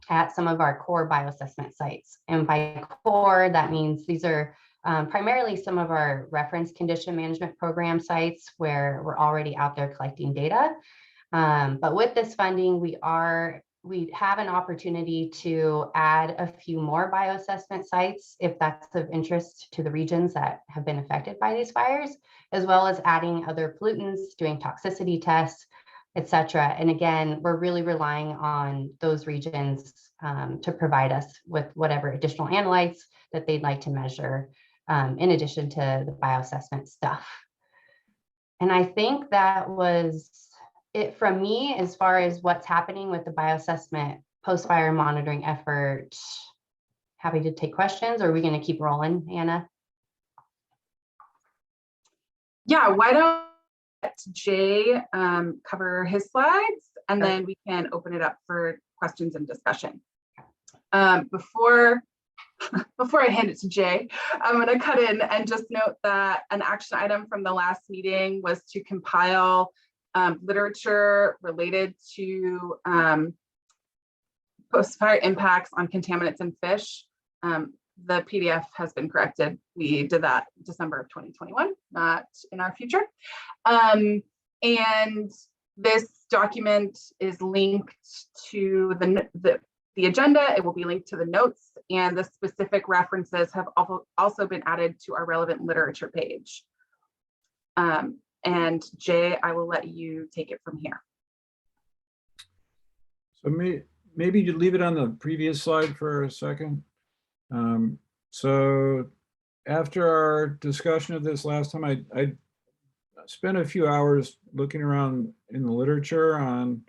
at some of our core bioassessment sites. And by core, that means these are primarily some of our reference condition management program sites where we're already out there collecting data. But with this funding, we have an opportunity to add a few more bioassessment sites if that's of interest to the regions that have been affected by these fires, as well as adding other pollutants, doing toxicity tests, et cetera. And again, we're really relying on those regions to provide us with whatever additional analytes that they'd like to measure in addition to the bioassessment stuff. And I think that was it from me as far as what's happening with the bioassessment post-fire monitoring effort. Happy to take questions, or are we going to keep rolling, Anna? Yeah, why don't let Jay cover his slides, and then we can open it up for questions and discussion. Before I hand it to Jay, I'm going to cut in and just note that an action item from the last meeting was to compile literature related to post-fire impacts on contaminants in fish. The PDF has been corrected. We did that December of 2021, not in our future. And this document is linked to the agenda. It will be linked to the notes, and the specific references have also been added to our relevant literature page. And Jay, I will let you take it from here. So maybe you leave it on the previous slide for a second. So after our discussion of this last time, I spent a few hours looking around in the literature on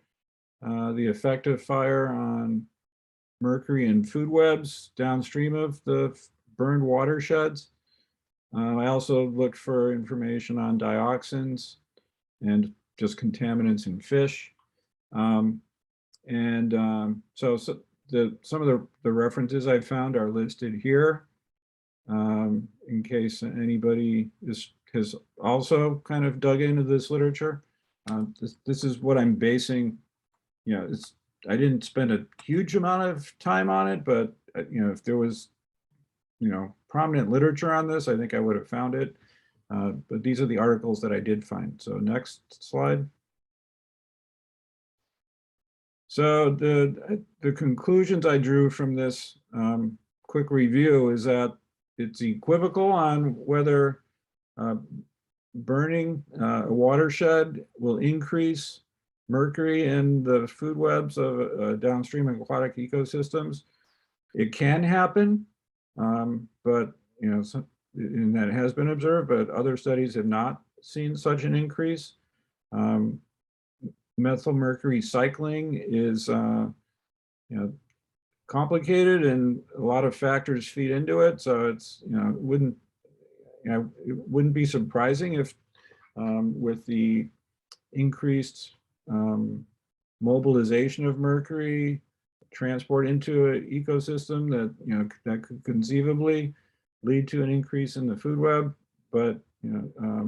the effect of fire on mercury and food webs downstream of the burned watersheds. I also looked for information on dioxins and just contaminants in fish. So some of the references I found are listed here, in case anybody has also kind of dug into this literature. This is what I'm basing, I didn't spend a huge amount of time on it, but if there was, prominent literature on this, I think I would have found it. But these are the articles that I did find. So next slide. So the conclusions I drew from this quick review is that it's equivocal on whether burning a watershed will increase mercury in the food webs of downstream aquatic ecosystems. It can happen, but and that has been observed, but other studies have not seen such an increase. Methylmercury cycling is complicated, and a lot of factors feed into it. So it's it wouldn't be surprising if with the increased mobilization of mercury transport into an ecosystem that that could conceivably lead to an increase in the food web. But a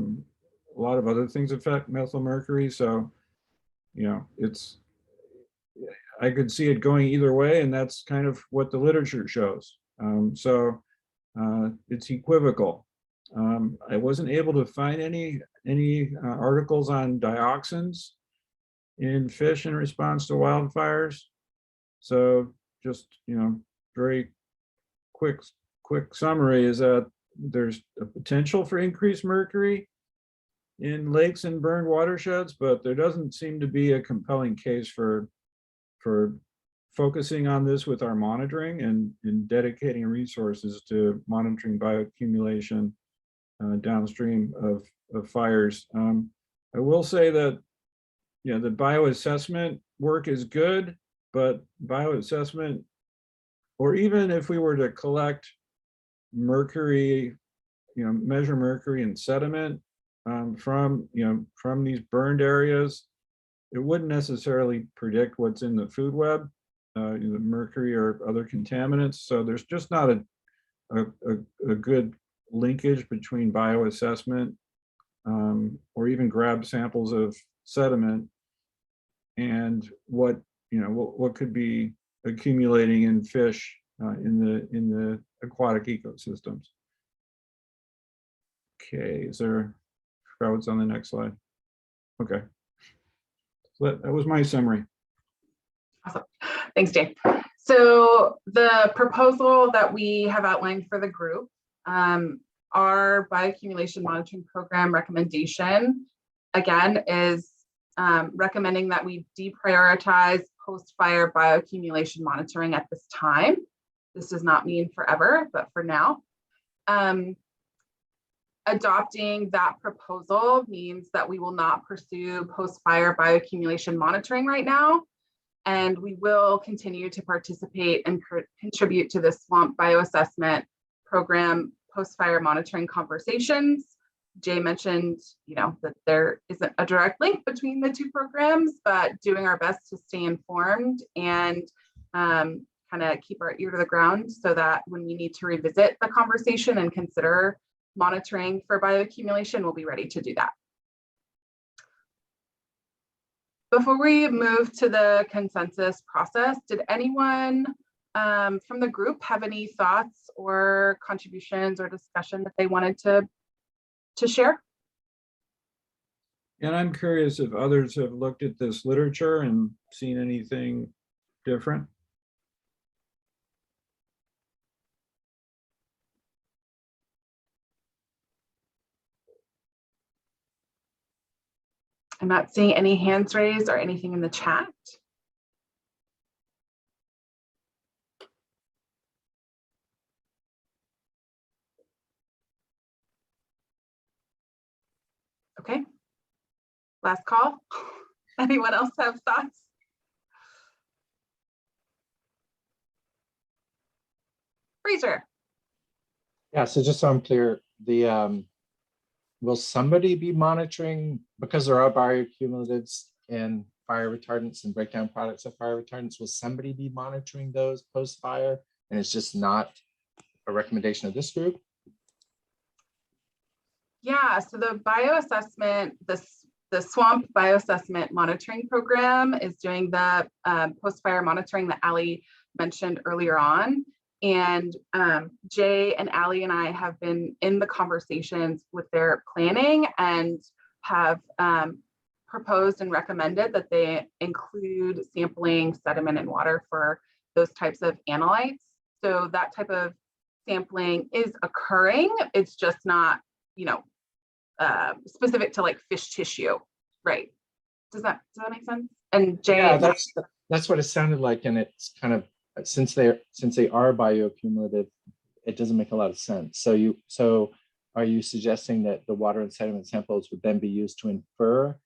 lot of other things affect methylmercury. So I could see it going either way, and that's kind of what the literature shows. It's equivocal. I wasn't able to find any articles on dioxins in fish in response to wildfires. So just very quick summary is that there's a potential for increased mercury in lakes and burned watersheds, but there doesn't seem to be a compelling case for focusing on this with our monitoring and dedicating resources to monitoring bioaccumulation downstream of fires. I will say that the bioassessment work is good, but bioassessment, or even if we were to collect mercury, measure mercury in sediment from these burned areas, it wouldn't necessarily predict what's in the food web, the mercury or other contaminants. So there's just not a good linkage between bioassessment or even grab samples of sediment and what could be accumulating in fish in the aquatic ecosystems. Okay, I forgot what's on the next slide. Okay, so that was my summary. Awesome. Thanks, Dave. So the proposal that we have outlined for the group, our bioaccumulation monitoring program recommendation, again, is recommending that we deprioritize post-fire bioaccumulation monitoring at this time. This does not mean forever, but for now. Adopting that proposal means that we will not pursue post-fire bioaccumulation monitoring right now, and we will continue to participate and contribute to the swamp bioassessment program post-fire monitoring conversations. Jay mentioned, that there isn't a direct link between the two programs, but doing our best to stay informed and kind of keep our ear to the ground so that when we need to revisit the conversation and consider monitoring for bioaccumulation, we'll be ready to do that. Before we move to the consensus process, did anyone from the group have any thoughts or contributions or discussion that they wanted to share? And I'm curious if others have looked at this literature and seen anything different. I'm not seeing any hands raised or anything in the chat. Okay, last call. Anyone else have thoughts? Fraser. Yeah, so just so I'm clear, the will somebody be monitoring, because there are bioaccumulatives in fire retardants and breakdown products of fire retardants, will somebody be monitoring those post-fire? And it's just not a recommendation of this group? Yeah, so the bioassessment, the swamp bioassessment monitoring program is doing the post-fire monitoring that Ali mentioned earlier on. And Jay and Ali and I have been in the conversations with their planning and have proposed and recommended that they include sampling sediment and water for those types of analytes. So that type of sampling is occurring. It's just not, specific to like fish tissue, right? Does that make sense? And Jay, yeah, that's what it sounded like, and it's kind of, since they are bioaccumulative, it doesn't make a lot of sense. So are you suggesting that the water and sediment samples would then be used to infer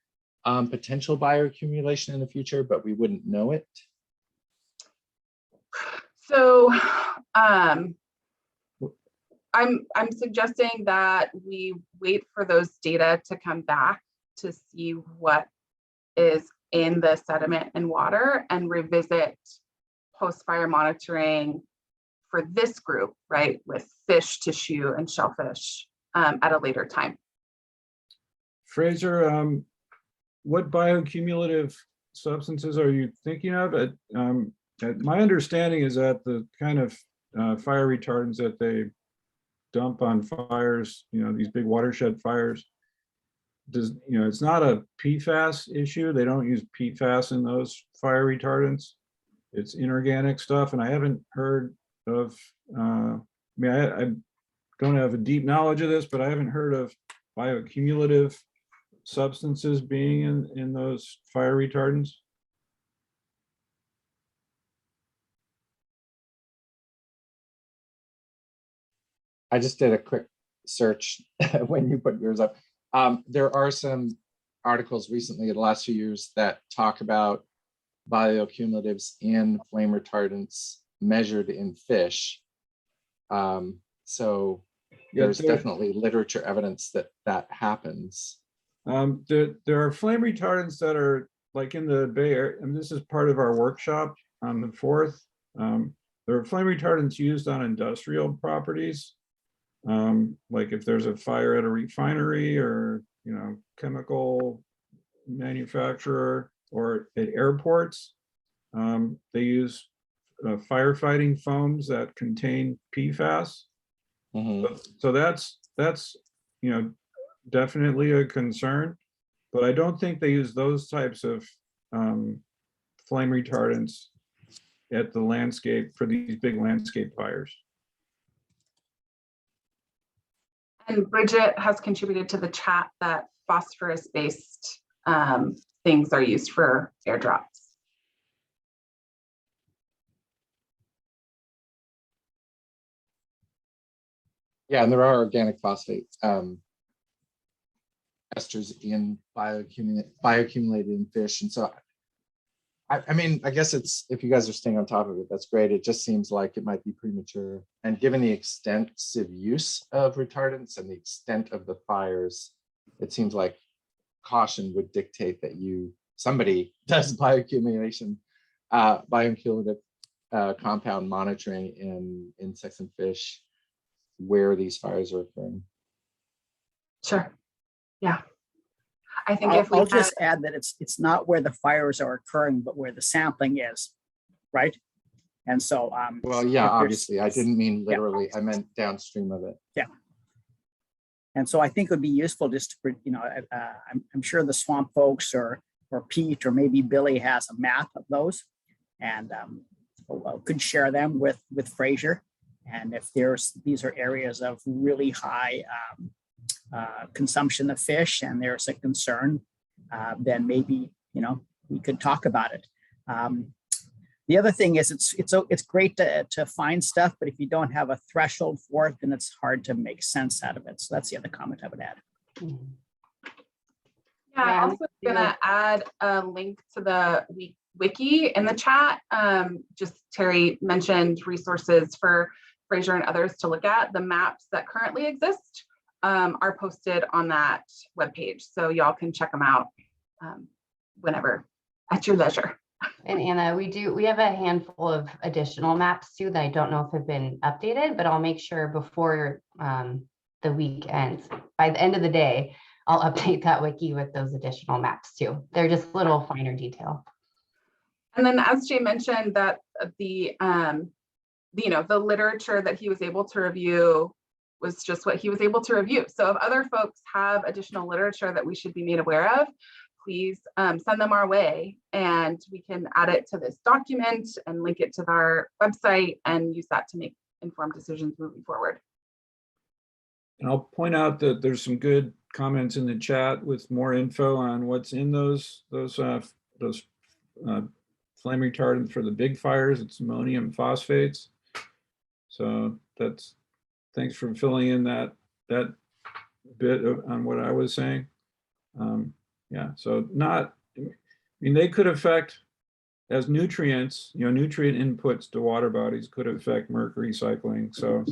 potential bioaccumulation in the future, but we wouldn't know it? So I'm suggesting that we wait for those data to come back to see what is in the sediment and water and revisit post-fire monitoring for this group, right, with fish tissue and shellfish at a later time. Fraser, what bioaccumulative substances are you thinking of? My understanding is that the kind of fire retardants that they dump on fires, these big watershed fires, it's not a PFAS issue. They don't use PFAS in those fire retardants. It's inorganic stuff, and I haven't heard of, I don't have a deep knowledge of this, but I haven't heard of bioaccumulative substances being in those fire retardants. I just did a quick search when you put yours up. There are some articles recently in the last few years that talk about bioaccumulatives in flame retardants measured in fish. So there's definitely literature evidence that happens. There are flame retardants that are like in the Bay Area, and this is part of our workshop on the 4th. There are flame retardants used on industrial properties. Like if there's a fire at a refinery or, chemical manufacturer or at airports, they use firefighting foams that contain PFAS. Mm-hmm. So that's definitely a concern, but I don't think they use those types of flame retardants at the landscape for these big landscape fires. And Bridget has contributed to the chat that phosphorus-based things are used for airdrops. Yeah, and there are organic phosphate esters in bioaccumulated in fish. And so, I mean, I guess it's, if you guys are staying on top of it, that's great. It just seems like it might be premature. And given the extensive use of retardants and the extent of the fires, it seems like caution would dictate that somebody does bioaccumulative compound monitoring in insects and fish where these fires are occurring. Sure. Yeah. I think I'll just add that it's not where the fires are occurring, but where the sampling is, right? And so, well, yeah, obviously, I didn't mean literally. Yeah. I meant downstream of it. Yeah. And so I think it would be useful just to, I'm sure the swamp folks or Pete or maybe Billy has a map of those, and could share them with Fraser. And if these are areas of really high consumption of fish and there's a concern, then maybe, we could talk about it. The other thing is it's great to find stuff, but if you don't have a threshold for it, then it's hard to make sense out of it. So that's the other comment I would add. Yeah, I'm also gonna add a link to the wiki in the chat. Just Terry mentioned resources for Fraser and others to look at. The maps that currently exist are posted on that webpage. So y'all can check them out whenever at your leisure. And Anna, we have a handful of additional maps too that I don't know if have been updated, but I'll make sure before the week ends. By the end of the day, I'll update that wiki with those additional maps too. They're just little finer detail. And then as Jay mentioned, that the the literature that he was able to review was just what he was able to review. So if other folks have additional literature that we should be made aware of, please send them our way and we can add it to this document and link it to our website and use that to make informed decisions moving forward. And I'll point out that there's some good comments in the chat with more info on what's in those flame retardants for the big fires. It's ammonium phosphates. So thanks for filling in that bit on what I was saying. Yeah, so they could affect as nutrients, nutrient inputs to water bodies could affect mercury cycling. So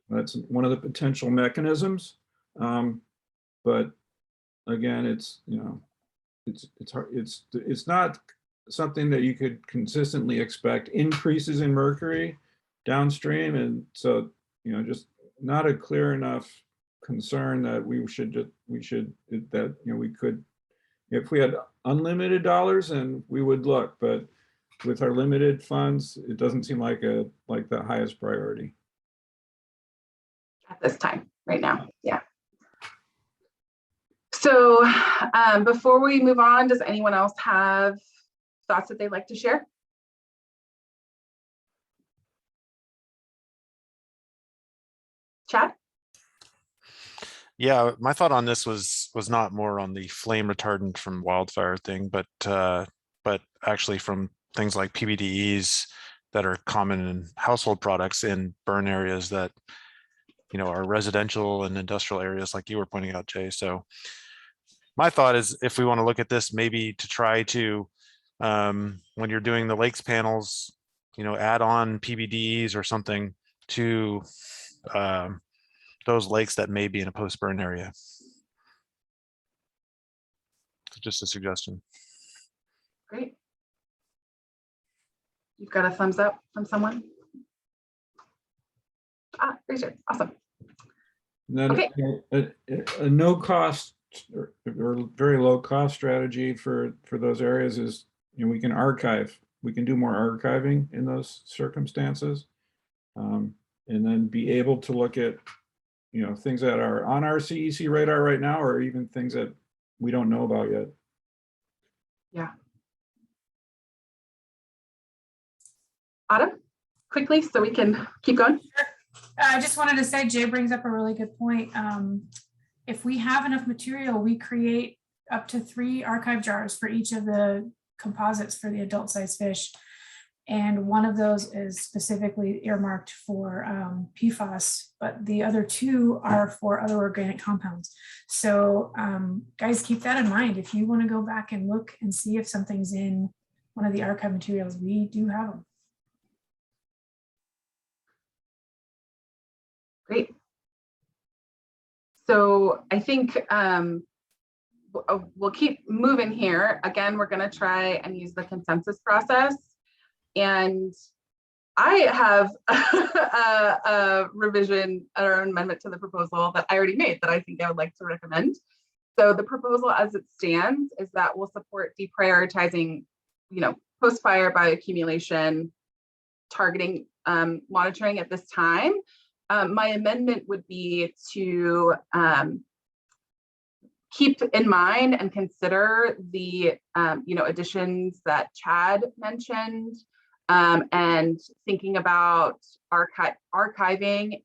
that's one of the potential mechanisms. But again, it's hard, it's not something that you could consistently expect increases in mercury downstream. And so, just not a clear enough concern that we could, if we had unlimited dollars, and we would look, but with our limited funds, it doesn't seem like the highest priority at this time, right now. Yeah. So before we move on, does anyone else have thoughts that they'd like to share? Chad? Yeah, my thought on this was not more on the flame retardant from wildfire thing, but actually from things like PBDEs that are common in household products in burn areas that are residential and industrial areas, like you were pointing out, Jay. So my thought is, if we want to look at this, maybe to try to when you're doing the lakes panels, add on PBDEs or something to those lakes that may be in a post-burn area. Just a suggestion. Great. You've got a thumbs up from someone? Richard, awesome. And then okay. a no cost or very low cost strategy for those areas is, we can archive. We can do more archiving in those circumstances, and then be able to look at things that are on our CEC radar right now, or even things that we don't know about yet. Yeah. Autumn, quickly, so we can keep going. I just wanted to say, Jay brings up a really good point. If we have enough material, we create up to 3 archive jars for each of the composites for the adult size fish. And one of those is specifically earmarked for PFAS, but the other 2 are for other organic compounds. So guys, keep that in mind. If you want to go back and look and see if something's in one of the archive materials, we do have them. Great. So I think we'll keep moving here. Again, we're going to try and use the consensus process. And I have a revision or an amendment to the proposal that I already made that I think I would like to recommend. So the proposal as it stands is that we'll support deprioritizing, post-fire bioaccumulation, targeting monitoring at this time. My amendment would be to keep in mind and consider the additions that Chad mentioned, and thinking about archiving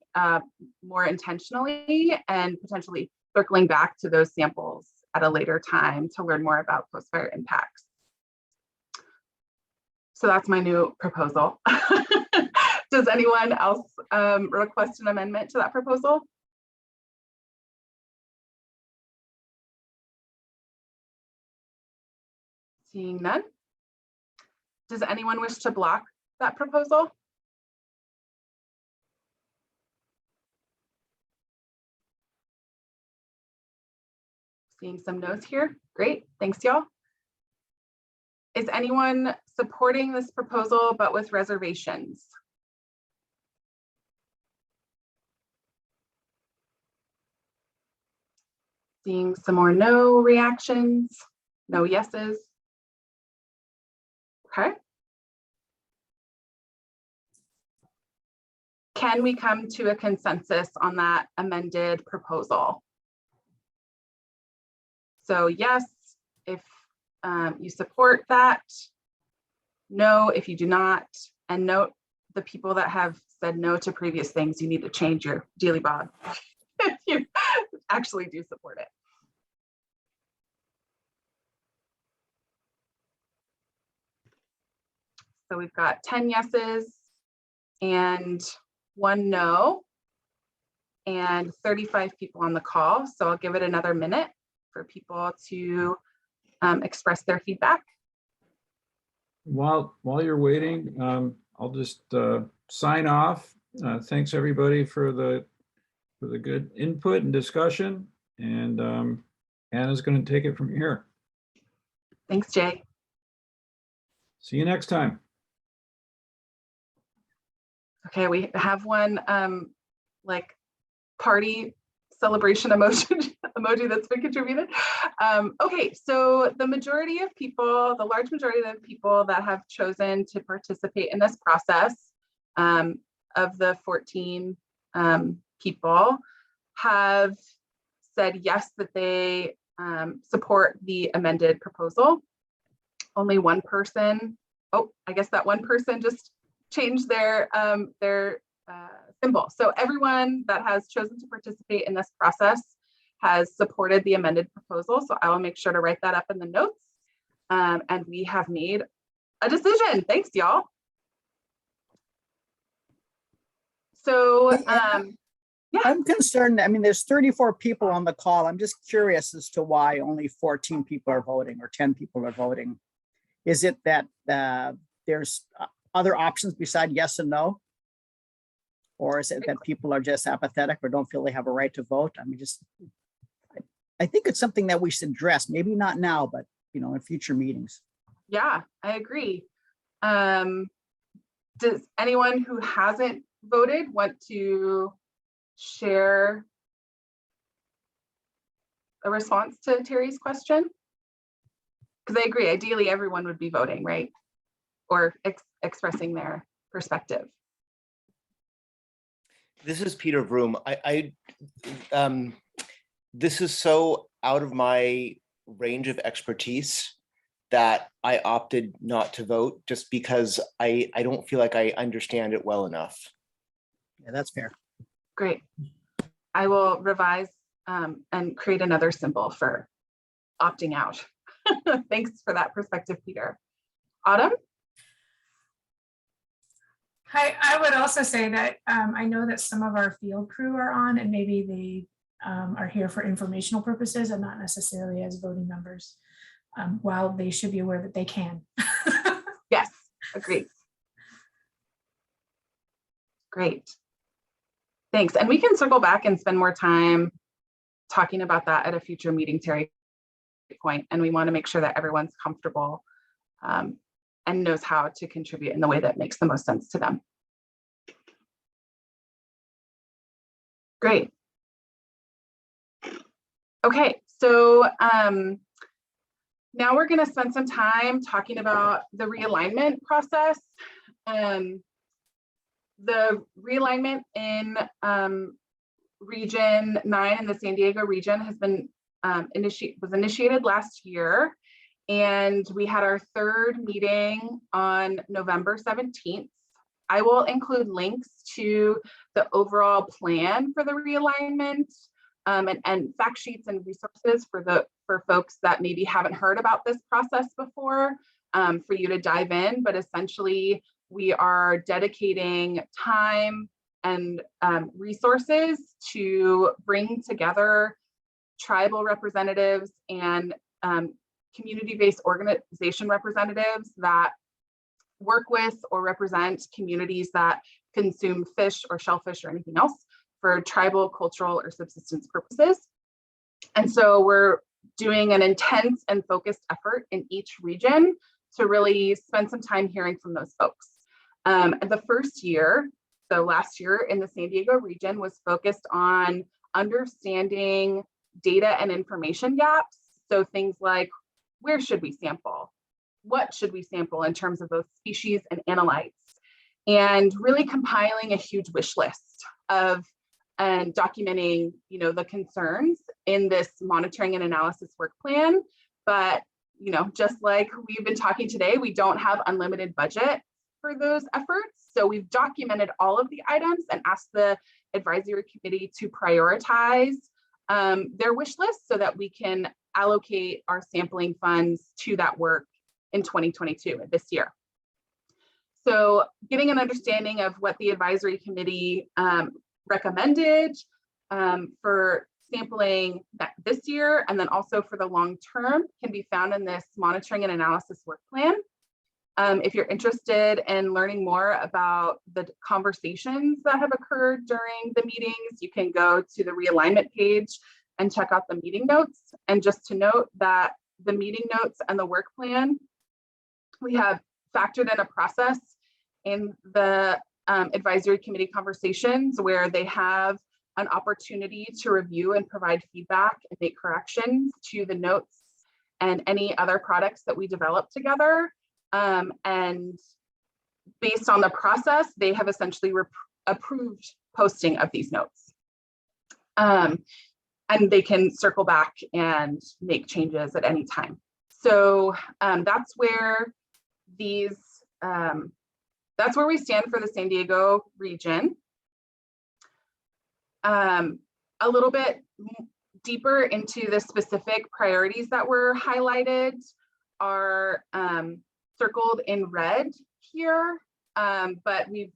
more intentionally and potentially circling back to those samples at a later time to learn more about post-fire impacts. So that's my new proposal. Does anyone else request an amendment to that proposal? Seeing none. Does anyone wish to block that proposal? Seeing some no's here. Great, thanks y'all. Is anyone supporting this proposal but with reservations? Seeing some more no reactions, no yeses. Okay. Can we come to a consensus on that amended proposal? So yes, if you support that, no if you do not, and note the people that have said no to previous things, you need to change your dealy bob if you actually do support it. So we've got 10 yeses and 1 no, and 35 people on the call. So I'll give it another minute for people to express their feedback. While you're waiting, I'll just sign off. Thanks everybody for the good input and discussion. And Anna's going to take it from here. Thanks, Jay. See you next time. Okay, we have one like party celebration emoji that's been contributed. Okay, so the majority of people, the large majority of the people that have chosen to participate in this process, of the 14 people, have said yes, that they support the amended proposal. Only one person, oh, I guess that one person just changed their symbol. So everyone that has chosen to participate in this process has supported the amended proposal. So I will make sure to write that up in the notes. And we have made a decision. Thanks, y'all. So yeah. I'm concerned. I mean, there's 34 people on the call. I'm just curious as to why only 14 people are voting or 10 people are voting. Is it that there's other options beside yes and no? Or is it that people are just apathetic or don't feel they have a right to vote? I mean, I think it's something that we should address, maybe not now, but in future meetings. Yeah, I agree. Does anyone who hasn't voted want to share a response to Terry's question? Because I agree, ideally everyone would be voting, right? Or expressing their perspective. This is Peter Vroom. This is so out of my range of expertise that I opted not to vote, just because I don't feel like I understand it well enough. Yeah, that's fair. Great. I will revise and create another symbol for opting out. Thanks for that perspective, Peter. Autumn? Hi, I would also say that I know that some of our field crew are on, and maybe they are here for informational purposes and not necessarily as voting members, while they should be aware that they can. Yes, agreed. Great. Thanks. And we can circle back and spend more time talking about that at a future meeting, Terry, point. And we want to make sure that everyone's comfortable and knows how to contribute in the way that makes the most sense to them. Great. Okay, so now we're going to spend some time talking about the realignment process. The realignment in Region 9 in the San Diego region has been was initiated last year. And we had our third meeting on November 17th. I will include links to the overall plan for the realignment and fact sheets and resources for folks that maybe haven't heard about this process before, for you to dive in. But essentially, we are dedicating time and resources to bring together tribal representatives and community-based organization representatives that work with or represent communities that consume fish or shellfish or anything else for tribal, cultural, or subsistence purposes. And so we're doing an intense and focused effort in each region to really spend some time hearing from those folks. The first year, so last year in the San Diego region, was focused on understanding data and information gaps. So things like, where should we sample? What should we sample in terms of both species and analytes? And really compiling a huge wish list of and documenting, the concerns in this monitoring and analysis work plan. But, just like we've been talking today, we don't have unlimited budget for those efforts. So we've documented all of the items and asked the advisory committee to prioritize their wish list so that we can allocate our sampling funds to that work in 2022, this year. So getting an understanding of what the advisory committee recommended for sampling this year, and then also for the long term, can be found in this monitoring and analysis work plan. If you're interested in learning more about the conversations that have occurred during the meetings, you can go to the Realignment page and check out the meeting notes. And just to note that the meeting notes and the work plan, we have factored in a process in the advisory committee conversations where they have an opportunity to review and provide feedback and make corrections to the notes and any other products that we develop together. And based on the process, they have essentially approved posting of these notes. And they can circle back and make changes at any time. So that's where these, that's where we stand for the San Diego region. A little bit deeper into the specific priorities that were highlighted are circled in red here, but we've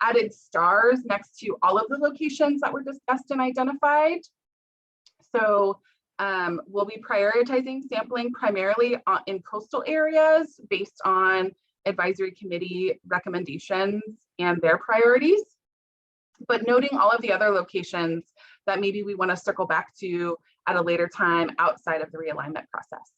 added stars next to all of the locations that were discussed and identified. So we'll be prioritizing sampling primarily in coastal areas based on advisory committee recommendations and their priorities, but noting all of the other locations that maybe we want to circle back to at a later time outside of the realignment process.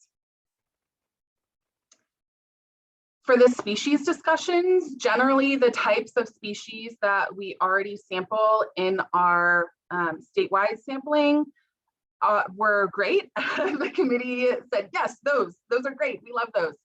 For the species discussions, generally the types of species that we already sample in our statewide sampling were great. The committee said, yes, those are great, we love those.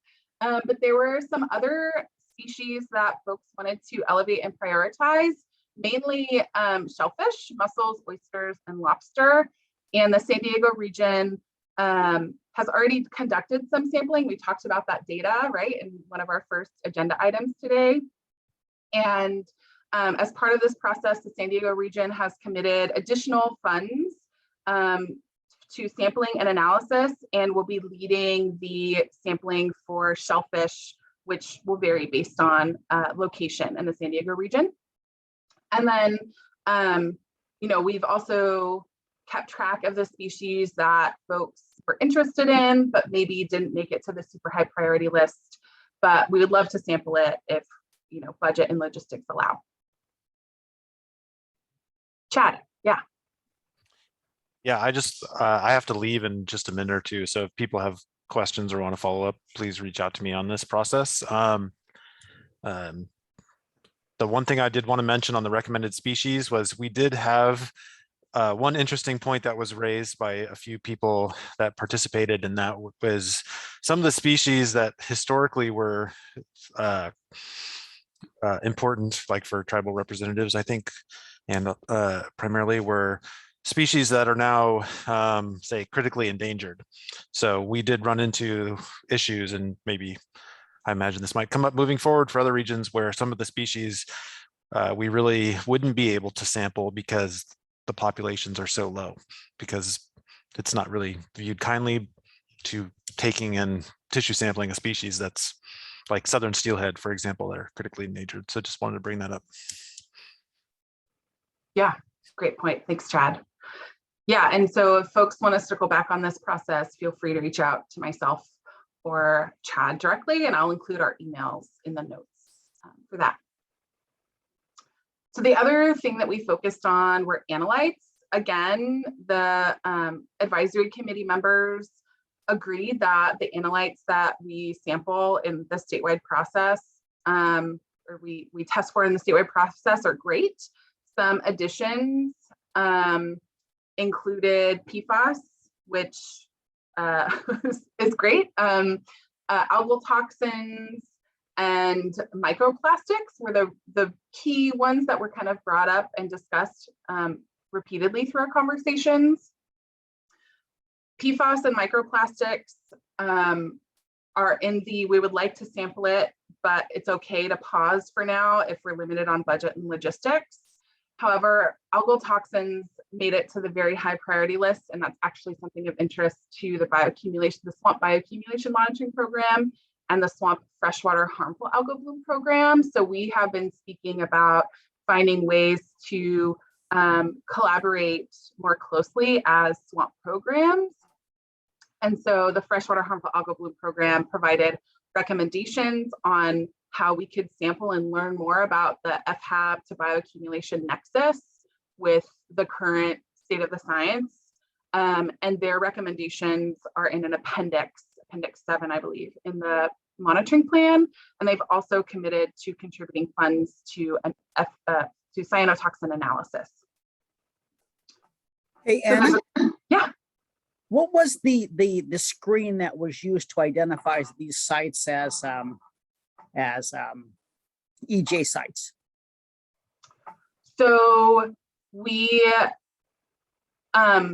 But there were some other species that folks wanted to elevate and prioritize, mainly shellfish, mussels, oysters, and lobster. And the San Diego region has already conducted some sampling. We talked about that data, right, in one of our first agenda items today. And as part of this process, the San Diego region has committed additional funds to sampling and analysis, and will be leading the sampling for shellfish, which will vary based on location in the San Diego region. And then, we've also kept track of the species that folks were interested in, but maybe didn't make it to the super high priority list. But we would love to sample it if, budget and logistics allow. Chad, yeah. Yeah, I have to leave in just a minute or two. So if people have questions or want to follow up, please reach out to me on this process. The one thing I did want to mention on the recommended species was we did have one interesting point that was raised by a few people that participated, and that was some of the species that historically were important, like for tribal representatives, I think, and primarily were species that are now, say, critically endangered. So we did run into issues, and maybe I imagine this might come up moving forward for other regions where some of the species we really wouldn't be able to sample because the populations are so low, because it's not really viewed kindly to taking and tissue sampling a species that's like southern steelhead, for example, that are critically endangered. So just wanted to bring that up. Yeah, great point. Thanks, Chad. Yeah, and so if folks want to circle back on this process, feel free to reach out to myself or Chad directly, and I'll include our emails in the notes for that. So the other thing that we focused on were analytes. again, the advisory committee members agreed that the analytes that we sample in the statewide process, or we test for in the statewide process, are great. Some additions included PFAS, which is great. Algal toxins and microplastics were the key ones that were kind of brought up and discussed repeatedly through our conversations. PFAS and microplastics are in the, we would like to sample it, but it's okay to pause for now if we're limited on budget and logistics. However, algal toxins made it to the very high priority list, and that's actually something of interest to the bioaccumulation, the swamp bioaccumulation monitoring program and the swamp freshwater harmful algal bloom program. So we have been speaking about finding ways to collaborate more closely as swamp programs. And so the freshwater harmful algal bloom program provided recommendations on how we could sample and learn more about the FHAB to bioaccumulation nexus with the current state of the science. And their recommendations are in an appendix 7, I believe, in the monitoring plan. And they've also committed to contributing funds to cyanotoxin analysis. Hey, Anna. Yeah. What was the screen that was used to identify these sites as EJ sites? So we, at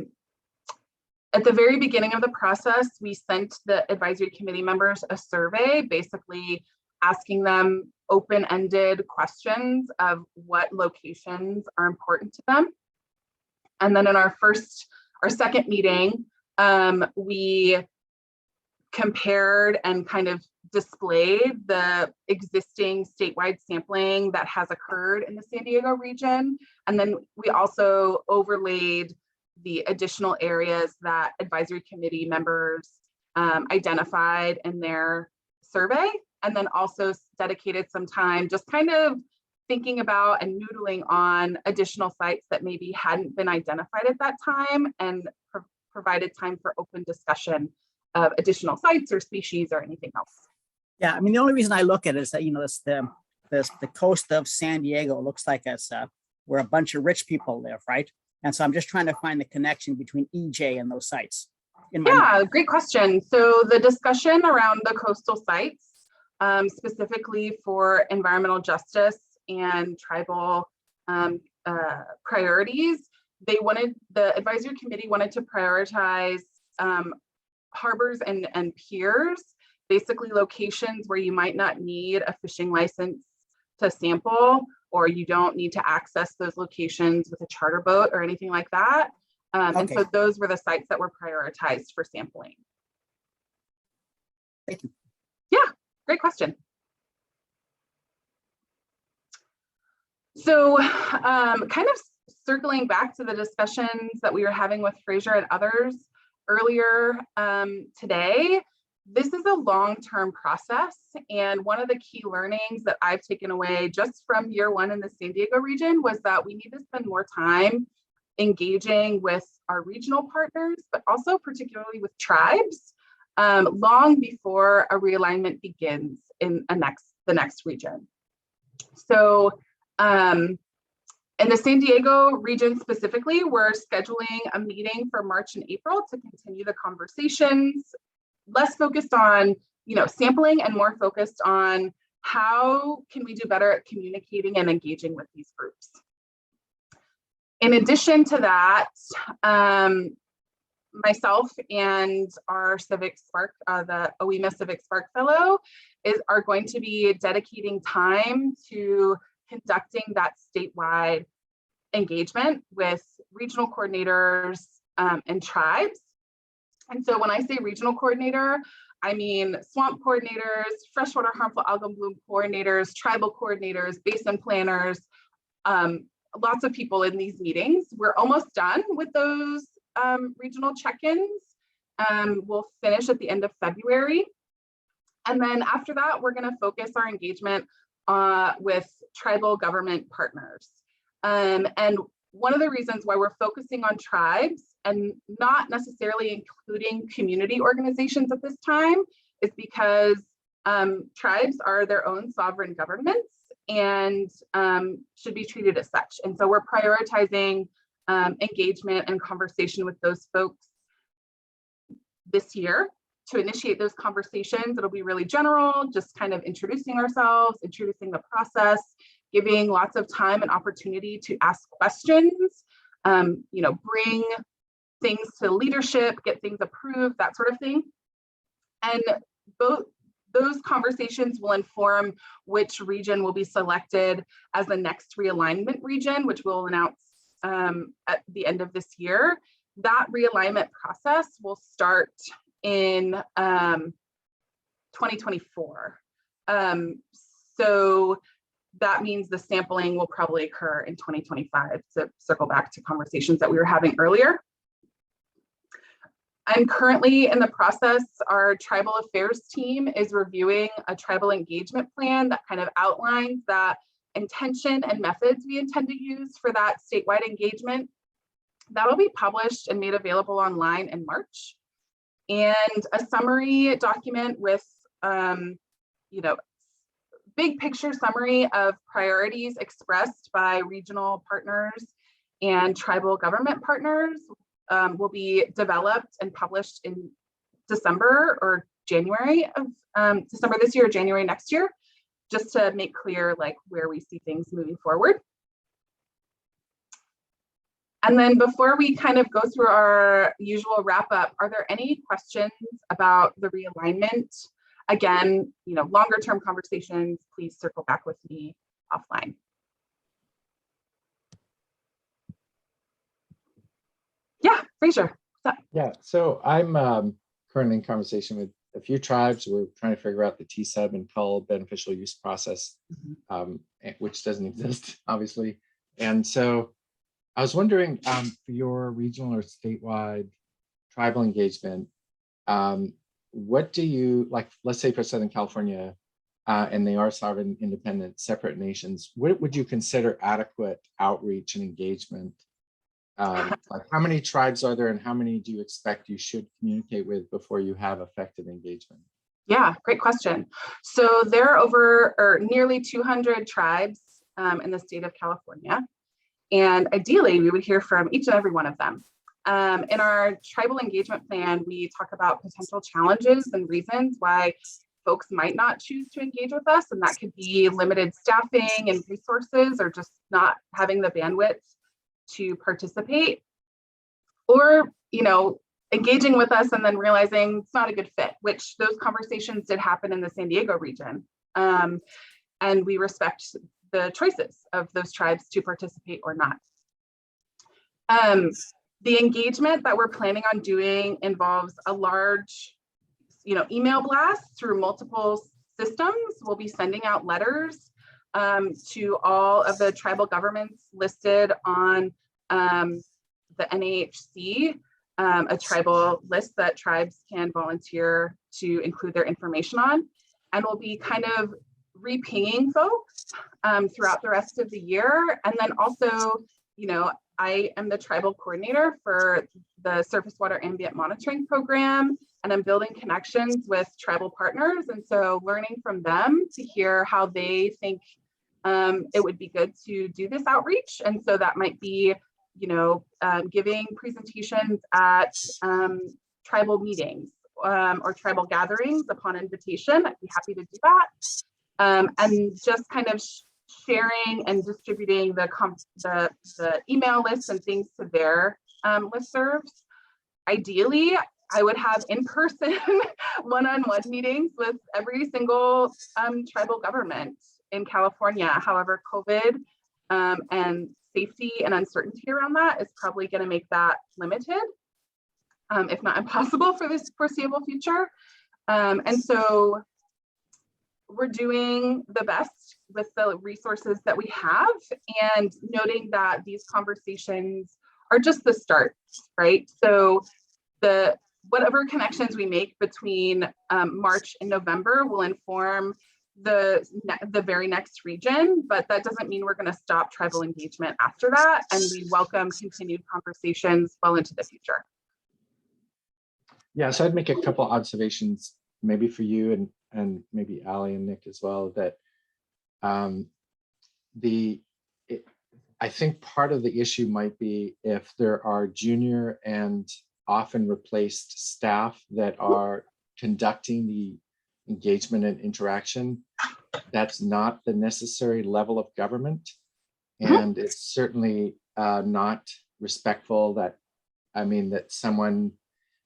the very beginning of the process, we sent the advisory committee members a survey, basically asking them open-ended questions of what locations are important to them. And then in our second meeting, we compared and kind of displayed the existing statewide sampling that has occurred in the San Diego region. And then we also overlaid the additional areas that advisory committee members identified in their survey, and then also dedicated some time just kind of thinking about and noodling on additional sites that maybe hadn't been identified at that time, and provided time for open discussion of additional sites or species or anything else. Yeah, I mean, the only reason I look at it is that, you know, the coast of San Diego looks like it's where a bunch of rich people live, right? And so I'm just trying to find the connection between EJ and those sites. Yeah, great question. So the discussion around the coastal sites, specifically for environmental justice and tribal priorities, the advisory committee wanted to prioritize harbors and piers, basically locations where you might not need a fishing license to sample, or you don't need to access those locations with a charter boat or anything like that. And so those were the sites that were prioritized for sampling. Thank you. Yeah, great question. So kind of circling back to the discussions that we were having with Fraser and others earlier today, this is a long-term process. And one of the key learnings that I've taken away just from year one in the San Diego region was that we need to spend more time engaging with our regional partners, but also particularly with tribes, long before a realignment begins in the next region. So in the San Diego region specifically, we're scheduling a meeting for March and April to continue the conversations, less focused on, you know, sampling and more focused on how can we do better at communicating and engaging with these groups. In addition to that, myself and our Civic Spark, the OEMA Civic Spark Fellow, are going to be dedicating time to conducting that statewide engagement with regional coordinators and tribes. And so when I say regional coordinator, I mean swamp coordinators, freshwater harmful algal bloom coordinators, tribal coordinators, basin planners, lots of people in these meetings. We're almost done with those regional check-ins. We'll finish at the end of February. And then after that, we're going to focus our engagement with tribal government partners. And one of the reasons why we're focusing on tribes and not necessarily including community organizations at this time is because tribes are their own sovereign governments and should be treated as such. And so we're prioritizing engagement and conversation with those folks this year. To initiate those conversations, it'll be really general, just kind of introducing ourselves, introducing the process, giving lots of time and opportunity to ask questions, bring things to leadership, get things approved, that sort of thing. And both those conversations will inform which region will be selected as the next realignment region, which we'll announce at the end of this year. That realignment process will start in 2024. So that means the sampling will probably occur in 2025, to circle back to conversations that we were having earlier. I'm currently in the process, our tribal affairs team is reviewing a tribal engagement plan that kind of outlines that intention and methods we intend to use for that statewide engagement. That'll be published and made available online in March. And a summary document with, big picture summary of priorities expressed by regional partners and tribal government partners will be developed and published in December or January of December this year, or January next year, just to make clear like where we see things moving forward. And then before we kind of go through our usual wrap up, are there any questions about the realignment? Again, longer term conversations, please circle back with me offline. Yeah, Fraser. Yeah, so I'm currently in conversation with a few tribes. We're trying to figure out the TSEB and cull beneficial use process, which doesn't exist, obviously. And so I was wondering, for your regional or statewide tribal engagement, what do you, like, let's say for Southern California, and they are sovereign, independent, separate nations, what would you consider adequate outreach and engagement? Like how many tribes are there and how many do you expect you should communicate with before you have effective engagement? Yeah, great question. So there are nearly 200 tribes in the state of California. And ideally, we would hear from each and every one of them. In our tribal engagement plan, we talk about potential challenges and reasons why folks might not choose to engage with us. And that could be limited staffing and resources, or just not having the bandwidth to participate, or, engaging with us and then realizing it's not a good fit, which those conversations did happen in the San Diego region. And we respect the choices of those tribes to participate or not. The engagement that we're planning on doing involves a large, email blast through multiple systems. We'll be sending out letters to all of the tribal governments listed on the NAHC, a tribal list that tribes can volunteer to include their information on. And we'll be kind of re-pinging folks throughout the rest of the year. And then also, I am the tribal coordinator for the surface water ambient monitoring program, and I'm building connections with tribal partners. And so learning from them to hear how they think it would be good to do this outreach. And so that might be, giving presentations at tribal meetings or tribal gatherings upon invitation. I'd be happy to do that. And just kind of sharing and distributing the email lists and things to their listservs. Ideally, I would have in-person one-on-one meetings with every single tribal government in California. However, COVID and safety and uncertainty around that is probably going to make that limited, if not impossible, for this foreseeable future. And so we're doing the best with the resources that we have, and noting that these conversations are just the start, right? So whatever connections we make between March and November will inform the very next region, but that doesn't mean we're going to stop tribal engagement after that. And we welcome continued conversations well into the future. Yeah, so I'd make a couple observations, maybe for you and maybe Ali and Nick as well, that I think part of the issue might be if there are junior and often replaced staff that are conducting the engagement and interaction. That's not the necessary level of government. And it's certainly not respectful that, that someone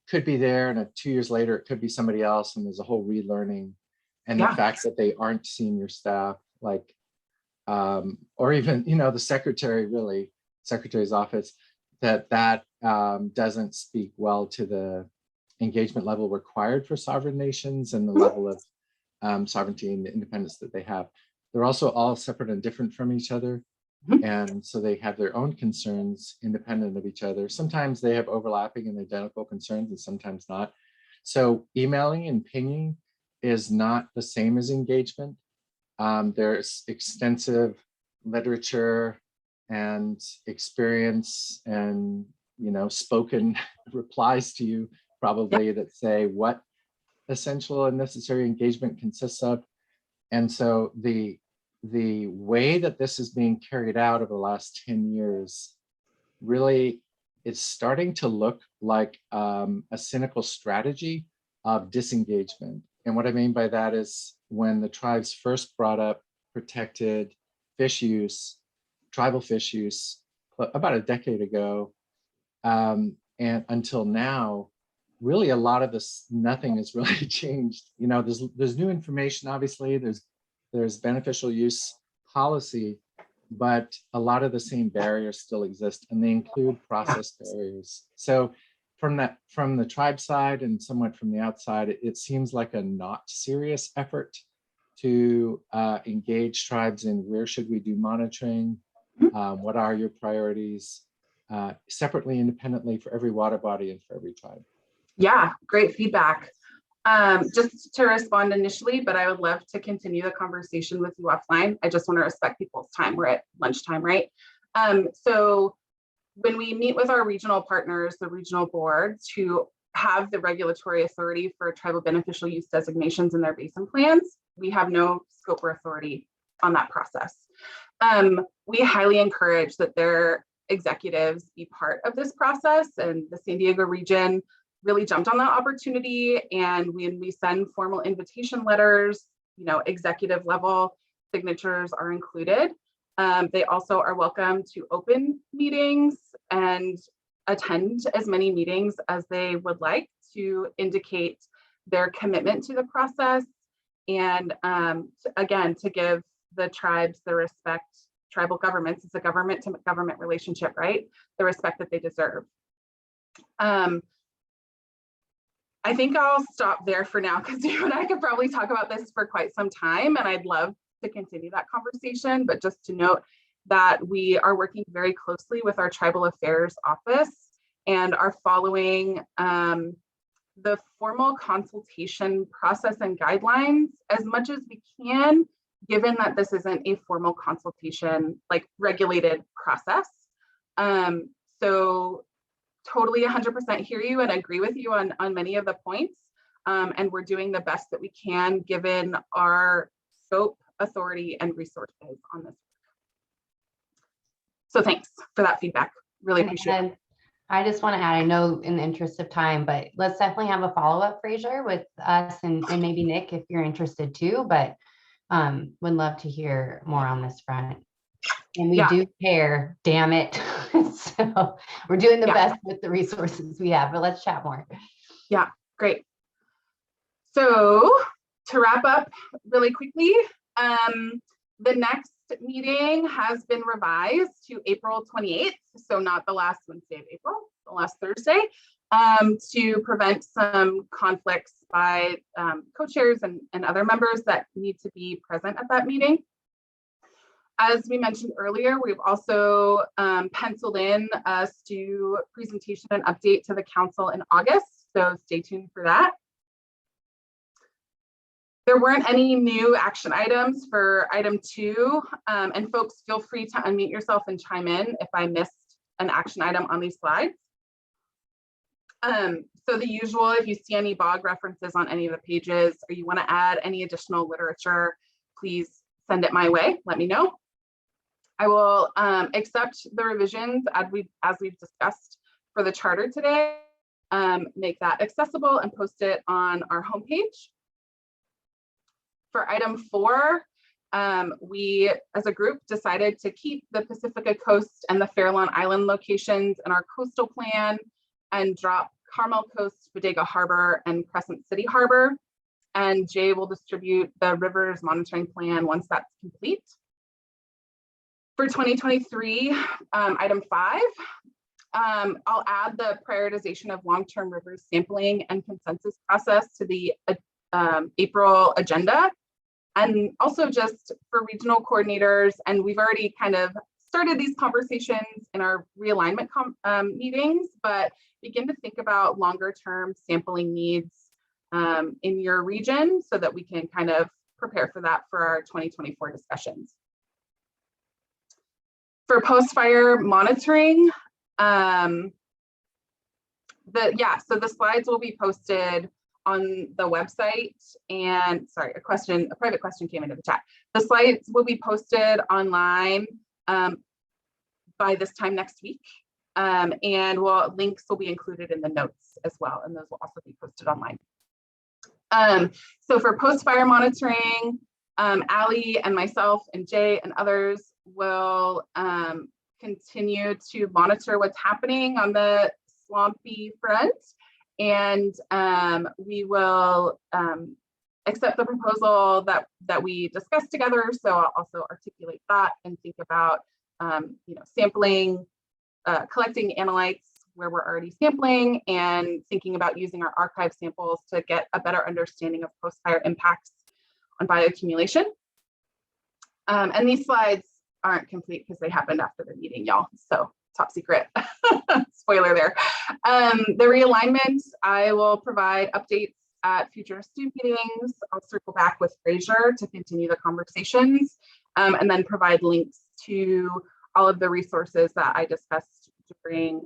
could be there and 2 years later, it could be somebody else and there's a whole relearning. And the fact that they aren't senior staff, like, or even, the secretary's office, that doesn't speak well to the engagement level required for sovereign nations and the level of sovereignty and independence that they have. They're also all separate and different from each other. And so they have their own concerns independent of each other. Sometimes they have overlapping and identical concerns and sometimes not. So emailing and pinging is not the same as engagement. There's extensive literature and experience and, spoken replies to you probably that say what essential and necessary engagement consists of. And so the way that this is being carried out over the last 10 years really is starting to look like a cynical strategy of disengagement. And what I mean by that is when the tribes first brought up protected fish use, tribal fish use, about a decade ago, and until now, really a lot of this, nothing has really changed. There's new information, obviously, there's beneficial use policy, but a lot of the same barriers still exist, and they include process barriers. So from the tribe side and somewhat from the outside, it seems like a not serious effort to engage tribes in where should we do monitoring, what are your priorities, separately, independently for every water body and for every tribe. Yeah, great feedback. Just to respond initially, but I would love to continue the conversation with you offline. I just want to respect people's time. We're at lunchtime, right? So when we meet with our regional partners, the regional boards who have the regulatory authority for tribal beneficial use designations in their basin plans, we have no scope or authority on that process. We highly encourage that their executives be part of this process, and the San Diego region really jumped on that opportunity. And when we send formal invitation letters, executive level signatures are included. They also are welcome to open meetings and attend as many meetings as they would like to indicate their commitment to the process. And again, to give the tribes the respect, tribal governments, it's a government to government relationship, right? The respect that they deserve. I think I'll stop there for now because you and I could probably talk about this for quite some time, and I'd love to continue that conversation. But just to note that we are working very closely with our Tribal Affairs Office and are following the formal consultation process and guidelines as much as we can, given that this isn't a formal consultation, like regulated process. So totally 100% hear you and agree with you on many of the points. And we're doing the best that we can given our scope, authority, and resources on this. So thanks for that feedback. Really appreciate it. I just want to add, I know in the interest of time, but let's definitely have a follow-up, Fraser, with us and maybe Nick if you're interested too, but would love to hear more on this front. And we do care, damn it. So we're doing the best with the resources we have, but let's chat more. Yeah, great. So to wrap up really quickly, the next meeting has been revised to April 28th, so not the last Wednesday of April, the last Thursday, to prevent some conflicts by co-chairs and other members that need to be present at that meeting. As we mentioned earlier, we've also penciled in us to presentation and update to the council in August, so stay tuned for that. There weren't any new action items for item 2, and folks, feel free to unmute yourself and chime in if I missed an action item on these slides. So the usual, if you see any BOG references on any of the pages, or you want to add any additional literature, please send it my way. Let me know. I will accept the revisions as we've discussed for the charter today, make that accessible and post it on our homepage. For item 4, we as a group decided to keep the Pacifica Coast and the Fairlawn Island locations in our coastal plan and drop Carmel Coast, Bodega Harbor, and Crescent City Harbor. And Jay will distribute the rivers monitoring plan once that's complete. For 2023, item 5, I'll add the prioritization of long-term rivers sampling and consensus process to the April agenda. And also just for regional coordinators, and we've already kind of started these conversations in our realignment meetings, but begin to think about longer term sampling needs in your region so that we can kind of prepare for that for our 2024 discussions. For post-fire monitoring, so the slides will be posted on the website. And sorry, a private question came into the chat. The slides will be posted online by this time next week. And links will be included in the notes as well. And those will also be posted online. So for post-fire monitoring, Ali and myself and Jay and others will continue to monitor what's happening on the swampy front. And we will accept the proposal that we discussed together. So I'll also articulate that and think about sampling, collecting analytes where we're already sampling, and thinking about using our archive samples to get a better understanding of post-fire impacts on bioaccumulation. And these slides aren't complete because they happened after the meeting, y'all. So top secret. Spoiler there. The realignment, I will provide updates at future STU meetings. I'll circle back with Fraser to continue the conversations, and then provide links to all of the resources that I discussed during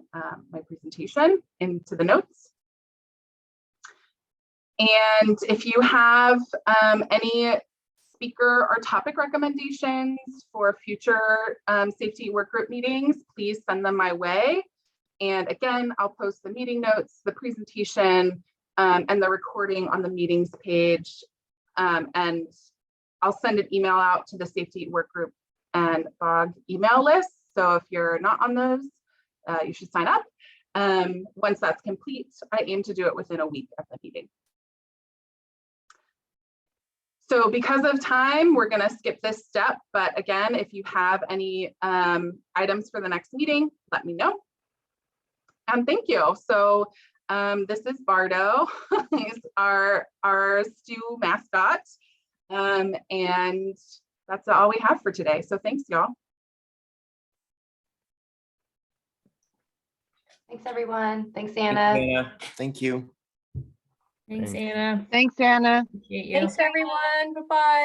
my presentation into the notes. And if you have any speaker or topic recommendations for future safety workgroup meetings, please send them my way. And again, I'll post the meeting notes, the presentation, and the recording on the meetings page. And I'll send an email out to the safety workgroup and BOG email list. So if you're not on those, you should sign up. Once that's complete, I aim to do it within a week of the meeting. So because of time, we're going to skip this step. But again, if you have any items for the next meeting, let me know. And thank you. So this is Bardo. He's our STU mascot. And that's all we have for today. So thanks, y'all. Thanks, everyone. Thanks, Anna. Thanks, Anna. Thank you. Thanks, Anna. Thanks, Anna. Thanks, everyone. Bye-bye.